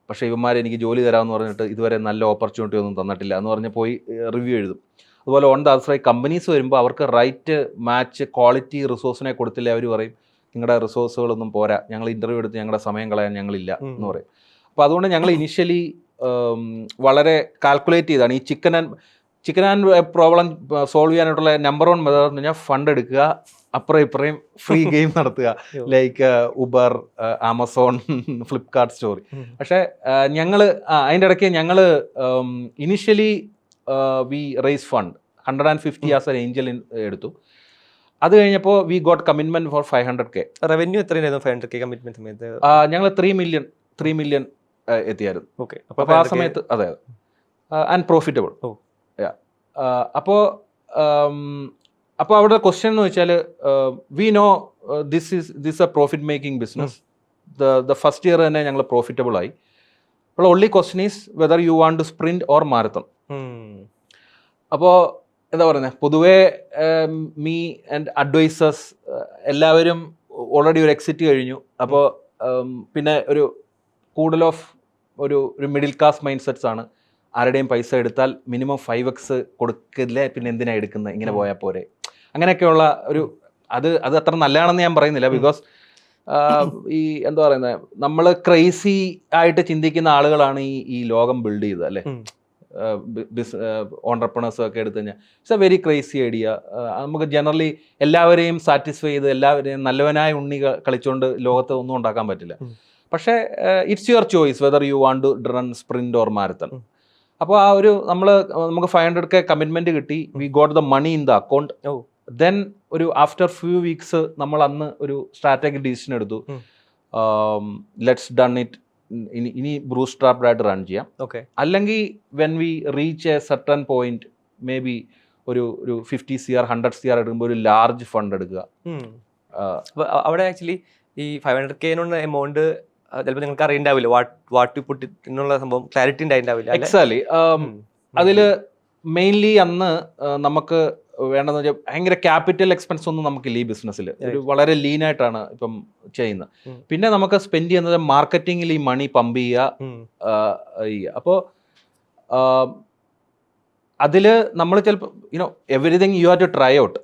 പക്ഷേ ഇവന്മാർ എനിക്ക് ജോലി തരാമെന്ന് പറഞ്ഞിട്ട് ഇതുവരെ നല്ല ഓപ്പർച്യൂണിറ്റി ഒന്നും തന്നിട്ടില്ല എന്ന് പറഞ്ഞ് പോയി റിവ്യൂ എഴുതും. അതുപോലെ on the other side companies വരുമ്പോൾ അവർക്ക് റൈറ്റ് മാച്ച് ക്വാളിറ്റി റിസോഴ്സിനെ കൊടുത്തില്ല. അവർ പറയും നിങ്ങളുടെ റിസോഴ്സുകളൊന്നും പോരാ, ഞങ്ങൾ ഇൻ്റർവ്യൂ എടുത്ത് ഞങ്ങളുടെ സമയം കളയാൻ ഞങ്ങളില്ല എന്ന് പറയും. അപ്പോൾ അതുകൊണ്ട് ഞങ്ങൾ ഇനിഷ്യലി വളരെ കാൽക്കുലേറ്റ് ചെയ്താണ് ഈ ചിക്കൻ ആൻഡ് പ്രോബ്ലം സോൾവ് ചെയ്യാനായിട്ടുള്ള നമ്പർ 1 മെത്തേഡ് എന്ന് പറഞ്ഞാൽ ഫണ്ട് എടുക്കുക, അപ്പുറം ഇപ്പുറം ഫ്രീ ഗെയിം നടത്തുക, like Uber, Amazon, Flipkart story. പക്ഷേ ഞങ്ങൾ അതിൻ്റെ ഇടയ്ക്ക് ഞങ്ങൾ initially we raise fund 150 as an angel എടുത്തു. അത് കഴിഞ്ഞപ്പോൾ we got commitment for 500K. Revenue എത്രയായിരുന്നു 500K കമ്മിറ്റ്മെന്റ് സമയത്ത്? ഞങ്ങൾ 3 million എത്തിയായിരുന്നു. ഓക്കെ. അപ്പോൾ ആ സമയത്ത് അതെ ആൻഡ് പ്രോഫിറ്റബിൾ. അപ്പോൾ അവിടെ ക്വസ്റ്റ്യൻ എന്ന് വെച്ചാൽ we know this a profit making business. The first year തന്നെ ഞങ്ങൾ പ്രോഫിറ്റബിൾ ആയി. അപ്പോൾ only question is whether you want to sprint or marathon. അപ്പോൾ എന്താ പറയുന്നത്, പൊതുവേ മീ ആൻഡ് അഡ്വൈസേഴ്സ് എല്ലാവരും ഓൾറെഡി ഒരു എക്സിറ്റ് കഴിഞ്ഞു. അപ്പോൾ പിന്നെ കൂടുതൽ ഓഫ് ഒരു മിഡിൽ ക്ലാസ് മൈൻഡ് സെറ്റ്സ് ആണ്. ആരുടെയും പൈസ എടുത്താൽ മിനിമം 5x കൊടുക്കില്ലേ, പിന്നെ എന്തിനാ എടുക്കുന്നത്, ഇങ്ങനെ പോയാൽ പോരെ, അങ്ങനെയൊക്കെയുള്ള അത് അത്ര നല്ലതാണെന്ന് ഞാൻ പറയുന്നില്ല. ബിക്കോസ് ഈ എന്താ പറയുന്നത്, നമ്മൾ ക്രേസി ആയിട്ട് ചിന്തിക്കുന്ന ആളുകളാണ് ഈ ലോകം ബിൽഡ് ചെയ്തത് അല്ലേ. ഓണ്ടർപ്രണേഴ്സും ഒക്കെ എടുത്തു കഴിഞ്ഞാൽ it's A very crazy idea. നമുക്ക് ജനറലി എല്ലാവരെയും സാറ്റിസ്ഫൈ ചെയ്ത് എല്ലാവരെയും നല്ലവനായ ഉണ്ണി കളിച്ചുകൊണ്ട് ലോകത്ത് ഒന്നും ഉണ്ടാക്കാൻ പറ്റില്ല. പക്ഷേ it's your choice whether you want to run sprint or marathon. അപ്പോൾ നമുക്ക് 500K കമ്മിറ്റ്മെന്റ് കിട്ടി. We got the money in the account. Then ഒരു ആഫ്റ്റർ ഫ്യൂ വീക്സ് നമ്മൾ അന്ന് ഒരു സ്ട്രാറ്റജിക് ഡിസിഷൻ എടുത്തു. Let's done it. ഇനി ബ്രൂസ് ട്രാപ്ഡ് ആയിട്ട് റൺ ചെയ്യാം. ഓക്കെ. അല്ലെങ്കിൽ when we reach a certain point, maybe ഒരു 50 CR 100 CR എടുക്കുമ്പോൾ ഒരു ലാർജ് ഫണ്ട് എടുക്കുക. അവിടെ ആക്ച്വലി ഈ 500K എമൗണ്ട് ചിലപ്പോൾ നിങ്ങൾക്ക് അറിയണ്ടാവില്ല, വാട്ട് ടു പുട്ട് എന്നുള്ള സംഭവം ക്ലാരിറ്റി ഉണ്ടായിണ്ടാവില്ല. എക്സാക്ട്ലി. അതിൽ മെയിൻലി അന്ന് നമുക്ക് വേണ്ടതെന്ന് വെച്ചാൽ ഭയങ്കര ക്യാപിറ്റൽ എക്സ്പെൻസ് ഒന്നും നമുക്കില്ല ഈ ബിസിനസ്സിൽ. ഒരു വളരെ ലീൻ ആയിട്ടാണ് ഇപ്പം ചെയ്യുന്നത്. പിന്നെ നമുക്ക് സ്പെൻഡ് ചെയ്യുന്നത് മാർക്കറ്റിങ്ങിൽ ഈ മണി പമ്പ് ചെയ്യുക. അപ്പോൾ അതിൽ നമ്മൾ ചിലപ്പോൾ everything you have to try out.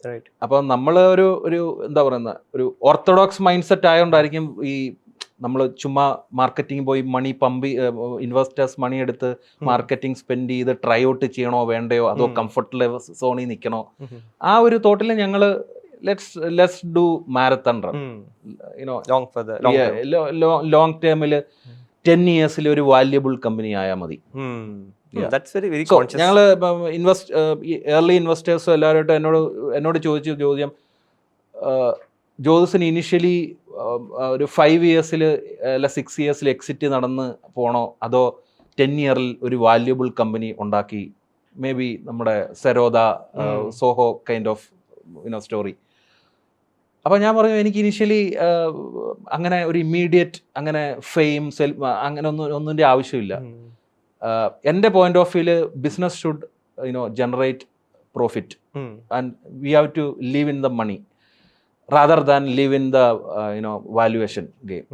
അപ്പോൾ നമ്മൾ ഒരു എന്താ പറയുന്ന ഒരു ഓർത്തഡോക്സ് മൈൻഡ് സെറ്റ് ആയതുകൊണ്ടായിരിക്കും ഈ നമ്മൾ ചുമ്മാ മാർക്കറ്റിംഗ് പോയി മണി പമ്പ് ഇൻവെസ്റ്റേഴ്സ് മണി എടുത്ത് മാർക്കറ്റിംഗ് സ്പെൻഡ് ചെയ്ത് ട്രൈ ഔട്ട് ചെയ്യണോ വേണ്ടയോ, അതോ കംഫർട്ട് ലെവൽ സോണിൽ നിൽക്കണോ, ആ ഒരു തോട്ടിൽ ഞങ്ങൾ let's do marathon run. You know, long for the long term. Long ടേമിൽ 10 yearsൽ ഒരു വാല്യുബിൾ കമ്പനി ആയാൽ മതി. That's very very so conscious. ഞങ്ങൾ ഏർലി ഇൻവെസ്റ്റേഴ്സ് എല്ലാവരുമായിട്ട് എന്നോട് ചോദിച്ച ചോദ്യം, ജ്യോതിസിന് ഇനിഷ്യലി ഒരു 5 yearsൽ അല്ല 6 yearsൽ എക്സിറ്റ് നടന്ന് പോണോ, അതോ 10 yearൽ ഒരു വാല്യുബിൾ കമ്പനി ഉണ്ടാക്കി, മേ ബി നമ്മുടെ സെരോദ, സോഹോ കൈൻഡ് ഓഫ് സ്റ്റോറി. അപ്പോൾ ഞാൻ പറഞ്ഞു എനിക്ക് ഇനിഷ്യലി അങ്ങനെ ഒരു ഇമ്മീഡിയറ്റ് അങ്ങനെ ഫെയിം അങ്ങനെ ഒന്നിൻ്റെ ആവശ്യമില്ല. എൻ്റെ പോയിന്റ് ഓഫ് വ്യൂല് business should generate profit and we have to leave in the money rather than leave in the valuation game.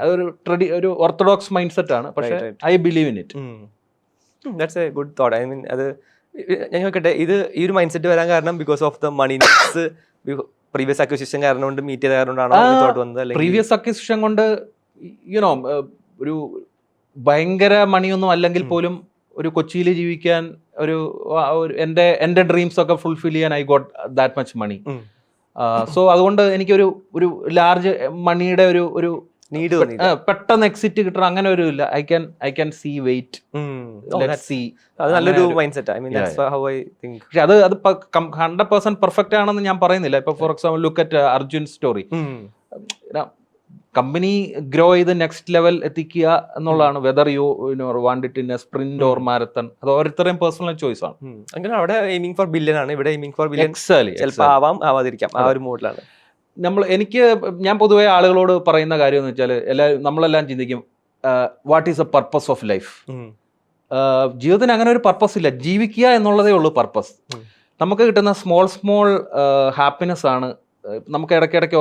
അതൊരു ഓർത്തഡോക്സ് മൈൻഡ് സെറ്റ് ആണ്, പക്ഷേ I believe in it. That's a good thought. I mean അത് ഞാൻ ചോദിക്കട്ടെ, ഈ ഒരു mind set വരാൻ കാരണം because of the money needs, previous acquisition കാരണം കൊണ്ട് മീറ്റ് ചെയ്ത കാരണമാണോ തോട്ട് വന്നത്? പ്രീവിയസ് അക്വിസിഷൻ കൊണ്ട് ഒരു ഭയങ്കര മണിയൊന്നും അല്ലെങ്കിൽ പോലും ഒരു കൊച്ചിയിൽ ജീവിക്കാൻ ഒരു എൻ്റെ ഡ്രീംസ് ഒക്കെ ഫുൾഫിൽ ചെയ്യാൻ I got that much money. So അതുകൊണ്ട് എനിക്കൊരു ലാർജ് മണിയുടെ ഒരു നീഡ് പെട്ടെന്ന് എക്സിറ്റ് കിട്ടണം അങ്ങനെ ഒരു ഇല്ല. I can see wait, see. അത് നല്ലൊരു mindset. I mean that's how I think. പക്ഷെ അത് 100% പെർഫെക്റ്റ് ആണെന്ന് ഞാൻ പറയുന്നില്ല. ഇപ്പൊ for example look at Arjun story. Company grow ചെയ്ത് നെക്സ്റ്റ് ലെവൽ എത്തിക്കുക എന്നുള്ളതാണ്. Whether you want it in a sprint or marathon, അത് ഓരോരുത്തരുടെയും പേഴ്സണൽ ചോയ്സ് ആണ്. അങ്ങനെ അവിടെ എയിമിംഗ് ഫോർ ബില്യൺ ആണ്, ഇവിടെ എയിമിംഗ് ഫോർ ബില്യൺ ചിലപ്പോൾ ആവാം ആവാതിരിക്കാം. ആ ഒരു മൂഡിലാണ് ഞാൻ പൊതുവെ ആളുകളോട് പറയുന്ന കാര്യം എന്ന് വെച്ചാൽ നമ്മളെല്ലാം ചിന്തിക്കും what is A purpose of life. ജീവിതത്തിന് അങ്ങനെ ഒരു പർപ്പസ് ഇല്ല, ജീവിക്കുക എന്നുള്ളതേ ഉള്ളൂ പർപ്പസ്. നമുക്ക് കിട്ടുന്ന സ്മോൾ ഹാപ്പിനെസ് ആണ്. നമുക്ക് ഇടയ്ക്കിടയ്ക്ക്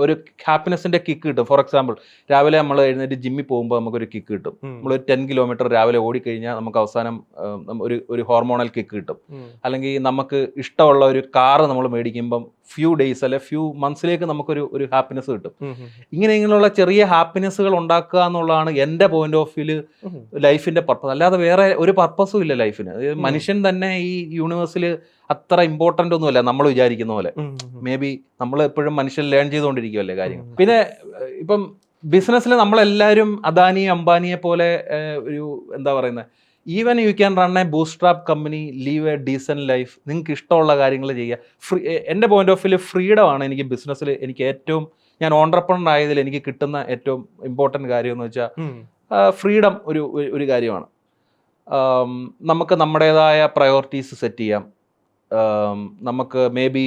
ഒരു ഹാപ്പിനെസ്സിന്റെ കിക്ക് കിട്ടും. ഫോർ എക്സാമ്പിൾ രാവിലെ നമ്മൾ എഴുന്നേറ്റ് ജിമ്മിൽ പോകുമ്പോൾ നമുക്കൊരു കിക്ക് കിട്ടും. നമ്മളൊരു 10 kilometer രാവിലെ ഓടിക്കഴിഞ്ഞാൽ നമുക്ക് അവസാനം ഒരു ഹോർമോണൽ കിക്ക് കിട്ടും. അല്ലെങ്കിൽ നമുക്ക് ഇഷ്ടമുള്ള ഒരു കാറ് നമ്മൾ മേടിക്കുമ്പം ഫ്യൂ ഡേയ്സ് അല്ലെ ഫ്യൂ മന്ത്സിലേക്ക് നമുക്കൊരു ഹാപ്പിനെസ് കിട്ടും. ഇങ്ങനെയുള്ള ചെറിയ ഹാപ്പിനെസ്സുകൾ ഉണ്ടാക്കുക എന്നുള്ളതാണ് എൻ്റെ പോയിന്റ് ഓഫ് വ്യൂല് ലൈഫിന്റെ പർപ്പസ്. അല്ലാതെ വേറെ ഒരു പർപ്പസും ഇല്ല ലൈഫിന്. മനുഷ്യൻ തന്നെ ഈ യൂണിവേഴ്സിൽ അത്ര ഇമ്പോർട്ടൻ്റ് ഒന്നുമല്ല നമ്മൾ വിചാരിക്കുന്ന പോലെ. മേ ബി നമ്മൾ എപ്പോഴും മനുഷ്യൻ ലേൺ ചെയ്തുകൊണ്ടിരിക്കുമല്ലേ കാര്യങ്ങൾ. പിന്നെ ഇപ്പം ബിസിനസ്സിൽ നമ്മളെല്ലാവരും അദാനി അംബാനിയെ പോലെ ഒരു എന്താ പറയുന്നത്, even you can run A Bootstrap company, leave A decent life. നിങ്ങൾക്ക് ഇഷ്ടമുള്ള കാര്യങ്ങൾ ചെയ്യുക. എൻ്റെ പോയിന്റ് ഓഫ് വ്യൂ ഫ്രീഡം ആണ് എനിക്ക് ബിസിനസ്സിൽ എനിക്ക് ഏറ്റവും, ഞാൻ ഓൺട്രപ്രണർ ആയതിൽ എനിക്ക് കിട്ടുന്ന ഏറ്റവും ഇമ്പോർട്ടൻറ്റ് കാര്യം എന്ന് വെച്ചാൽ ഫ്രീഡം ഒരു കാര്യമാണ്. നമുക്ക് നമ്മുടേതായ പ്രയോറിറ്റീസ് സെറ്റ് ചെയ്യാം. നമുക്ക് may be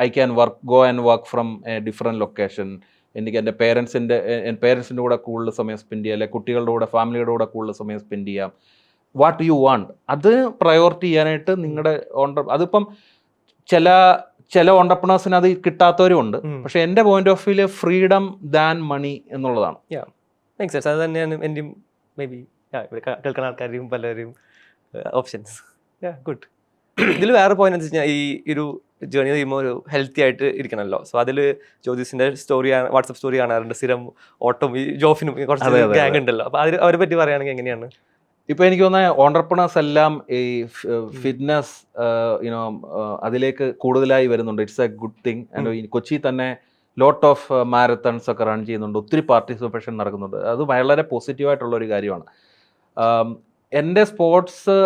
I can go and work from A different location. എനിക്ക് എൻ്റെ പേരൻസിൻ്റെ കൂടെ കൂടുതൽ സമയം സ്പെൻഡ് ചെയ്യാം, അല്ലെങ്കിൽ കുട്ടികളുടെ കൂടെ ഫാമിലിയുടെ കൂടെ കൂടുതൽ സമയം സ്പെൻഡ് ചെയ്യാം. വാട്ട് യു വാണ്ട് അത് പ്രയോറിറ്റി ചെയ്യാനായിട്ട് നിങ്ങളുടെ അതിപ്പം ചില ഓണ്ടർപ്രണേഴ്സിന് അത് കിട്ടാത്തവരും ഉണ്ട്. പക്ഷെ എൻ്റെ പോയിന്റ് ഓഫ് വ്യൂല് ഫ്രീഡം ദാൻ മണി എന്നുള്ളതാണ്. അത് തന്നെയാണ് എൻ്റെയും മേ ബി കേൾക്കുന്ന ആൾക്കാരെയും പലരും ഓപ്ഷൻസ്. ഗുഡ്. ഇതിൽ വേറെ പോയിന്റ് എന്ന് വെച്ച് കഴിഞ്ഞാൽ ഈ ഒരു ജേർണി ചെയ്യുമ്പോൾ ഒരു ഹെൽത്തി ആയിട്ട് ഇരിക്കണമല്ലോ. സോ അതിൽ ജ്യോതിസിന്റെ സ്റ്റോറി, വാട്സപ്പ് സ്റ്റോറി കാണാറുണ്ട് സ്ഥിരം. ഓട്ടം ഈ ജോഫിനും കുറച്ച് ഗ്യാങ് ഉണ്ടല്ലോ. അപ്പോൾ അവരെ പറ്റി പറയുകയാണെങ്കിൽ എങ്ങനെയാണ്? ഇപ്പോൾ എനിക്ക് തോന്നുന്നത് ഓണ്ടർപ്രണേഴ്സ് എല്ലാം ഈ ഫിറ്റ്നസ് അതിലേക്ക് കൂടുതലായി വരുന്നുണ്ട്. It's A good thing. And Kochi തന്നെ ലോട്ട് ഓഫ് മാരത്തൺസ് ഒക്കെ റൺ ചെയ്യുന്നുണ്ട്, ഒത്തിരി പാർട്ടിസിപ്പേഷൻ നടക്കുന്നുണ്ട്. അത് വളരെ പോസിറ്റീവായിട്ടുള്ളൊരു കാര്യമാണ്. എൻ്റെ സ്പോർട്സ്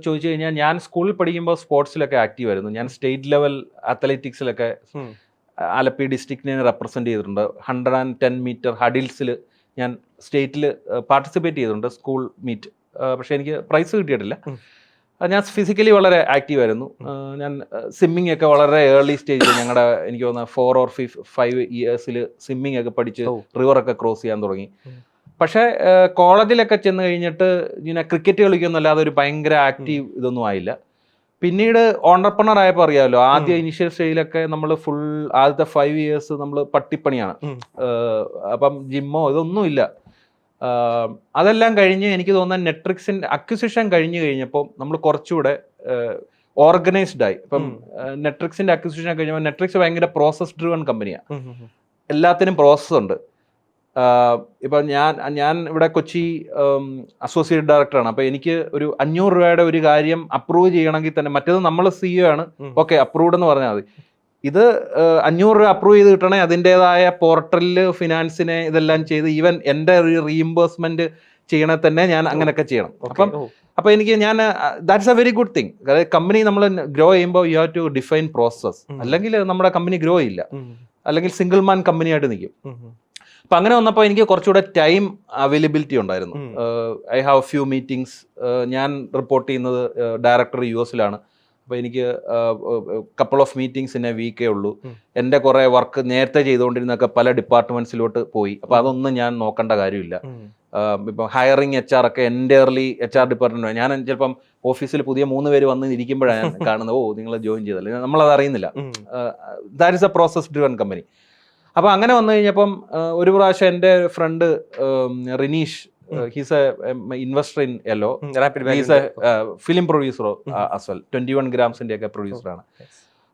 ചോദിച്ചു കഴിഞ്ഞാൽ ഞാൻ സ്കൂളിൽ പഠിക്കുമ്പോൾ സ്പോർട്സിലൊക്കെ ആക്റ്റീവ് ആയിരുന്നു. ഞാൻ സ്റ്റേറ്റ് ലെവൽ അത്ലറ്റിക്സിലൊക്കെ ആലപ്പി ഡിസ്ട്രിക്റ്റിനെ റെപ്രസെൻറ്റ് ചെയ്തിട്ടുണ്ട്. 110 meter ഹഡിൽസിൽ ഞാൻ സ്റ്റേറ്റിൽ പാർട്ടിസിപ്പേറ്റ് ചെയ്തിട്ടുണ്ട്, സ്കൂൾ മീറ്റ്. പക്ഷേ എനിക്ക് പ്രൈസ് കിട്ടിയിട്ടില്ല. ഞാൻ ഫിസിക്കലി വളരെ ആക്റ്റീവ് ആയിരുന്നു. ഞാൻ സ്വിമ്മിങ് ഒക്കെ വളരെ ഏർലി സ്റ്റേജിൽ എനിക്ക് തോന്നുന്നത് 4 or 5 years സ്വിമ്മിങ് ഒക്കെ പഠിച്ച് റിവറൊക്കെ ക്രോസ് ചെയ്യാൻ തുടങ്ങി. പക്ഷേ കോളേജിലൊക്കെ ചെന്ന് കഴിഞ്ഞിട്ട് ഇങ്ങനെ ക്രിക്കറ്റ് കളിക്കൊന്നുമല്ലാതെ ഒരു ഭയങ്കര ആക്റ്റീവ് ഇതൊന്നും ആയില്ല. പിന്നീട് ഓണ്ടർപ്രണർ ആയപ്പോൾ അറിയാമല്ലോ, ആദ്യ ഇനിഷ്യൽ സ്റ്റേജിലൊക്കെ നമ്മൾ ആദ്യത്തെ 5 years നമ്മൾ പട്ടിപ്പണിയാണ്. അപ്പം ജിമ്മോ ഇതൊന്നും ഇല്ല. അതെല്ലാം കഴിഞ്ഞ് എനിക്ക് തോന്നുന്നത് നെറ്റ്ഫ്ലിക്സിൻ്റെ അക്വിസിഷൻ കഴിഞ്ഞപ്പോൾ നമ്മൾ കുറച്ചുകൂടെ ഓർഗനൈസ്ഡ് ആയി. ഇപ്പം നെറ്റ്ഫ്ലിക്സിൻ്റെ അക്വിസിഷൻ കഴിഞ്ഞപ്പോൾ നെറ്റ്ഫ്ലിക്സ് ഭയങ്കര പ്രോസസ് ഡ്രിവൺ കമ്പനിയാണ്. എല്ലാത്തിനും പ്രോസസ്സ് ഉണ്ട്. ഇപ്പം ഞാൻ ഇവിടെ കൊച്ചി അസോസിയേറ്റ് ഡയറക്ടറാണ്. അപ്പോൾ എനിക്ക് ഒരു 500 രൂപയുടെ ഒരു കാര്യം അപ്രൂവ് ചെയ്യണമെങ്കിൽ തന്നെ, മറ്റേത് നമ്മൾ CEO ആണ്, ഓക്കെ അപ്രൂവ്ഡ് എന്ന് പറഞ്ഞാൽ മതി. ഇത് 500 രൂപ അപ്രൂവ് ചെയ്ത് കിട്ടണേ അതിൻ്റെതായ പോർട്ടലിൽ ഫിനാൻസിനെ ഇതെല്ലാം ചെയ്ത് ഈവൻ എൻ്റെ ഒരു റീഇംബേഴ്സ്മെന്റ് ചെയ്യണേ തന്നെ ഞാൻ അങ്ങനെയൊക്കെ ചെയ്യണം. അപ്പം എനിക്ക് ഞാൻ that's a very good thing. അതായത് കമ്പനി നമ്മൾ ഗ്രോ ചെയ്യുമ്പോൾ you have to define process, അല്ലെങ്കിൽ നമ്മുടെ കമ്പനി ഗ്രോ ചെയ്യില്ല, അല്ലെങ്കിൽ സിംഗിൾ മാൻ കമ്പനി ആയിട്ട് നിൽക്കും. അപ്പം അങ്ങനെ വന്നപ്പോൾ എനിക്ക് കുറച്ചുകൂടെ ടൈം അവൈലബിലിറ്റി ഉണ്ടായിരുന്നു. I have few meetings. ഞാൻ റിപ്പോർട്ട് ചെയ്യുന്നത് ഡയറക്ടർ US-ലാണ്. അപ്പോൾ എനിക്ക് couple of meetings in a വീക്കേ ഉള്ളൂ. എൻ്റെ കുറേ വർക്ക് നേരത്തെ ചെയ്തുകൊണ്ടിരുന്നൊക്കെ പല ഡിപ്പാർട്ട്മെന്റ്സിലോട്ട് പോയി. അപ്പോൾ അതൊന്നും ഞാൻ നോക്കേണ്ട കാര്യമില്ല. ഇപ്പം ഹയറിങ് HR ഒക്കെ എൻ്റയർലി HR ഡിപ്പാർട്ട്മെന്റ്. ഞാൻ ചിലപ്പം ഓഫീസിൽ പുതിയ 3 പേര് വന്ന് ഇരിക്കുമ്പോഴാണ് ഞാൻ കാണുന്നത്, ഓ നിങ്ങൾ ജോയിൻ ചെയ്തല്ലേ, നമ്മളത് അറിയുന്നില്ല. That is a process driven company. അപ്പോൾ അങ്ങനെ വന്നു കഴിഞ്ഞപ്പം ഒരു പ്രാവശ്യം എൻ്റെ friend Rineesh, he's a investor in Yellow. He's a film producer as well. 21 grams-ന്റെ ഒക്കെ പ്രൊഡ്യൂസറാണ്.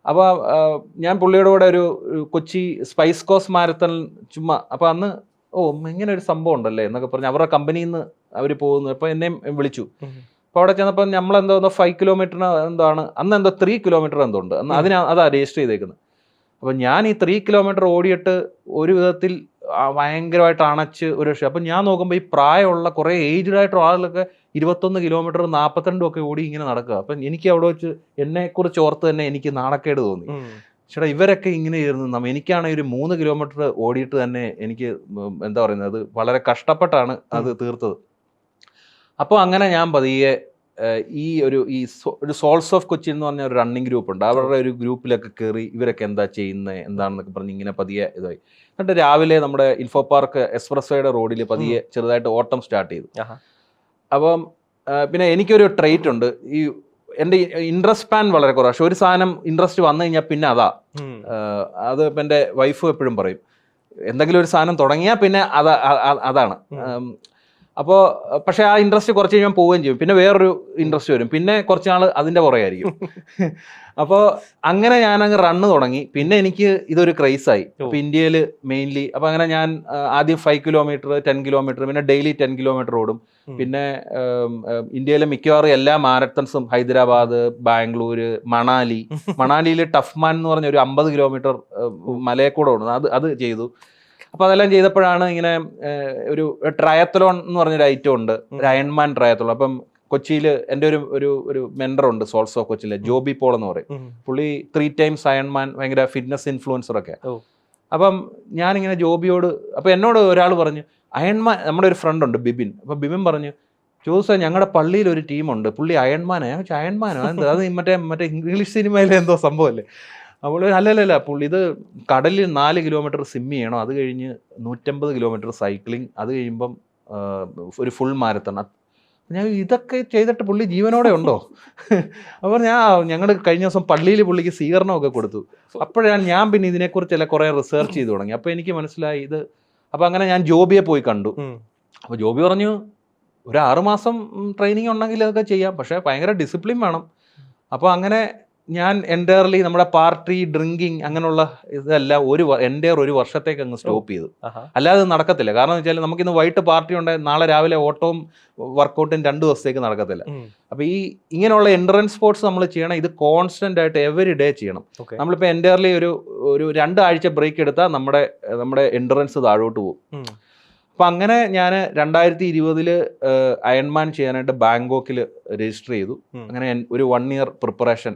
അപ്പോൾ ഞാൻ പുള്ളിയുടെ കൂടെ ഒരു കൊച്ചി സ്പൈസ് കോസ്റ്റ് മാരത്തൺ ചുമ്മാ, അപ്പോൾ അന്ന് ഇങ്ങനെ ഒരു സംഭവം ഉണ്ടല്ലേ എന്നൊക്കെ പറഞ്ഞ് അവരുടെ കമ്പനിയിൽ നിന്ന് അവർ പോകുന്നു. അപ്പോൾ എന്നെയും വിളിച്ചു. അപ്പോൾ അവിടെ ചെന്നപ്പോൾ നമ്മളെന്തോ 5 കിലോമീറ്ററിന് എന്താണ്, അന്ന് എന്തോ 3 കിലോമീറ്റർ എന്തോ ഉണ്ട്, അന്ന് അതാ രജിസ്റ്റർ ചെയ്തേക്കുന്നത്. അപ്പം ഞാൻ ഈ 3 കിലോമീറ്റർ ഓടിയിട്ട് ഒരു വിധത്തിൽ ഭയങ്കരമായിട്ട് അണച്ച് ഒരു രക്ഷ. അപ്പം ഞാൻ നോക്കുമ്പോൾ ഈ പ്രായമുള്ള കുറേ ഏജ്ഡ് ആയിട്ടുള്ള ആളുകളൊക്കെ 21 കിലോമീറ്റർ 42 ഒക്കെ ഓടി ഇങ്ങനെ നടക്കുക. അപ്പം എനിക്ക് അവിടെ വെച്ച് എന്നെക്കുറിച്ച് ഓർത്ത് തന്നെ എനിക്ക് നാണക്കേട് തോന്നി. ചേട്ടാ ഇവരൊക്കെ ഇങ്ങനെ ഇരുന്ന് എനിക്കാണെങ്കിൽ ഒരു 3 കിലോമീറ്റർ ഓടിയിട്ട് തന്നെ എനിക്ക് എന്താ പറയുന്നത്, അത് വളരെ കഷ്ടപ്പെട്ടാണ് അത് തീർത്തത്. അപ്പോൾ അങ്ങനെ ഞാൻ പതിയെ ഈ ഒരു സോൾസ് ഓഫ് കൊച്ചി എന്ന് പറഞ്ഞ ഒരു റണ്ണിങ് ഗ്രൂപ്പ് ഉണ്ട്, അവരുടെ ഒരു ഗ്രൂപ്പിലൊക്കെ കയറി ഇവരൊക്കെ എന്താ ചെയ്യുന്നത് എന്താണെന്നൊക്കെ പറഞ്ഞ് ഇങ്ങനെ പതിയെ ഇതായി. എന്നിട്ട് രാവിലെ നമ്മുടെ ഇൻഫോ പാർക്ക് എക്സ്പ്രസ്വേയുടെ റോഡിൽ പതിയെ ചെറുതായിട്ട് ഓട്ടം സ്റ്റാർട്ട് ചെയ്തു. അപ്പം പിന്നെ എനിക്കൊരു ട്രെയിറ്റ് ഉണ്ട്, ഈ എൻ്റെ ഇൻട്രസ്റ്റ് സ്പാൻ വളരെ കുറവാണ്. പക്ഷെ ഒരു സാധനം ഇൻട്രസ്റ്റ് വന്നു കഴിഞ്ഞാൽ പിന്നെ അത് ഇപ്പം എൻ്റെ വൈഫ് എപ്പോഴും പറയും, എന്തെങ്കിലും ഒരു സാധനം തുടങ്ങിയാൽ പിന്നെ അതാണ്. അപ്പോൾ പക്ഷേ ആ ഇൻട്രസ്റ്റ് കുറച്ച് കഴിയുമ്പോൾ പോവുകയും ചെയ്യും, പിന്നെ വേറൊരു ഇൻട്രസ്റ്റ് വരും, പിന്നെ കുറച്ച് നാൾ അതിൻ്റെ പുറകെയായിരിക്കും. അപ്പോൾ അങ്ങനെ ഞാനങ്ങ് റണ്ണ് തുടങ്ങി. പിന്നെ എനിക്ക് ഇതൊരു ക്രൈസായി. അപ്പോൾ ഇന്ത്യയിൽ മെയിൻലി അപ്പോൾ അങ്ങനെ ഞാൻ ആദ്യം 5 കിലോമീറ്റർ 10 കിലോമീറ്റർ പിന്നെ ഡെയിലി 10 കിലോമീറ്റർ ഓടും. പിന്നെ ഇന്ത്യയിലെ മിക്കവാറും എല്ലാ മാരത്തൺസും ഹൈദരാബാദ്, ബാംഗ്ലൂര്, മണാലിയിൽ ടഫ്മാൻ എന്ന് പറഞ്ഞ ഒരു 50 കിലോമീറ്റർ മലയെക്കൂടെ ഓടുന്നത്, അത് ചെയ്തു. അപ്പോൾ അതെല്ലാം ചെയ്തപ്പോഴാണ് ഇങ്ങനെ ഒരു ട്രയത്തലോൺ എന്ന് പറഞ്ഞൊരു ഐറ്റം ഉണ്ട്, ഒരു അയൺമാൻ ട്രയത്തലോൺ. അപ്പം കൊച്ചിയിൽ എൻ്റെ ഒരു മെൻറ്ററുണ്ട് സോൾസ് ഓഫ് കൊച്ചിയിലെ, ജോബി പോൾ എന്ന് പറയും. പുള്ളി 3 times അയൺമാൻ, ഭയങ്കര ഫിറ്റ്നസ് ഇൻഫ്ലുവൻസറൊക്കെ. അപ്പം ഞാനിങ്ങനെ ജോബിയോട്, അപ്പോൾ എന്നോട് ഒരാൾ പറഞ്ഞു അയൺമാൻ, നമ്മുടെ ഒരു ഫ്രണ്ട് ഉണ്ട് ബിബിൻ. അപ്പോൾ ബിബിൻ പറഞ്ഞു, ജോസ് ഞങ്ങളുടെ പള്ളിയിൽ ഒരു ടീമുണ്ട്, പുള്ളി അയൺമാനാണ്. ഞാൻ വെച്ചാൽ അയൺമാനോ എന്താ, അത് മറ്റേ ഇംഗ്ലീഷ് സിനിമയിലെ എന്തോ സംഭവമല്ലേ. അപ്പോൾ അല്ലല്ല പുള്ളി ഇത് കടലിൽ 4 കിലോമീറ്റർ സ്വിം ചെയ്യണം, അത് കഴിഞ്ഞ് 150 കിലോമീറ്റർ സൈക്ലിംഗ്, അത് കഴിയുമ്പം ഒരു ഫുൾ മാരത്തൺ. ഞാൻ ഇതൊക്കെ ചെയ്തിട്ട് പുള്ളി ജീവനോടെ ഉണ്ടോ? അപ്പോൾ ഞങ്ങൾ കഴിഞ്ഞ ദിവസം പള്ളിയിൽ പുള്ളിക്ക് സ്വീകരണമൊക്കെ കൊടുത്തു. അപ്പോഴാണ് ഞാൻ പിന്നെ ഇതിനെക്കുറിച്ചെല്ലാം കുറേ റിസർച്ച് ചെയ്ത് തുടങ്ങി. അപ്പോൾ എനിക്ക് മനസ്സിലായി ഇത്. അപ്പോൾ അങ്ങനെ ഞാൻ ജോബിയെ പോയി കണ്ടു. അപ്പോൾ ജോബി പറഞ്ഞു, ഒരു 6 മാസം ട്രെയിനിങ് ഉണ്ടെങ്കിൽ അതൊക്കെ ചെയ്യാം, പക്ഷേ ഭയങ്കര ഡിസിപ്ലിൻ വേണം. അപ്പോൾ അങ്ങനെ ഞാൻ എൻ്റയർലി നമ്മുടെ പാർട്ടി ഡ്രിങ്കിങ് അങ്ങനെയുള്ള ഇതെല്ലാം ഒരു വർഷത്തേക്ക് അങ്ങ് സ്റ്റോപ്പ് ചെയ്തു. അല്ലാതെ നടക്കത്തില്ല. കാരണം എന്ന് വെച്ചാൽ നമുക്കിന്ന് വൈകിട്ട് പാർട്ടി ഉണ്ടെങ്കിൽ നാളെ രാവിലെ ഓട്ടവും വർക്കൗട്ടും 2 ദിവസത്തേക്ക് നടക്കത്തില്ല. അപ്പോൾ ഈ ഇങ്ങനെയുള്ള എൻഡറൻസ് സ്പോർട്സ് നമ്മൾ ചെയ്യണം, ഇത് കോൺസ്റ്റന്റ് ആയിട്ട് എവറി ഡേ ചെയ്യണം. നമ്മളിപ്പോൾ എൻ്റയർലി ഒരു 2 ആഴ്ച ബ്രേക്ക് എടുത്താൽ നമ്മുടെ എൻഡറൻസ് താഴോട്ട് പോകും. അപ്പം അങ്ങനെ ഞാൻ 2020 അയൺമാൻ ചെയ്യാനായിട്ട് ബാങ്കോക്കിൽ രജിസ്റ്റർ ചെയ്തു. അങ്ങനെ ഒരു 1 year പ്രിപ്പറേഷൻ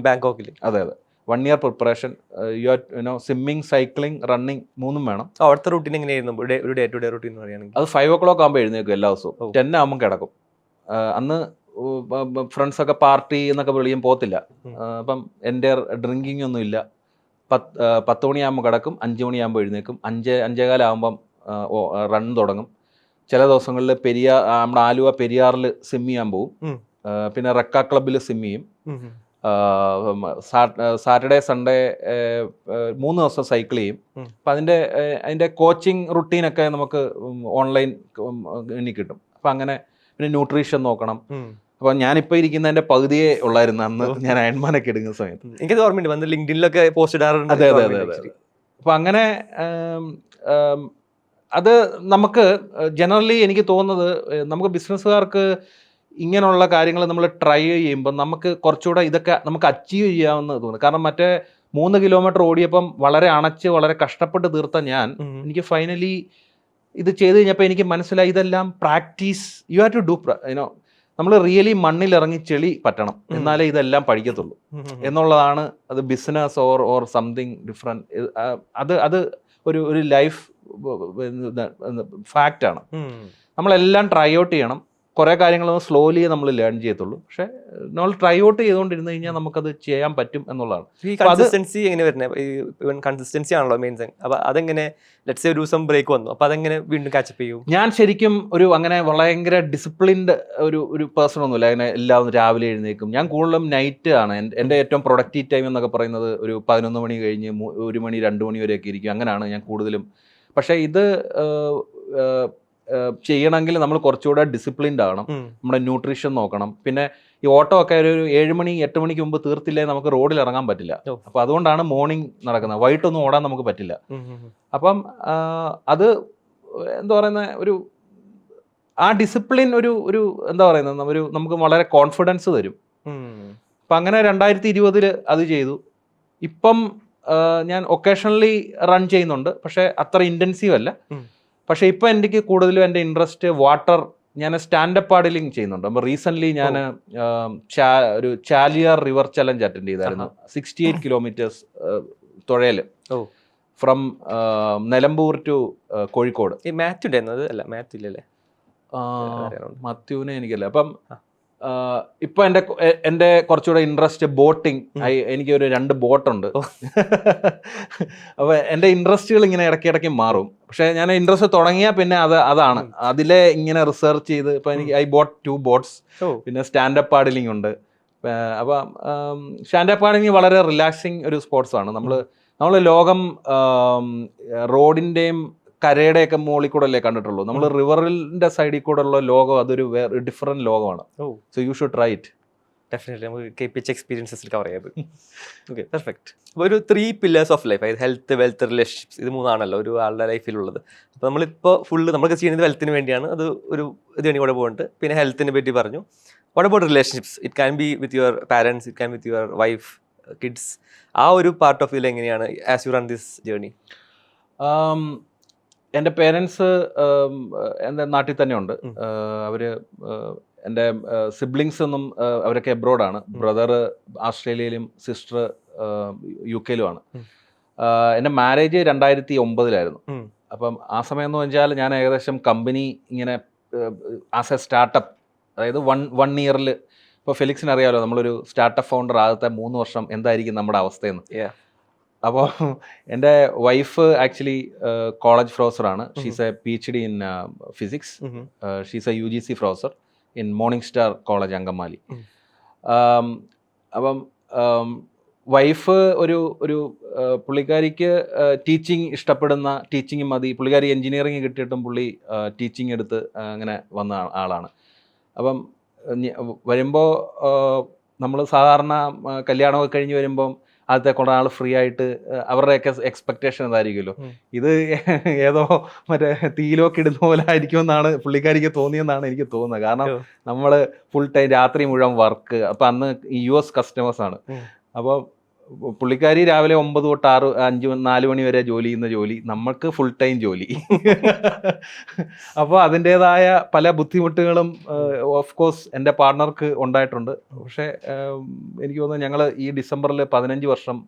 ബാങ്കോക്കിൽ. അതെ 1 year preparation. Swimming, cycling, running 3 വേണം. അവിടുത്തെ റൂട്ടീൻ എങ്ങനെയായിരുന്നു? ഒരു ഡേ ടു ഡേ റൂട്ടീൻ പറയുകയാണെങ്കിൽ അത് 5 o'clock ആകുമ്പോൾ എഴുന്നേക്കും എല്ലാ ദിവസവും. 10 ആകുമ്പോൾ കിടക്കും. അന്ന് ഫ്രണ്ട്സൊക്കെ പാർട്ടി എന്നൊക്കെ വിളിയും പോകത്തില്ല. അപ്പം എൻ്റെ ഡ്രിങ്കിങ് ഒന്നും ഇല്ല. 10 മണിയാകുമ്പോൾ കിടക്കും, 5 മണിയാകുമ്പോൾ എഴുന്നേക്കും, 5:15 ആകുമ്പം റൺ തുടങ്ങും. ചില ദിവസങ്ങളിൽ നമ്മുടെ ആലുവ പെരിയാറിൽ സ്വിം ചെയ്യാൻ പോകും. പിന്നെ റെക്ക ക്ലബിൽ സ്വിം ചെയ്യും. സാറ്റർഡേ സൺഡേ 3 ദിവസം സൈക്കിൾ ചെയ്യും. അപ്പം അതിൻ്റെ കോച്ചിങ് റുട്ടീനൊക്കെ നമുക്ക് ഓൺലൈൻ കിട്ടും. അപ്പം അങ്ങനെ പിന്നെ ന്യൂട്രീഷൻ നോക്കണം. അപ്പോൾ ഞാനിപ്പോൾ ഇരിക്കുന്നതിൻ്റെ പകുതിയേ ഉള്ളായിരുന്നു അന്ന് ഞാൻ അയൺമാനൊക്കെ എടുക്കുന്ന സമയത്ത്. എനിക്കത് ഓർമ്മയുണ്ട്, വന്ന് ലിങ്ക്ഡിനിലൊക്കെ പോസ്റ്റ് ഇടാറുണ്ട്. അതെ. അപ്പം അങ്ങനെ അത് നമുക്ക് ജനറലി എനിക്ക് തോന്നുന്നത്, നമുക്ക് ബിസിനസ്സുകാർക്ക് ഇങ്ങനെയുള്ള കാര്യങ്ങൾ നമ്മൾ ട്രൈ ചെയ്യുമ്പോൾ നമുക്ക് കുറച്ചുകൂടെ ഇതൊക്കെ നമുക്ക് അച്ചീവ് ചെയ്യാമെന്ന് തോന്നുന്നു. കാരണം മറ്റേ 3 കിലോമീറ്റർ ഓടിയപ്പം വളരെ അണച്ച് വളരെ കഷ്ടപ്പെട്ട് തീർത്ത ഞാൻ എനിക്ക് ഫൈനലി ഇത് ചെയ്ത് കഴിഞ്ഞപ്പോൾ എനിക്ക് മനസ്സിലായി ഇതെല്ലാം practice, you have to do you know, നമ്മൾ റിയലി മണ്ണിലിറങ്ങി ചെളി പറ്റണം, എന്നാലേ ഇതെല്ലാം പഠിക്കത്തുള്ളൂ എന്നുള്ളതാണ്. അത് ബിസിനസ് ഓർ സംതിങ് ഡിഫറെൻറ്റ്, അത് ഒരു ലൈഫ് ഫാക്റ്റാണ്. നമ്മളെല്ലാം ട്രൈ ഔട്ട് ചെയ്യണം. കുറേ കാര്യങ്ങളൊന്നും സ്ലോലി നമ്മൾ ലേൺ ചെയ്യത്തുള്ളൂ. പക്ഷേ നമ്മൾ ട്രൈ ഔട്ട് ചെയ്തുകൊണ്ടിരുന്നു കഴിഞ്ഞാൽ നമുക്കത് ചെയ്യാൻ പറ്റും എന്നുള്ളതാണ്. ഈ കൺസിസ്റ്റൻസി എങ്ങനെ വരുന്നത്? കൺസിസ്റ്റൻസി ആണല്ലോ മെയിൻ തിങ്. അപ്പോൾ അതെങ്ങനെ, ലെറ്റ്സ് സേ ഒരു ദിവസം ബ്രേക്ക് വന്നു, അപ്പോൾ അതെങ്ങനെ വീണ്ടും കാച്ചപ്പ് ചെയ്യും? ഞാൻ ശരിക്കും അങ്ങനെ ഭയങ്കര ഡിസിപ്ലിൻഡ് ഒരു പേഴ്സൺ ഒന്നുമില്ല. അങ്ങനെ എല്ലാം രാവിലെ എഴുന്നേക്കും. ഞാൻ കൂടുതലും നൈറ്റ് ആണ് എൻ്റെ ഏറ്റവും പ്രൊഡക്റ്റീവ് ടൈം എന്നൊക്കെ പറയുന്നത്. ഒരു 11 മണി കഴിഞ്ഞ് 1 മണി 2 മണി വരെയൊക്കെ ഇരിക്കും. അങ്ങനെയാണ് ഞാൻ കൂടുതലും. പക്ഷേ ഇത് ചെയ്യണമെങ്കിൽ നമ്മൾ കുറച്ചുകൂടെ ഡിസിപ്ലിൻഡ് ആവണം. നമ്മുടെ ന്യൂട്രീഷൻ നോക്കണം. പിന്നെ ഈ ഓട്ടോ ഒക്കെ ഒരു 7 മണി 8 മണിക്ക് മുമ്പ് തീർത്തില്ലേ നമുക്ക് റോഡിൽ ഇറങ്ങാൻ പറ്റില്ല. അപ്പോൾ അതുകൊണ്ടാണ് മോർണിംഗ് നടക്കുന്നത്. വൈകിട്ടൊന്നും ഓടാൻ നമുക്ക് പറ്റില്ല. അപ്പം അത് എന്താ പറയുന്നത്, ആ ഡിസിപ്ലിൻ എന്താ പറയുന്നത്, നമുക്ക് വളരെ കോൺഫിഡൻസ് തരും. അപ്പം അങ്ങനെ 2020 അത് ചെയ്തു. ഇപ്പം ഞാൻ ഒക്കേഷണലി റൺ ചെയ്യുന്നുണ്ട്, പക്ഷേ അത്ര ഇൻറ്റൻസീവ് അല്ല. പക്ഷേ ഇപ്പം എനിക്ക് കൂടുതലും എൻ്റെ ഇൻട്രസ്റ്റ് വാട്ടർ, ഞാൻ സ്റ്റാൻഡപ്പ് പാഡലിംഗ് ചെയ്യുന്നുണ്ട്. അപ്പോൾ റീസെൻ്റ്ലി ഞാൻ ഒരു ചാലിയാർ റിവർ ചലഞ്ച് അറ്റൻഡ് ചെയ്തായിരുന്നു. 68 കിലോമീറ്റേഴ്സ് തുഴയിൽ ഫ്രം നിലമ്പൂർ ടു കോഴിക്കോട്. ഈ മാത്യു ഉണ്ടായിരുന്നത് അല്ല, മാത്യു ഇല്ലല്ലേ? മത്യുവിനെ എനിക്കല്ല. അപ്പം ഇപ്പൊ എൻ്റെ കുറച്ചുകൂടെ ഇൻട്രസ്റ്റ് ബോട്ടിങ്. എനിക്ക് ഒരു 2 ബോട്ടുണ്ട്. അപ്പൊ എൻ്റെ ഇൻട്രസ്റ്റുകൾ ഇങ്ങനെ ഇടയ്ക്കിടയ്ക്ക് മാറും. പക്ഷെ ഞാൻ ഇൻട്രസ്റ്റ് തുടങ്ങിയാൽ പിന്നെ അതാണ് അതിലെ ഇങ്ങനെ റിസർച്ച് ചെയ്ത് ഇപ്പൊ എനിക്ക് ഐ ബോട്ട് 2 ബോട്ട്സ്. പിന്നെ സ്റ്റാൻഡപ്പ് പാഡലിംഗ് ഉണ്ട്. അപ്പൊ സ്റ്റാൻഡപ്പ് പാഡലിംഗ് വളരെ റിലാക്സിങ് ഒരു സ്പോർട്സ് ആണ്. നമ്മൾ ലോകം റോഡിന്റെയും കരയുടെയൊക്കെ മുകളിൽ കൂടെ അല്ലേ കണ്ടിട്ടുള്ളൂ. നമ്മൾ റിവറിന്റെ സൈഡിൽ കൂടെ ഉള്ള ലോകം അതൊരു ഡിഫറെന്റ് ലോകമാണ്. So you should try it. Definitely നമുക്ക് KPH എക്സ്പീരിയൻസസ് കവർ ചെയ്യാം. Okay, perfect. അപ്പോൾ ഒരു 3 pillars ഓഫ് ലൈഫ്, അതായത് ഹെൽത്ത്, വെൽത്ത്, റിലേഷൻഷിപ്സ്, ഇത് 3ആണല്ലോ ഒരു ആളുടെ ലൈഫിലുള്ളത്. അപ്പോൾ നമ്മളിപ്പോൾ നമ്മളൊക്കെ ചെയ്യുന്നത് വെൽത്തിന് വേണ്ടിയാണ്. അത് ഒരു ഇതിന് കൂടെ പോകുന്നുണ്ട്. പിന്നെ ഹെൽത്തിനെ പറ്റി പറഞ്ഞു. What about relationships? It can be with your parents, it can with your wife, kids. ആ ഒരു പാർട്ട് ഓഫ് ഇതിൽ എങ്ങനെയാണ് as you run this journey? എൻ്റെ പേരൻസ് എൻ്റെ നാട്ടിൽ തന്നെ ഉണ്ട്. അവർ എൻ്റെ സിബ്ലിങ്സ് ഒന്നും അവരൊക്കെ എബ്രോഡാണ്. Brother ഓസ്ട്രേലിയയിലും sister UK-യിലുമാണ്. എൻ്റെ മാരേജ് 2009 അപ്പം ആ സമയം എന്ന് വെച്ചാൽ ഞാൻ ഏകദേശം കമ്പനി ഇങ്ങനെ ആസ് എ സ്റ്റാർട്ടപ്പ്, അതായത് വൺ ഇയറിൽ, ഇപ്പോൾ ഫെലിക്സിന് അറിയാമല്ലോ, നമ്മളൊരു സ്റ്റാർട്ടപ്പ് ഫൗണ്ടർ ആദ്യത്തെ 3 വർഷം എന്തായിരിക്കും നമ്മുടെ അവസ്ഥയെന്ന്. അപ്പോൾ എൻ്റെ വൈഫ് ആക്ച്വലി കോളേജ് പ്രൊഫസറാണ്. She's A PhD in physics. She's A UGC professor in morning star college Angamaly. അപ്പം വൈഫ് ഒരു പുള്ളിക്കാരിക്ക് ടീച്ചിങ് ഇഷ്ടപ്പെടുന്ന, ടീച്ചിങ് മതി. പുള്ളിക്കാരി എൻജിനീയറിങ് കിട്ടിയിട്ടും പുള്ളി ടീച്ചിങ് എടുത്ത് അങ്ങനെ വന്ന ആളാണ്. അപ്പം വരുമ്പോൾ നമ്മൾ സാധാരണ കല്യാണമൊക്കെ കഴിഞ്ഞ് വരുമ്പം ആദ്യത്തെ കുറേ നാൾ ഫ്രീ ആയിട്ട് അവരുടെയൊക്കെ എക്സ്പെക്റ്റേഷൻ അതായിരിക്കുമല്ലോ. ഇത് ഏതോ മറ്റേ തീയിലൊക്കെ ഇടുന്ന പോലെ ആയിരിക്കുമെന്നാണ് പുള്ളിക്കാരിക്ക് തോന്നിയെന്നാണ് എനിക്ക് തോന്നുന്നത്. കാരണം നമ്മൾ ഫുൾ ടൈം രാത്രി മുഴുവൻ വർക്ക്. അപ്പം അന്ന് US കസ്റ്റമേഴ്സാണ്. അപ്പോൾ പുള്ളിക്കാരി രാവിലെ 9 തൊട്ട് 4 മണി വരെ ജോലി ചെയ്യുന്ന ജോലി, നമ്മൾക്ക് ഫുൾ ടൈം ജോലി. അപ്പോൾ അതിൻ്റേതായ പല ബുദ്ധിമുട്ടുകളും ഓഫ് കോഴ്സ് എൻ്റെ പാർട്ണർക്ക് ഉണ്ടായിട്ടുണ്ട്. പക്ഷേ എനിക്ക് തോന്നുന്നു ഞങ്ങൾ ഈ ഡിസംബറിൽ 15 വർഷം.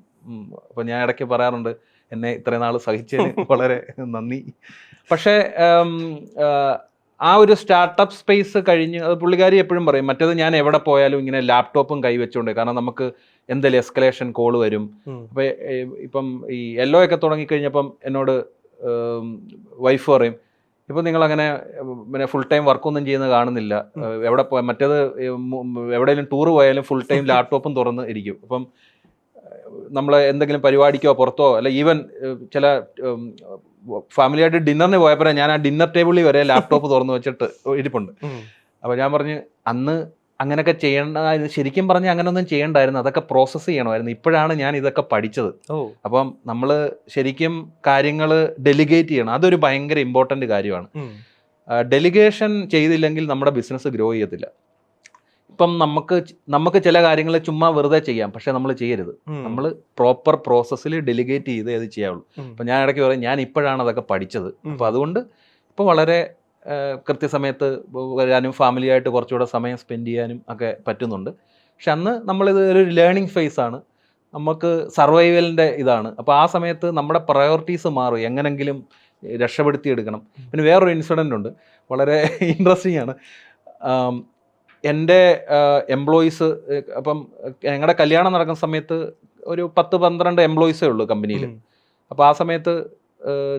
അപ്പോൾ ഞാൻ ഇടയ്ക്ക് പറയാറുണ്ട്, എന്നെ ഇത്രയും നാൾ സഹിച്ചതിന് വളരെ നന്ദി. പക്ഷേ ആ ഒരു സ്റ്റാർട്ടപ്പ് സ്പേസ് കഴിഞ്ഞ്, അത് പുള്ളിക്കാരി എപ്പോഴും പറയും, മറ്റേത് ഞാൻ എവിടെ പോയാലും ഇങ്ങനെ ലാപ്ടോപ്പും കൈവച്ചുകൊണ്ട്, കാരണം നമുക്ക് എന്തെങ്കിലും എസ്കലേഷൻ കോൾ വരും. അപ്പോൾ ഇപ്പം ഈ LO ഒക്കെ തുടങ്ങിക്കഴിഞ്ഞപ്പം എന്നോട് വൈഫ് പറയും, ഇപ്പം നിങ്ങളങ്ങനെ പിന്നെ ഫുൾ ടൈം വർക്കൊന്നും ചെയ്യുന്നത് കാണുന്നില്ല, എവിടെ മറ്റേത് എവിടെയെങ്കിലും ടൂർ പോയാലും ഫുൾ ടൈം ലാപ്ടോപ്പും തുറന്ന് ഇരിക്കും. അപ്പം നമ്മൾ എന്തെങ്കിലും പരിപാടിക്കോ പുറത്തോ അല്ല, ഈവൻ ചില ഫാമിലിയായിട്ട് ഡിന്നറിന് പോയപ്പോൾ ഞാൻ ആ ഡിന്നർ ടേബിളിൽ വരെ ലാപ്ടോപ്പ് തുറന്ന് വെച്ചിട്ട് ഇരിപ്പുണ്ട്. അപ്പോൾ ഞാൻ പറഞ്ഞു, അന്ന് അങ്ങനെയൊക്കെ ചെയ്യേണ്ട, ശരിക്കും പറഞ്ഞാൽ അങ്ങനെയൊന്നും ചെയ്യണ്ടായിരുന്നു, അതൊക്കെ പ്രോസസ്സ് ചെയ്യണമായിരുന്നു. ഇപ്പോഴാണ് ഞാൻ ഇതൊക്കെ പഠിച്ചത്. അപ്പം നമ്മൾ ശരിക്കും കാര്യങ്ങൾ ഡെലിഗേറ്റ് ചെയ്യണം. അതൊരു ഭയങ്കര ഇമ്പോർട്ടൻ്റ് കാര്യമാണ്. ഡെലിഗേഷൻ ചെയ്തില്ലെങ്കിൽ നമ്മുടെ ബിസിനസ് ഗ്രോ ചെയ്യത്തില്ല. ഇപ്പം നമുക്ക് ചില കാര്യങ്ങൾ ചുമ്മാ വെറുതെ ചെയ്യാം, പക്ഷെ നമ്മൾ ചെയ്യരുത്. നമ്മൾ പ്രോപ്പർ പ്രോസസ്സിൽ ഡെലിഗേറ്റ് ചെയ്ത് അത് ചെയ്യാവുള്ളൂ. അപ്പം ഞാൻ ഇടയ്ക്ക് പറയും, ഞാൻ ഇപ്പോഴാണ് അതൊക്കെ പഠിച്ചത്. അപ്പോൾ അതുകൊണ്ട് ഇപ്പോൾ വളരെ കൃത്യസമയത്ത് വരാനും ഫാമിലിയായിട്ട് കുറച്ചുകൂടെ സമയം സ്പെൻഡ് ചെയ്യാനും ഒക്കെ പറ്റുന്നുണ്ട്. പക്ഷെ അന്ന് നമ്മളിത് ഒരു ലേണിംഗ് ഫേസ് ആണ്, നമുക്ക് സർവൈവലിൻ്റെ ഇതാണ്. അപ്പോൾ ആ സമയത്ത് നമ്മുടെ പ്രയോറിറ്റീസ് മാറും, എങ്ങനെങ്കിലും രക്ഷപ്പെടുത്തിയെടുക്കണം. പിന്നെ വേറൊരു ഇൻസിഡൻ്റ് ഉണ്ട്, വളരെ ഇൻട്രസ്റ്റിംഗ് ആണ്. എൻ്റെ എംപ്ലോയീസ്, അപ്പം ഞങ്ങളുടെ കല്യാണം നടക്കുന്ന സമയത്ത് ഒരു 10-12 എംപ്ലോയീസേ ഉള്ളൂ കമ്പനിയിൽ. അപ്പോൾ ആ സമയത്ത്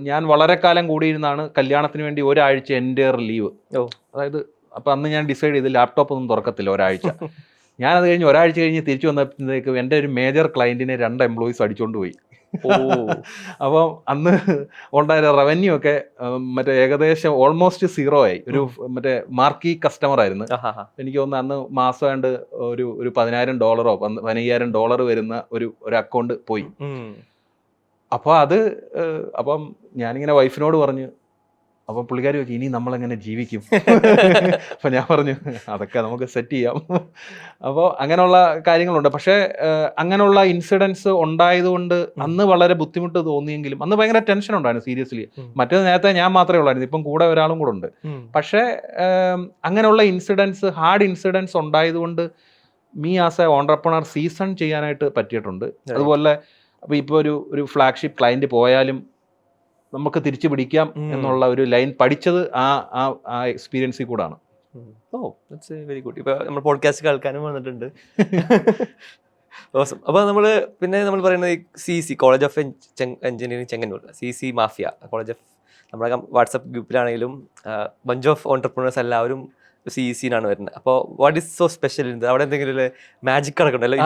ഞാൻ വളരെ കാലം കൂടിയിരുന്നാണ് കല്യാണത്തിന് വേണ്ടി ഒരാഴ്ച എൻ്റെ ലീവ്. അതായത് അപ്പോൾ അന്ന് ഞാൻ ഡിസൈഡ് ചെയ്ത് ലാപ്ടോപ്പ് ഒന്നും തുറക്കത്തില്ല ഒരാഴ്ച. ഞാനത് കഴിഞ്ഞ് ഒരാഴ്ച കഴിഞ്ഞ് തിരിച്ചു വന്നപ്പോഴത്തേക്ക് എൻ്റെ ഒരു മേജർ ക്ലയൻറ്റിനെ 2 എംപ്ലോയീസ് അടിച്ചുകൊണ്ട് പോയി. അപ്പം അന്ന് ഉണ്ടായ റവന്യൂ ഒക്കെ മറ്റേ ഏകദേശം ഓൾമോസ്റ്റ് 0 ആയി. ഒരു മറ്റേ മാർക്കി കസ്റ്റമർ ആയിരുന്നു. എനിക്ക് തോന്നുന്നു അന്ന് മാസം കണ്ട് ഒരു $10,000 $15,000 വരുന്ന ഒരു അക്കൗണ്ട് പോയി. അപ്പോൾ അപ്പം ഞാനിങ്ങനെ വൈഫിനോട് പറഞ്ഞു. അപ്പം പുള്ളിക്കാരി ചോദിച്ചു, ഇനി നമ്മളെങ്ങനെ ജീവിക്കും? അപ്പം ഞാൻ പറഞ്ഞു, അതൊക്കെ നമുക്ക് സെറ്റ് ചെയ്യാം. അപ്പോൾ അങ്ങനെയുള്ള കാര്യങ്ങളുണ്ട്. പക്ഷേ അങ്ങനെയുള്ള ഇൻസിഡൻസ് ഉണ്ടായതുകൊണ്ട് അന്ന് വളരെ ബുദ്ധിമുട്ട് തോന്നിയെങ്കിലും അന്ന് ഭയങ്കര ടെൻഷൻ ഉണ്ടായിരുന്നു, സീരിയസ്ലി. മറ്റേത് നേരത്തെ ഞാൻ മാത്രമേ ഉള്ളായിരുന്നു, ഇപ്പം കൂടെ ഒരാളും കൂടെ ഉണ്ട്. പക്ഷേ അങ്ങനെയുള്ള ഇൻസിഡൻസ്, ഹാർഡ് ഇൻസിഡൻസ് ഉണ്ടായതുകൊണ്ട് me as A entrepreneur season ചെയ്യാനായിട്ട് പറ്റിയിട്ടുണ്ട്. അതുപോലെ അപ്പോൾ ഇപ്പോൾ ഒരു ഫ്ലാഗ്ഷിപ്പ് ക്ലയൻറ്റ് പോയാലും നമുക്ക് തിരിച്ചു പിടിക്കാം എന്നുള്ള ഒരു ലൈൻ പഠിച്ചത് ആ എക്സ്പീരിയൻസിൽ കൂടാണ്. That's very good. ഇപ്പോൾ നമ്മൾ പോഡ്കാസ്റ്റ് കേൾക്കാനും വന്നിട്ടുണ്ട്. അപ്പോൾ നമ്മൾ പറയുന്നത് CC college of engineering Chengannur, CC mafia college of, നമ്മുടെ വാട്സപ്പ് ഗ്രൂപ്പിലാണെങ്കിലും ബഞ്ച് ഓഫ് ഓൺട്രപ്രണേഴ്സ് എല്ലാവരും CEC-നാണ് വരുന്നത്. അപ്പോൾ വാട്ട് ഈസ് സോ സ്പെഷ്യൽ? അവിടെ എന്തെങ്കിലും മാജിക് നടക്കണ്ടല്ലോ,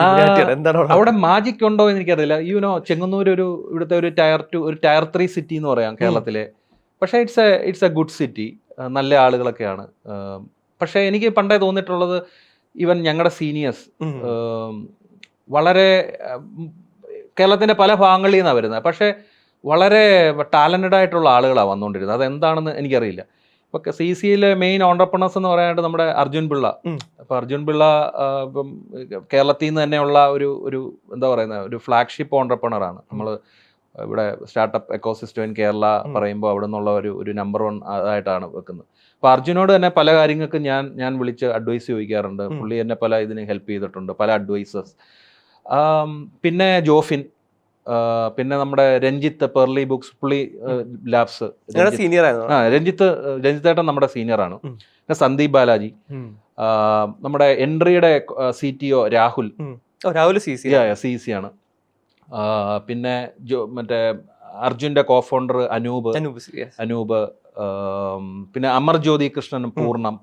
എന്താണ് അവിടെ മാജിക് ഉണ്ടോ എന്ന് എനിക്കറിയില്ല. ചെങ്ങന്നൂർ ഇവിടുത്തെ ഒരു ടയർ 3 സിറ്റി എന്ന് പറയാം കേരളത്തിലെ. പക്ഷേ ഇറ്റ്സ് എ ഗുഡ് സിറ്റി, നല്ല ആളുകളൊക്കെയാണ്. പക്ഷേ എനിക്ക് പണ്ടേ തോന്നിയിട്ടുള്ളത്, ഈവൻ ഞങ്ങളുടെ സീനിയേഴ്സ് വളരെ കേരളത്തിൻ്റെ പല ഭാഗങ്ങളിൽ നിന്നാണ് വരുന്നത്, പക്ഷേ വളരെ ടാലൻറ്റഡ് ആയിട്ടുള്ള ആളുകളാണ് വന്നുകൊണ്ടിരുന്നത്. അതെന്താണെന്ന് എനിക്കറിയില്ല. ഇപ്പോൾ CC-യിലെ മെയിൻ ഓൺട്രപ്രണേഴ്സ് എന്ന് പറയാനായിട്ട് നമ്മുടെ അർജുൻ പിള്ള. അപ്പോൾ അർജുൻ പിള്ള ഇപ്പം കേരളത്തിൽ നിന്ന് തന്നെയുള്ള ഒരു എന്താ പറയുന്നത്, ഒരു ഫ്ലാഗ്ഷിപ്പ് ഓൺട്രപ്രണറാണ്. നമ്മൾ ഇവിടെ സ്റ്റാർട്ടപ്പ് എക്കോസിസ്റ്റം ഇൻ കേരള പറയുമ്പോൾ അവിടെ നിന്നുള്ള ഒരു നമ്പർ 1 ആയിട്ടാണ് വെക്കുന്നത്. അപ്പോൾ അർജുനോട് തന്നെ പല കാര്യങ്ങൾക്ക് ഞാൻ വിളിച്ച് അഡ്വൈസ് ചോദിക്കാറുണ്ട്. പുള്ളി എന്നെ പല ഇതിന് ഹെൽപ്പ് ചെയ്തിട്ടുണ്ട്, പല അഡ്വൈസസ്. പിന്നെ ജോഫിൻ, പിന്നെ നമ്മുടെ രഞ്ജിത്ത് പെർലി ബുക്സ്, പുള്ളി ലാബ്സ് രഞ്ജിത്തേട്ടൻ നമ്മുടെ സീനിയറാണ്. പിന്നെ സന്ദീപ് ബാലാജി, നമ്മുടെ എൻട്രിയുടെ CTO രാഹുൽ CC ആണ്. പിന്നെ മറ്റേ അർജുൻ്റെ കോഫൗണ്ടർ അനൂപ്, പിന്നെ അമർജ്യോതി കൃഷ്ണൻ, പൂർണ്ണം.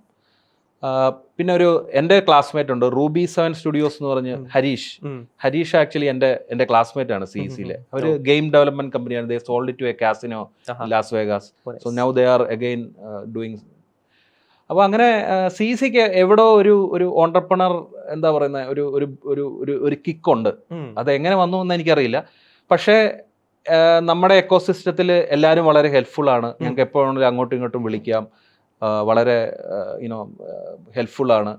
പിന്നെ എൻ്റെ ക്ലാസ്മേറ്റ് ഉണ്ട്, റൂബി 7 സ്റ്റുഡിയോസ് എന്ന് പറഞ്ഞ് ഹരീഷ് ആക്ച്വലി എൻ്റെ ക്ലാസ്മേറ്റ് ആണ് CEC-യിലെ. അവർ ഗെയിം ഡെവലപ്മെന്റ് കമ്പനിയാണ്. They sold it to a casino Las Vegas. So now they are again doing. അപ്പോൾ അങ്ങനെ CEC-ക്ക് എവിടോ ഒരു ഓൺട്രപ്രണർ എന്താ പറയുന്നത്, ഒരു കിക്കുണ്ട്. അതെങ്ങനെ വന്നു എന്ന് എനിക്കറിയില്ല. പക്ഷേ നമ്മുടെ എക്കോസിസ്റ്റത്തിൽ എല്ലാവരും വളരെ ഹെൽപ്ഫുള്ളാണ്. ഞങ്ങൾക്ക് എപ്പോഴും അങ്ങോട്ടും ഇങ്ങോട്ടും വിളിക്കാം, വളരെ ഹെൽപ്ഫുള്ളാണ്.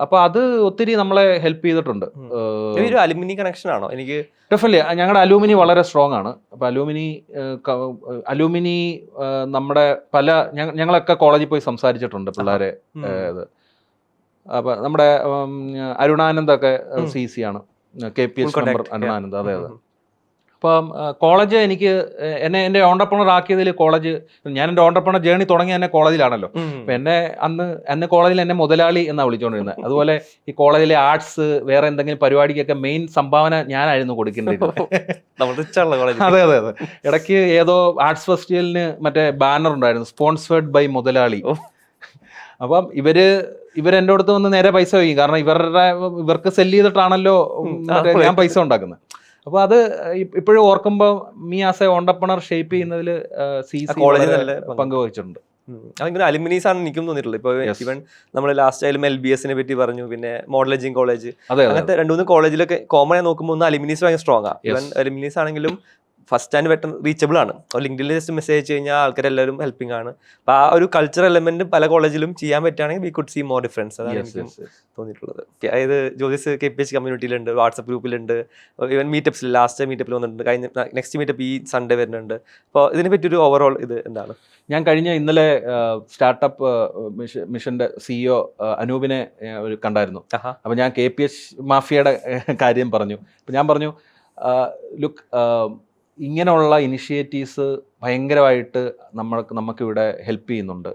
അപ്പോൾ അത് ഒത്തിരി നമ്മളെ ഹെൽപ്പ് ചെയ്തിട്ടുണ്ട്. അലുമിനി കണക്ഷൻ ആണോ? എനിക്ക് ഡെഫിനറ്റ്ലി ഞങ്ങളുടെ അലൂമിനി വളരെ സ്ട്രോങ് ആണ്. അപ്പോൾ അലൂമിനി നമ്മുടെ ഞങ്ങളൊക്കെ കോളേജിൽ പോയി സംസാരിച്ചിട്ടുണ്ട് പിള്ളേരെ. അപ്പോൾ നമ്മുടെ അരുണാനന്ദൊക്കെ CC ആണ്, KPH മെമ്പർ അരുണാനന്ദ്. അതെ. അപ്പം കോളേജ് എന്നെ എൻ്റെ ഓൺട്രപ്രണർ ആക്കിയതിൽ കോളേജ്, ഞാൻ എൻ്റെ ഓൺട്രപ്രണർ ജേണി തുടങ്ങി തന്നെ കോളേജിലാണല്ലോ. അപ്പം എന്നെ കോളേജിൽ എന്നെ മുതലാളി എന്നാണ് വിളിച്ചുകൊണ്ടിരുന്നത്. അതുപോലെ ഈ കോളേജിലെ ആർട്സ് വേറെ എന്തെങ്കിലും പരിപാടിക്കൊക്കെ മെയിൻ സംഭാവന ഞാനായിരുന്നു കൊടുക്കേണ്ടത്. അതെ. ഇടയ്ക്ക് ഏതോ ആർട്സ് ഫെസ്റ്റിവലിന് മറ്റേ ബാനർ ഉണ്ടായിരുന്നു, സ്പോൺസേർഡ് ബൈ മുതലാളി. അപ്പം ഇവരെൻ്റെ അടുത്ത് വന്ന് നേരെ പൈസ വയ്ക്കും, കാരണം ഇവർക്ക് സെല് ചെയ്തിട്ടാണല്ലോ ഞാൻ പൈസ ഉണ്ടാക്കുന്നത്. അപ്പോൾ അത് ഇപ്പോഴും ഓർക്കുമ്പോൾ me as A entrepreneur shape ചെയ്യുന്നതിൽ CEC പങ്കുവഹിച്ചിട്ടുണ്ട്. അങ്ങനെ അലുമിനീസ് ആണ് എനിക്കും തോന്നിയിട്ടുള്ളത്. ഇപ്പോൾ ഈവൻ നമ്മൾ ലാസ്റ്റ് ആയാലും LBS-നെ പറ്റി പറഞ്ഞു, പിന്നെ മോഡലേജിങ് കോളേജ്, അങ്ങനത്തെ 2-3 കോളേജിലൊക്കെ കോമൺ ആയി നോക്കുമ്പോൾ ഒന്ന് അലുമിനീസ് ഭയങ്കര സ്ട്രോങ് ആണ്. ഈവൻ അലുമിനീസ് ആണെങ്കിലും ഫസ്റ്റ് ആൻഡ് പെട്ടെന്ന് റീച്ചബിൾ ആണ്. ലിങ്ക്ഡിനിൽ ജസ്റ്റ് മെസ്സേജ് അയച്ചു കഴിഞ്ഞാൽ ആൾക്കാരെല്ലാവരും ഹെൽപ്പിംഗ് ആണ്. അപ്പോൾ ആ ഒരു കൾച്ചർ എലമെന്റ് പല കോളേജിലും ചെയ്യാൻ പറ്റുകയാണെങ്കിൽ we could see more difference. അതാണ് എനിക്ക് തോന്നിയിട്ടുള്ളത്. അതായത് ജ്യോതിസ് KPH കമ്മ്യൂണിറ്റിയിലുണ്ട്, വാട്സപ്പ് ഗ്രൂപ്പിലുണ്ട്, ഈവൻ മീറ്റപ്സിൽ ലാസ്റ്റ് മീറ്റപ്പിൽ വന്നിട്ടുണ്ട്, കഴിഞ്ഞ നെക്സ്റ്റ് മീറ്റപ്പ് ഈ സൺഡേ വരുന്നുണ്ട്. അപ്പോൾ ഇതിനെ പറ്റി ഒരു ഓവറോൾ ഇത് എന്താണ്? ഞാൻ ഇന്നലെ സ്റ്റാർട്ടപ്പ് മിഷന്റെ CEO അനൂപിനെ ഒരു കണ്ടായിരുന്നു. അപ്പോൾ ഞാൻ KPH മാഫിയയുടെ കാര്യം പറഞ്ഞു. അപ്പോൾ ഞാൻ പറഞ്ഞു ലുക്ക്, ഇങ്ങനെയുള്ള ഇനിഷ്യേറ്റീവ്സ് ഭയങ്കരമായിട്ട് നമുക്കിവിടെ ഹെൽപ്പ് ചെയ്യുന്നുണ്ട്.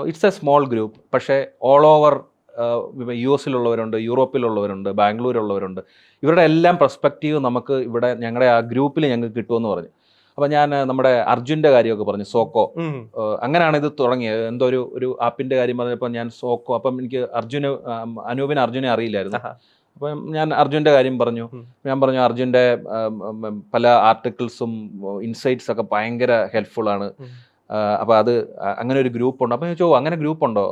ഇറ്റ്സ് എ സ്മോൾ ഗ്രൂപ്പ്, പക്ഷേ ഓൾ ഓവർ US-ലുള്ളവരുണ്ട്, യൂറോപ്പിലുള്ളവരുണ്ട്, ബാംഗ്ലൂരുള്ളവരുണ്ട്. ഇവരുടെ എല്ലാം പെർസ്പെക്റ്റീവ് നമുക്ക് ഇവിടെ ഞങ്ങളുടെ ആ ഗ്രൂപ്പിൽ ഞങ്ങൾക്ക് കിട്ടുമെന്ന് പറഞ്ഞു. അപ്പോൾ ഞാൻ നമ്മുടെ അർജുൻ്റെ കാര്യമൊക്കെ പറഞ്ഞു, സോക്കോ. അങ്ങനെയാണ് ഇത് തുടങ്ങിയത്. എന്തോ ഒരു ആപ്പിൻ്റെ കാര്യം പറഞ്ഞപ്പോൾ ഞാൻ സോക്കോ, അപ്പം എനിക്ക് അനൂപിനെ അറിയില്ലായിരുന്നു. അപ്പം ഞാൻ അർജുൻ്റെ കാര്യം പറഞ്ഞു. ഞാൻ പറഞ്ഞു അർജുൻ്റെ പല ആർട്ടിക്കിൾസും ഇൻസൈറ്റ്സ് ഒക്കെ ഭയങ്കര ഹെൽപ്ഫുള്ളാണ്. അപ്പോൾ അത് അങ്ങനെ ഒരു ഗ്രൂപ്പ് ഉണ്ട്. അപ്പം ചോദിച്ചോ അങ്ങനെ ഗ്രൂപ്പ് ഉണ്ടോ?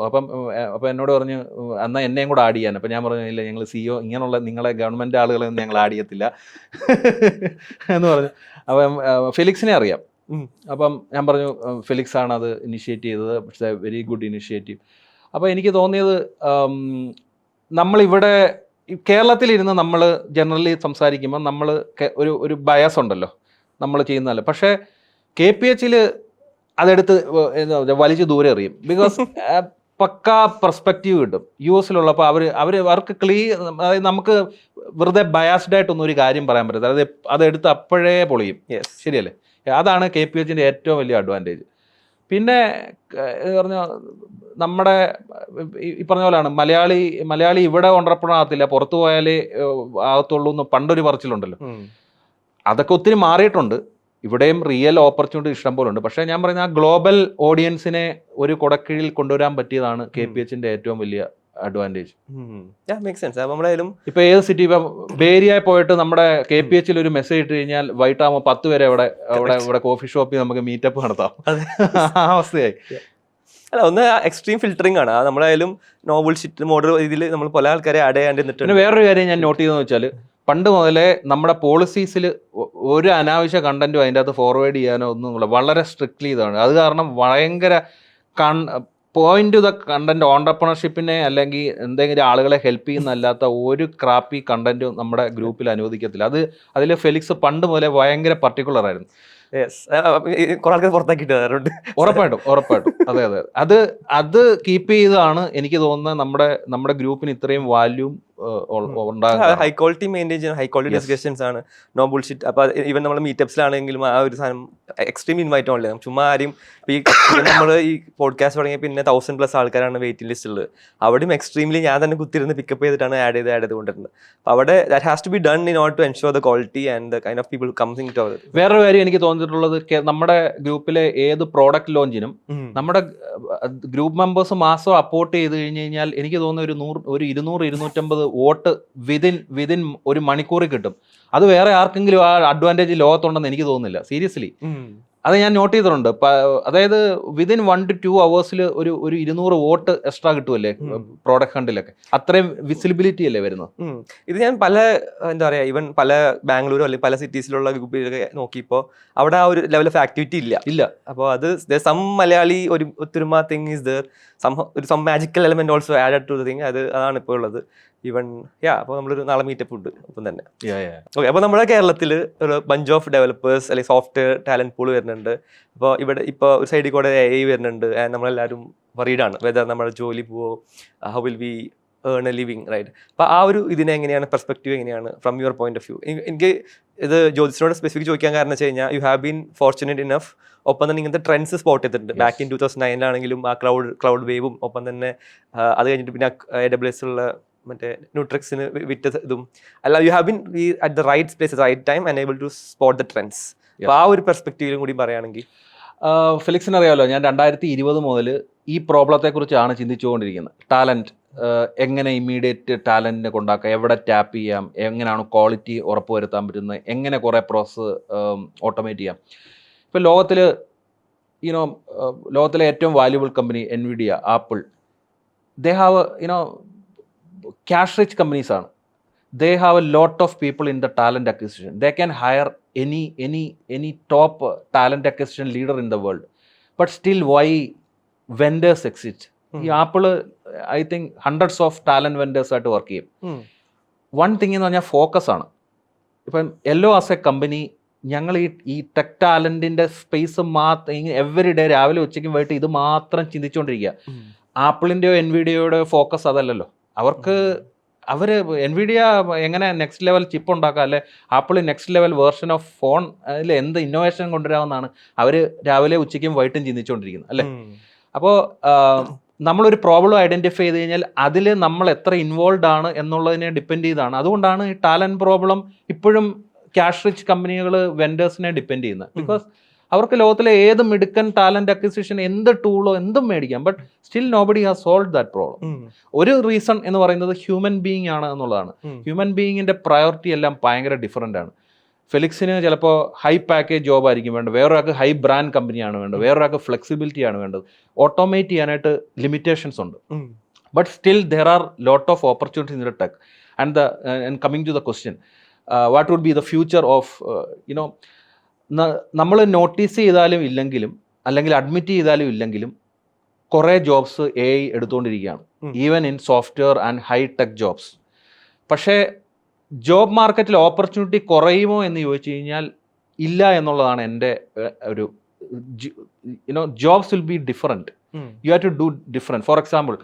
അപ്പം എന്നോട് പറഞ്ഞു എന്നാൽ എന്നെയും കൂടെ ആഡ് ചെയ്യാൻ. അപ്പം ഞാൻ പറഞ്ഞു ഇല്ല, ഞങ്ങൾ CEO ഇങ്ങനെയുള്ള നിങ്ങളെ ഗവൺമെൻറ് ആളുകളെയൊന്നും ഞങ്ങൾ ആഡ് ചെയ്യത്തില്ല എന്ന് പറഞ്ഞു. അപ്പം ഫെലിക്സിനെ അറിയാം. അപ്പം ഞാൻ പറഞ്ഞു ഫെലിക്സ് ആണ് അത് ഇനിഷ്യേറ്റ് ചെയ്തത്, പക്ഷേ വെരി ഗുഡ് ഇനിഷ്യേറ്റീവ്. അപ്പോൾ എനിക്ക് തോന്നിയത് നമ്മളിവിടെ കേരളത്തിലിരുന്ന് നമ്മൾ ജനറലി സംസാരിക്കുമ്പോൾ നമ്മൾ ഒരു ബയസ് ഉണ്ടല്ലോ നമ്മൾ ചെയ്യുന്നതല്ല. പക്ഷേ KPH-ൽ അതെടുത്ത് വലിച്ചു ദൂരെ എറിയും. ബിക്കോസ് പക്കാ പെർസ്പെക്റ്റീവ് കിട്ടും. US-ലുള്ളപ്പോൾ അവർക്ക് അതായത് നമുക്ക് വെറുതെ ബയാസ്ഡ് ആയിട്ടൊന്നും ഒരു കാര്യം പറയാൻ പറ്റത്തില്ല. അതെടുത്ത് അപ്പോഴേ പൊളിയും. ശരിയല്ലേ? അതാണ് KPH-ൻ്റെ ഏറ്റവും വലിയ അഡ്വാൻറ്റേജ്. പിന്നെ പറഞ്ഞാൽ നമ്മുടെ ഈ പറഞ്ഞ പോലെയാണ് മലയാളി ഇവിടെ കൊണ്ടപ്പോഴാകത്തില്ല, പുറത്തു പോയാലേ ആകത്തുള്ളൂ എന്ന് പണ്ടൊരു പറച്ചിലുണ്ടല്ലോ. അതൊക്കെ ഒത്തിരി മാറിയിട്ടുണ്ട്. ഇവിടെയും റിയൽ ഓപ്പർച്യൂണിറ്റി ഇഷ്ടം പോലെ ഉണ്ട്. പക്ഷേ ഞാൻ പറയുന്ന ആ ഗ്ലോബൽ ഓഡിയൻസിനെ ഒരു കുടക്കീഴിൽ കൊണ്ടുവരാൻ പറ്റിയതാണ് KPH-ന്റെ ഏറ്റവും വലിയ അഡ്വാൻറ്റേജ്. ഇപ്പൊ ഏത് സിറ്റി, ഇപ്പം ബേരിയയിൽ പോയിട്ട് നമ്മുടെ KPH-ൽ ഒരു മെസ്സേജ് ഇട്ട് കഴിഞ്ഞാൽ വൈകിട്ടാകുമ്പോൾ 10 വരെ ഇവിടെ കോഫി ഷോപ്പിൽ നമുക്ക് മീറ്റപ്പ് നടത്താം. ആ അവസ്ഥയായി. അല്ല, ഒന്ന് എക്സ്ട്രീം ഫിൽറ്ററിംഗ് ആണ്. നമ്മളായാലും നോബിൾ ഷിറ്റ് മോഡൽ ഇതിൽ നമ്മൾ പല ആൾക്കാരെ ആഡ് ചെയ്യാണ്ടിരുന്നിട്ട്. പിന്നെ വേറൊരു കാര്യം ഞാൻ നോട്ട് ചെയ്തെന്ന് വെച്ചാൽ, പണ്ട് മുതലേ നമ്മുടെ പോളിസീസിൽ ഒരു അനാവശ്യ കണ്ടന്റും അതിൻ്റെ അകത്ത് ഫോർവേഡ് ചെയ്യാനോ ഒന്നും വളരെ സ്ട്രിക്ട്ലി ഇതാണ്. അത് കാരണം ഭയങ്കര പോയിന്റ് ടു ദ കണ്ടന്റ് ഓൺടർപ്രണർഷിപ്പിനെ അല്ലെങ്കിൽ എന്തെങ്കിലും ആളുകളെ ഹെൽപ്പ് ചെയ്യുന്നല്ലാത്ത ഒരു ക്രാപ്പി കണ്ടന്റും നമ്മുടെ ഗ്രൂപ്പിൽ അനുവദിക്കത്തില്ല. അതിൽ ഫെലിക്സ് പണ്ട് മുതലേ ഭയങ്കര പർട്ടിക്കുലർ ആയിരുന്നു. കുറെ ആൾക്കാർ പുറത്താക്കിയിട്ട് വരാറുണ്ട്. ഉറപ്പായിട്ടും അതെ. അത് കീപ്പ് ചെയ്താണ് എനിക്ക് തോന്നുന്നത് നമ്മുടെ ഗ്രൂപ്പിന് ഇത്രയും വാല്യൂം ഹൈ ക്വാളിറ്റി മെയിൻറ്റെയിൻ ചെയ്യുന്ന ഹൈ ക്വാളിറ്റി ഡിസ്കഷൻസ് ആണ്, നോ ബുൾഷിറ്റ്. അപ്പോൾ ഈവൻ നമ്മൾ മീറ്റപ്സിലാണെങ്കിലും ആ ഒരു സാധനം എക്സ്ട്രീം ഇൻവൈറ്റ് ഓൺലി. ചുമ്മാ ആരും നമ്മൾ ഈ പോഡ്കാസ്റ്റ് തുടങ്ങിയ പിന്നെ 1000+ ആൾക്കാരാണ് വെയിറ്റിംഗ് ലിസ്റ്റ് ഉള്ളത്. അവിടെയും എക്സ്ട്രീംലി ഞാൻ തന്നെ കുത്തിരുന്ന് പിക്കപ്പ് ചെയ്തിട്ടാണ് ആഡ് ചെയ്ത് കൊണ്ടിരുന്നത്. അപ്പോൾ അവിടെ that has to be done in order to ensure the quality and the kind of people coming to our. വേറൊരു കാര്യം എനിക്ക് തോന്നിയിട്ടുള്ളത്, നമ്മുടെ ഗ്രൂപ്പിലെ ഏത് പ്രോഡക്റ്റ് ലോഞ്ചിനും നമ്മുടെ ഗ്രൂപ്പ് മെമ്പേഴ്സ് മാസം അപ്പോർട്ട് ചെയ്ത് കഴിഞ്ഞ് കഴിഞ്ഞാൽ എനിക്ക് തോന്നുന്ന ഒരു 200-250 വോട്ട് വിതിൻ ഒരു മണിക്കൂറിൽ കിട്ടും. അത് വേറെ ആർക്കെങ്കിലും ആ അഡ്വാൻറ്റേജ് ലോകത്തുണ്ടെന്ന് എനിക്ക് തോന്നുന്നില്ല, സീരിയസ്ലി. അത് ഞാൻ നോട്ട് ചെയ്തിട്ടുണ്ട്. അതായത് വിതിൻ 1 to 2 hours ഒരു 200 വോട്ട് എക്സ്ട്രാ കിട്ടുമല്ലേ പ്രോഡക്റ്റ് ഫണ്ടിലൊക്കെ. അത്രയും വിസിബിലിറ്റി അല്ലേ വരുന്നത്. ഇത് ഞാൻ എന്താ പറയുക, ഈവൻ പല ബാംഗ്ലൂരോ അല്ലെങ്കിൽ പല സിറ്റീസിലുള്ള ഗ്രൂപ്പിലൊക്കെ നോക്കിയപ്പോൾ അവിടെ ആ ഒരു ലെവൽ ഓഫ് ആക്ടിവിറ്റി ഇല്ല. അപ്പോൾ അത് സം മലയാളി ഒരു ഒത്തൊരുമ thing is there, some magical element also added to the thing. അതാണ് ഇപ്പോൾ ഉള്ളത്. ഈവൻ അപ്പോൾ നമ്മളൊരു നാളെ മീറ്റപ്പ് ഉണ്ട് ഒപ്പം തന്നെ. ഓക്കെ, അപ്പോൾ നമ്മുടെ കേരളത്തിൽ ഒരു ബഞ്ച് ഓഫ് ഡെവലപ്പേഴ്സ് അല്ലെങ്കിൽ സോഫ്റ്റ്വെയർ ടാലന്റ് പൂൾ വരുന്നുണ്ട്. അപ്പോൾ ഇപ്പോൾ ഒരു സൈഡിൽ കൂടെ AI വരുന്നുണ്ട്. നമ്മളെല്ലാവരും വറീഡാണ് വെദർ നമ്മുടെ ജോലി പോവോ, how will we earn a living, right? അപ്പോൾ ആ ഒരു ഇതിനെ എങ്ങനെയാണ്, പെർസ്പെക്റ്റീവ് എങ്ങനെയാണ് from your point of view? എനിക്ക് ഇത് ജ്യോതിസിനോട് സ്പെസിഫിക് ചോദിക്കാൻ കാരണം വെച്ച് കഴിഞ്ഞാൽ you have been fortunate enough. ഒപ്പം തന്നെ ഇങ്ങനത്തെ ട്രെൻഡ്സ് സ്പോട്ട് ചെയ്തിട്ടുണ്ട്. ബാക്ക് ഇൻ 2009 ആ ക്ലൗഡ് വേവും, ഒപ്പം തന്നെ അത് കഴിഞ്ഞിട്ട് പിന്നെ AWS ഉള്ള മറ്റേ ന്യൂട്രിക്സിന് വിറ്റ ഇതും അല്ല, you have been at the right place right time and able to spot the trends. അപ്പോൾ ആ ഒരു പെർസ്പെക്റ്റീവിലും കൂടി പറയുകയാണെങ്കിൽ. ഫെലിക്സിന് അറിയാമല്ലോ, ഞാൻ 2020 മുതൽ ഈ പ്രോബ്ലത്തെക്കുറിച്ചാണ് ചിന്തിച്ചുകൊണ്ടിരിക്കുന്നത്. ടാലൻറ്റ് എങ്ങനെ ഇമ്മീഡിയറ്റ് ടാലൻറ്റിനെ കൊണ്ടാക്കാം, എവിടെ ടാപ്പ് ചെയ്യാം, എങ്ങനെയാണ് ക്വാളിറ്റി ഉറപ്പുവരുത്താൻ പറ്റുന്നത്, എങ്ങനെ കുറേ പ്രോസസ്സ് ഓട്ടോമേറ്റ് ചെയ്യാം. ഇപ്പോൾ ലോകത്തിലെ ഏറ്റവും valuable company NVIDIA, Apple, they have cash rich കമ്പനീസാണ്. they have a lot of people in the talent acquisition. They can hire any top talent acquisition leader in the world. But still, why vendors exist? ഈ Apple I think hundreds of talent വെൻഡേഴ്സായിട്ട് work ചെയ്യും. One thing എന്ന് പറഞ്ഞാൽ focus ആണ്. ഇപ്പം എല്ലോ as A company ഞങ്ങൾ ഈ ടെക് ടാലൻറ്റിൻ്റെ സ്പേസ് മാത്രം എവറി ഡേ രാവിലെ ഉച്ചയ്ക്കും വൈകിട്ട് ഇത് മാത്രം ചിന്തിച്ചുകൊണ്ടിരിക്കുക. ആപ്പിളിൻ്റെയോ എൻവിഡിയയുടെയോ ഫോക്കസ് അതല്ലല്ലോ. അവർ എൻവിഡിയ എങ്ങനെ നെക്സ്റ്റ് ലെവൽ ചിപ്പ് ഉണ്ടാക്കുക, അല്ലെ apple next level version of phone അതിൽ എന്ത് ഇന്നോവേഷൻ കൊണ്ടുവരാമെന്നാണ് അവർ രാവിലെ ഉച്ചയ്ക്കും വൈകിട്ടും ചിന്തിച്ചുകൊണ്ടിരിക്കുന്നത്, അല്ലേ? അപ്പോൾ നമ്മളൊരു പ്രോബ്ലം ഐഡൻറ്റിഫൈ ചെയ്ത് കഴിഞ്ഞാൽ അതിൽ നമ്മൾ എത്ര ഇൻവോൾവ് ആണ് എന്നുള്ളതിനെ ഡിപ്പെൻഡ് ചെയ്താണ്. അതുകൊണ്ടാണ് ഈ ടാലൻറ്റ് പ്രോബ്ലം ഇപ്പോഴും ക്യാഷ് റിച്ച് കമ്പനികൾ വെൻഡേഴ്സിനെ ഡിപ്പെൻഡ് ചെയ്യുന്നത്. ബിക്കോസ് അവർക്ക് ലോകത്തിലെ ഏത് മിടുക്കൻ ടാലൻറ്റ് അക്വിസിഷൻ എന്ത് ടൂളോ എന്തും മേടിക്കാം. But still nobody has solve that problem. ഒരു റീസൺ എന്ന് പറയുന്നത് ഹ്യൂമൻ ബീയിങ് ആണ് എന്നുള്ളതാണ്. ഹ്യൂമൻ ബീയിങ്ങിൻ്റെ പ്രയോറിറ്റി എല്ലാം ഭയങ്കര ഡിഫറൻ്റ് ആണ്. ഫെലിക്സിന് ചിലപ്പോൾ ഹൈ പാക്കേജ് ജോബ് ആയിരിക്കും വേണ്ടത്, വേറൊരാൾക്ക് ഹൈ ബ്രാൻഡ് കമ്പനിയാണ് വേണ്ടത്, വേറൊരാൾക്ക് ഫ്ലെക്സിബിലിറ്റി ആണ് വേണ്ടത്. ഓട്ടോമേറ്റ് ചെയ്യാനായിട്ട് ലിമിറ്റേഷൻസ് ഉണ്ട്. But still there are lot of opportunities in the tech. And coming to the question, what would be the future of you know, നമ്മൾ നോട്ടീസ് ചെയ്താലും ഇല്ലെങ്കിലും അല്ലെങ്കിൽ അഡ്മിറ്റ് ചെയ്താലും ഇല്ലെങ്കിലും കുറേ ജോബ്സ് AI എടുത്തുകൊണ്ടിരിക്കുകയാണ്, even in software and high tech jobs. പക്ഷേ job മാർക്കറ്റിൽ ഓപ്പർച്യൂണിറ്റി കുറയുമോ എന്ന് ചോദിച്ചു കഴിഞ്ഞാൽ ഇല്ല എന്നുള്ളതാണ് എൻ്റെ ഒരു jobs will be different. You have to do different. For example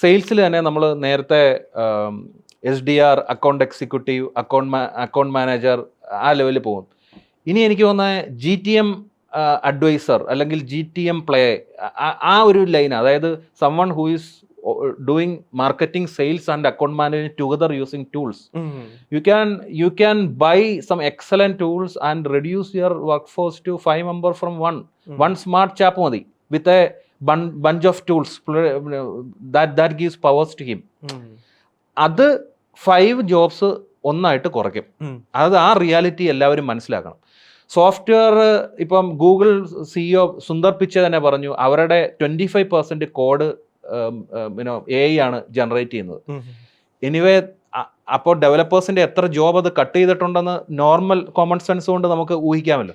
സെയിൽസിൽ തന്നെ നമ്മൾ നേരത്തെ SDR, account executive, account manager ആ ലെവലിൽ പോകും. ഇനി എനിക്ക് തോന്നുന്നത് GTM അഡ്വൈസർ അല്ലെങ്കിൽ GTM പ്ലേ ആ ഒരു ലൈൻ, അതായത് someone who is doing marketing, sales and account management together using tools. You can buy some excellent tools and reduce your workforce to 5 members from one smart chap madi with a bunch of tools that gives powers to him. അത് 5 jobs ഒന്നായിട്ട് കുറയ്ക്കും. അത് ആ reality എല്ലാവരും മനസ്സിലാക്കണം. Software ഇപ്പം Google CEO Sundar പിച്ചെ തന്നെ പറഞ്ഞു, അവരുടെ 25% കോഡ് AI ആണ് ജനറേറ്റ് ചെയ്യുന്നത്. എനിവേ അപ്പോൾ ഡെവലപ്പേഴ്സിൻ്റെ എത്ര ജോബ് അത് കട്ട് ചെയ്തിട്ടുണ്ടെന്ന് നോർമൽ കോമൺ സെൻസ് കൊണ്ട് നമുക്ക് ഊഹിക്കാമല്ലോ.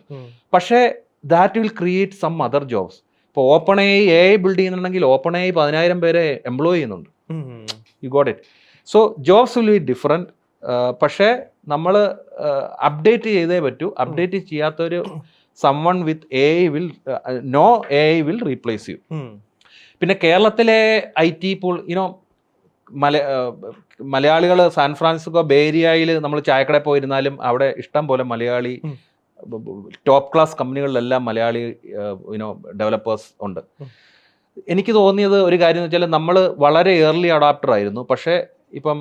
പക്ഷേ that will create some other jobs. ഇപ്പോൾ AI ബിൽഡ് ചെയ്യുന്നുണ്ടെങ്കിൽ AI 10,000 പേരെ എംപ്ലോയ് ചെയ്യുന്നുണ്ട്. You got it. So jobs will be different. പക്ഷേ നമ്മൾ അപ്ഡേറ്റ് ചെയ്തേ പറ്റൂ. അപ്ഡേറ്റ് ചെയ്യാത്തൊരു someone with AI will replace you. പിന്നെ കേരളത്തിലെ IT പൂൾ, യുനോ, മലയാളികൾ സാൻ ഫ്രാൻസിസ്കോ ബേ ഏരിയയിൽ നമ്മൾ ചായക്കടയിൽ പോയിരുന്നാലും അവിടെ ഇഷ്ടം പോലെ മലയാളി ടോപ്പ് ക്ലാസ് കമ്പനികളിലെല്ലാം മലയാളി ഡെവലപ്പേഴ്സ് ഉണ്ട്. എനിക്ക് തോന്നിയത് ഒരു കാര്യം എന്ന് വെച്ചാൽ നമ്മൾ വളരെ ഏർലി അഡാപ്റ്റർ ആയിരുന്നു. പക്ഷേ ഇപ്പം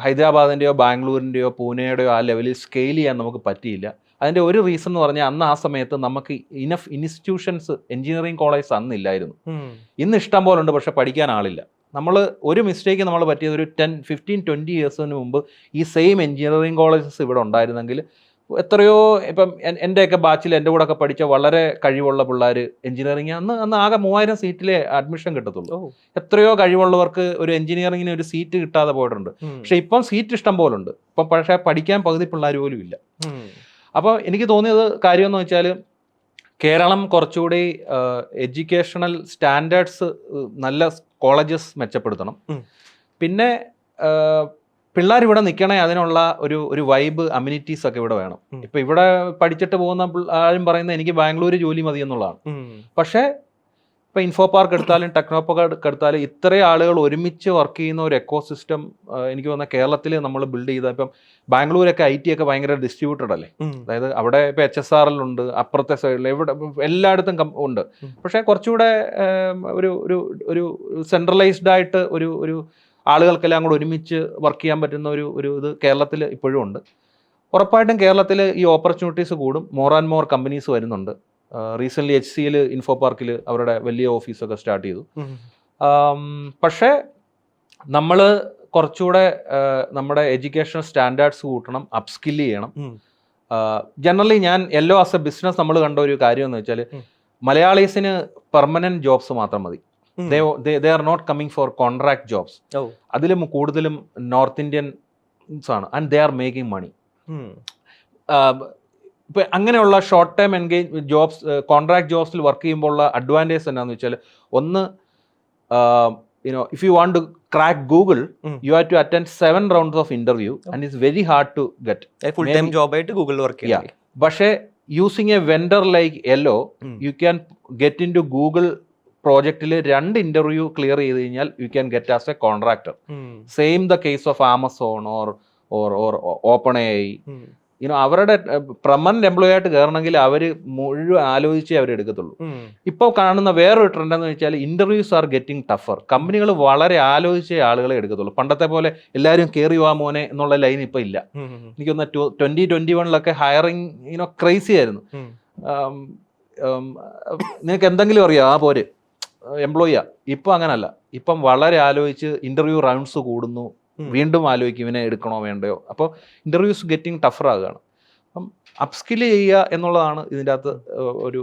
ഹൈദരാബാദിൻ്റെയോ ബാംഗ്ലൂരിൻ്റെയോ പൂനെയുടെയോ ആ ലെവലിൽ സ്കെയിൽ ചെയ്യാൻ നമുക്ക് പറ്റിയില്ല. അതിൻ്റെ ഒരു റീസൺ എന്ന് പറഞ്ഞാൽ അന്ന് ആ സമയത്ത് നമുക്ക് ഇനഫ് ഇൻസ്റ്റിറ്റ്യൂഷൻസ്, എഞ്ചിനീയറിംഗ് കോളേജസ് അന്നില്ലായിരുന്നു. ഇന്ന് ഇഷ്ടം പോലെ ഉണ്ട്, പക്ഷെ പഠിക്കാൻ ആളില്ല. നമ്മൾ ഒരു മിസ്റ്റേക്ക് നമ്മൾ പറ്റിയത് ഒരു 10-15-20 ഇയേഴ്സിന് മുമ്പ് ഈ സെയിം എഞ്ചിനീയറിംഗ് കോളേജസ് ഇവിടെ ഉണ്ടായിരുന്നെങ്കിൽ എത്രയോ, ഇപ്പം എൻ്റെയൊക്കെ ബാച്ചിൽ എൻ്റെ കൂടെ ഒക്കെ പഠിച്ച വളരെ കഴിവുള്ള പിള്ളേർ എഞ്ചിനീയറിംഗ് അന്ന് ആകെ 3000 സീറ്റിലെ അഡ്മിഷൻ കിട്ടത്തുള്ളൂ. എത്രയോ കഴിവുള്ളവർക്ക് ഒരു എഞ്ചിനീയറിംഗിന് ഒരു സീറ്റ് കിട്ടാതെ പോയിട്ടുണ്ട്. പക്ഷെ ഇപ്പം സീറ്റ് ഇഷ്ടം പോലെ ഉണ്ട്. ഇപ്പം പക്ഷേ പഠിക്കാൻ പകുതി പിള്ളേർ പോലും ഇല്ല. അപ്പോൾ എനിക്ക് തോന്നിയത് കാര്യമെന്ന് വെച്ചാൽ കേരളം കുറച്ചുകൂടി എഡ്യൂക്കേഷണൽ സ്റ്റാൻഡേർഡ്സ്, നല്ല കോളേജസ് മെച്ചപ്പെടുത്തണം. പിന്നെ പിള്ളേർ ഇവിടെ നിൽക്കണേ, അതിനുള്ള ഒരു വൈബ്, അമ്യൂണിറ്റീസ് ഒക്കെ ഇവിടെ വേണം. ഇപ്പം ഇവിടെ പഠിച്ചിട്ട് പോകുന്ന ആരും പറയുന്നത് എനിക്ക് ബാംഗ്ലൂർ ജോലി മതി എന്നുള്ളതാണ്. പക്ഷേ ഇപ്പം ഇൻഫോ പാർക്ക് എടുത്താലും ടെക്നോ പാർക്ക് എടുത്താലും ഇത്രയും ആളുകൾ ഒരുമിച്ച് വർക്ക് ചെയ്യുന്ന ഒരു എക്കോ സിസ്റ്റം എനിക്ക് തോന്നുന്ന കേരളത്തിൽ നമ്മൾ ബിൽഡ് ചെയ്ത, ഇപ്പം ബാംഗ്ലൂരൊക്കെ IT ഒക്കെ ഭയങ്കര ഡിസ്ട്രിബ്യൂട്ടഡ് അല്ലേ. അതായത് അവിടെ ഇപ്പോൾ HSRL ഉണ്ട്, അപ്പുറത്തെ സൈഡിൽ എവിടെ എല്ലായിടത്തും ഉണ്ട്. പക്ഷേ കുറച്ചുകൂടെ ഒരു സെൻട്രലൈസ്ഡ് ആയിട്ട് ഒരു ആളുകൾക്കെല്ലാം കൂടെ ഒരുമിച്ച് വർക്ക് ചെയ്യാൻ പറ്റുന്ന ഒരു ഇത് കേരളത്തിൽ ഇപ്പോഴും ഉണ്ട്. ഉറപ്പായിട്ടും കേരളത്തിൽ ഈ ഓപ്പർച്യൂണിറ്റീസ് കൂടും. മോർ ആൻഡ് മോർ കമ്പനീസ് വരുന്നുണ്ട്. റീസെൻ്റ്ലി HCL ഇൻഫോ പാർക്കിൽ അവരുടെ വലിയ ഓഫീസൊക്കെ സ്റ്റാർട്ട് ചെയ്തു. പക്ഷേ നമ്മൾ കുറച്ചുകൂടെ നമ്മുടെ എഡ്യൂക്കേഷണൽ സ്റ്റാൻഡേർഡ്സ് കൂട്ടണം, അപ്സ്കില്ല് ചെയ്യണം. ജനറലി ഞാൻ യെല്ലോ ആസ് എ ബിസിനസ് നമ്മൾ കണ്ട ഒരു കാര്യം എന്ന് വെച്ചാൽ മലയാളീസിന് പെർമനൻറ്റ് ജോബ്സ് മാത്രം മതി. they are not coming for contract jobs. അതിലും കൂടുതലും നോർത്ത് ഇന്ത്യൻ ആണ് and they are making money. ഇപ്പം അങ്ങനെയുള്ള ഷോർട്ട് ടൈം ജോബ്സ്, കോൺട്രാക്ട് ജോബ്സിൽ വർക്ക് ചെയ്യുമ്പോൾ ഉള്ള അഡ്വാൻറ്റേജ് എന്താണെന്ന് വെച്ചാൽ, ഒന്ന് if you want to crack Google, you have to attend 7 rounds of interview and it's very hard to get. Full time job ആയിട്ട് ഗൂഗിളിൽ വർക്ക് ചെയ്യാം. പക്ഷേ using a vendor like Yellow, you can get into Google projectൽ 2 interview clear ചെയ്ത് കഴിഞ്ഞാൽ you can get as a contractor. Same the case of Amazon or OpenAI. അവരുടെ permanent employee ആയിട്ട് കയറണമെങ്കിൽ അവർ മുഴുവൻ ആലോചിച്ചേ അവരെടുക്കത്തുള്ളൂ. ഇപ്പോൾ കാണുന്ന വേറൊരു ട്രെൻഡ് എന്ന് വെച്ചാൽ ഇന്റർവ്യൂസ് ആർ ഗെറ്റിംഗ് ടഫർ. കമ്പനികൾ വളരെ ആലോചിച്ചേ ആളുകളെ എടുക്കത്തുള്ളൂ. പണ്ടത്തെ പോലെ എല്ലാവരും കയറി വാ മോനെ എന്നുള്ള ലൈൻ ഇപ്പം ഇല്ല. എനിക്കൊന്ന് 2021 ഹയറിംഗ് ക്രൈസി ആയിരുന്നു. നിനക്ക് എന്തെങ്കിലും അറിയാം ആ പോര് എംപ്ലോയിയാ. ഇപ്പം അങ്ങനല്ല. ഇപ്പം വളരെ ആലോചിച്ച് ഇന്റർവ്യൂ റൗണ്ട്സ് കൂടുന്നു, വീണ്ടും ആലോചിക്കും ഇവനെ എടുക്കണോ വേണ്ടയോ. അപ്പോൾ ഇന്റർവ്യൂസ് ഗെറ്റിംഗ് ടഫർ ആകുകയാണ്. അപ്പം അപ്സ്കിൽ ചെയ്യുക എന്നുള്ളതാണ് ഇതിൻ്റെ അകത്ത് ഒരു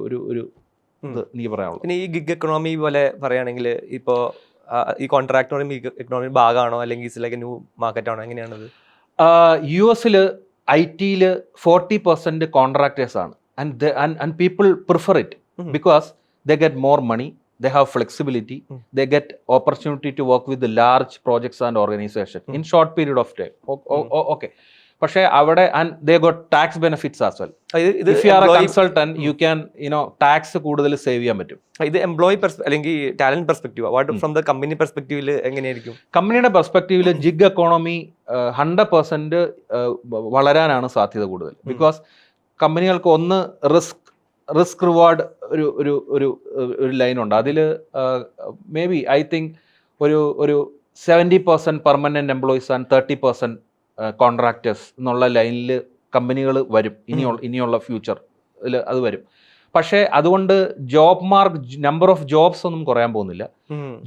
ഇത് എനിക്ക് പറയാനുള്ളത്. പിന്നെ ഈ ഗിഗ് എക്കണോമി പോലെ പറയുകയാണെങ്കിൽ ഇപ്പോൾ ഈ കോൺട്രാക്ട് ഗിഗ് എക്കണോമി ഭാഗമാണോ അല്ലെങ്കിൽ ഇറ്റ്സ് ലൈക്ക് ന്യൂ മാർക്കറ്റ് ആണോ, എങ്ങനെയാണത്? US IT 40% കോൺട്രാക്ടേഴ്സ് ആണ്. and people prefer it because they get more money, they have flexibility, they get opportunity to work with the large projects and organization in short period of time. Okay, പക്ഷേ അവിടെ and they got tax benefits as well. If you are a consultant, you can tax കൂടുതൽ save ചെയ്യാൻ പറ്റും. ഇത് employee അല്ലെങ്കിൽ talent perspective, what from the company പെർസ്പെക്റ്റീവിൽ എങ്ങനെയായിരിക്കും? കമ്പനിയുടെ പെർസ്പെക്റ്റീവിൽ ജിഗ് എക്കോണമി 100% വളരാനാണ് സാധ്യത കൂടുതൽ. ബിക്കോസ് കമ്പനികൾക്ക് ഒന്ന് റിസ്ക് റിവാർഡ് ഒരു ലൈനുണ്ട്. അതിൽ മേ ബി ഐ തിങ്ക് ഒരു 70% പെർമനന്റ് എംപ്ലോയീസ് ആൻഡ് 30% കോൺട്രാക്ടേഴ്സ് എന്നുള്ള ലൈനിൽ കമ്പനികൾ വരും. ഇനിയുള്ള ഫ്യൂച്ചറിൽ അത് വരും. പക്ഷേ അതുകൊണ്ട് നമ്പർ ഓഫ് ജോബ്സ് ഒന്നും കുറയാൻ പോകുന്നില്ല.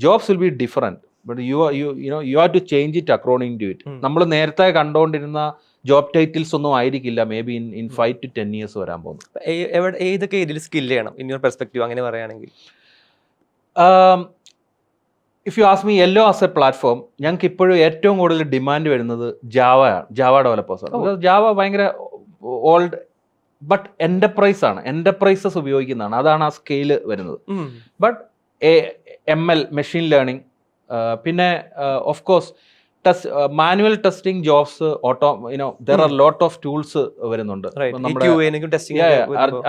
Jobs will be different, but you have to change it according to it. നമ്മൾ നേരത്തെ കണ്ടുകൊണ്ടിരുന്ന ജോബ് ടൈറ്റിൽസ് ഒന്നും ആയിരിക്കില്ല maybe in 5 to 10 years വരാൻ പോകുന്നു. ഏതൊക്കെ ഇതിൽ സ്കിൽ ചെയ്യണം ഇൻ യുവർ പെർസ്പെക്റ്റീവ്, അങ്ങനെ പറയുകയാണെങ്കിൽ? If you ask me Yellow as a platform, ഞങ്ങൾക്ക് ഇപ്പോഴും ഏറ്റവും കൂടുതൽ ഡിമാൻഡ് വരുന്നത് ജാവ ഡെവലപ്പേഴ്സാണ്. ബിക്കോസ് ജാവ ഭയങ്കര ഓൾഡ് ബട്ട് എന്റർപ്രൈസ് ആണ്, എന്റർപ്രൈസസ് ഉപയോഗിക്കുന്നതാണ്, അതാണ് ആ സ്കെയില് വരുന്നത്. ബട്ട് ML മെഷീൻ ലേണിംഗ്, പിന്നെ of course manual testing jobs, there are lot of tools വരുന്നുണ്ട്.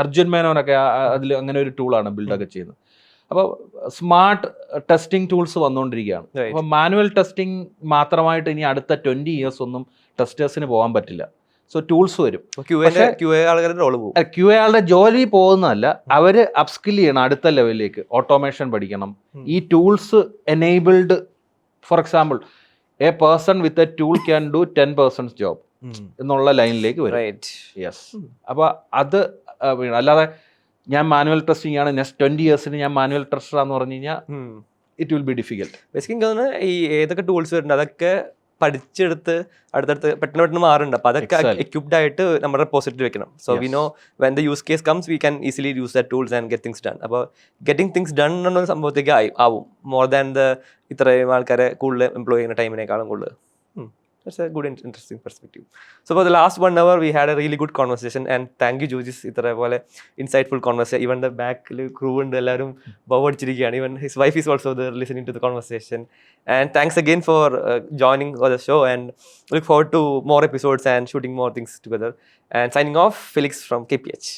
അർജുൻ മേനോനൊക്കെ അതിൽ അങ്ങനെ ഒരു ടൂളാണ് ബിൽഡൊക്കെ ചെയ്യുന്നത്. അപ്പോൾ സ്മാർട്ട് ടെസ്റ്റിംഗ് ടൂൾസ് വന്നുകൊണ്ടിരിക്കുകയാണ്. അപ്പോൾ മാനുവൽ ടെസ്റ്റിംഗ് മാത്രമായിട്ട് ഇനി അടുത്ത 20 years ഒന്നും ടെസ്റ്റേഴ്സിന് പോകാൻ പറ്റില്ല. സോ ടൂൾസ് വരും. QA ആളുടെ ജോലി പോകുന്നതല്ല, അവർ അപ്സ്കിൽ ചെയ്യണം അടുത്ത ലെവലിലേക്ക്, ഓട്ടോമേഷൻ പഠിക്കണം. ഈ tools enabled, for example A person with a tool can do 10% job എന്നുള്ള ലൈനിലേക്ക് വരും. യെസ്. അപ്പോൾ അത് അല്ലാതെ ഞാൻ മാനുവൽ ടെസ്റ്റിംഗ് ആണ് നെക്സ്റ്റ് 20 years ഞാൻ മാനുവൽ ടെസ്റ്ററാന്ന് പറഞ്ഞു കഴിഞ്ഞാൽ it will be difficult. Basically ഈ ഏതൊക്കെ ടൂൾസ് വരുന്നുണ്ട് അതൊക്കെ പഠിച്ചെടുത്ത് അടുത്തടുത്ത് പെട്ടെന്ന് മാറുന്നുണ്ട്. അപ്പോൾ അതൊക്കെ എക്യുപ്ഡ് ആയിട്ട് നമ്മുടെ റെപ്പോസിറ്ററി വെക്കണം. So we know when the use case comes we can easily use the tools and get things done. അപ്പോൾ ഗെറ്റിംഗ് തിങ്സ് ഡൺ എന്നുള്ള സംഭവത്തേക്ക് ആവും മോർ ദാൻ ദ ഇത്രയും ആൾക്കാരെ കൂടുതൽ എംപ്ലോയ് ചെയ്യുന്ന ടൈമിനേക്കാളും കൂടുതൽ. That's a good interesting perspective. So for the last 1 hour we had a really good conversation and thank you Jojis, ഇത്ര പോലെ insightful conversation. Even the back crew ഉണ്ട്, എല്ലാവരും ബവടിച്ചിരിക്കുകയാണ്. Even his wife is also there listening to the conversation. And thanks again for joining the show and look forward to more episodes and shooting more things together. And signing off, Felix from KPH.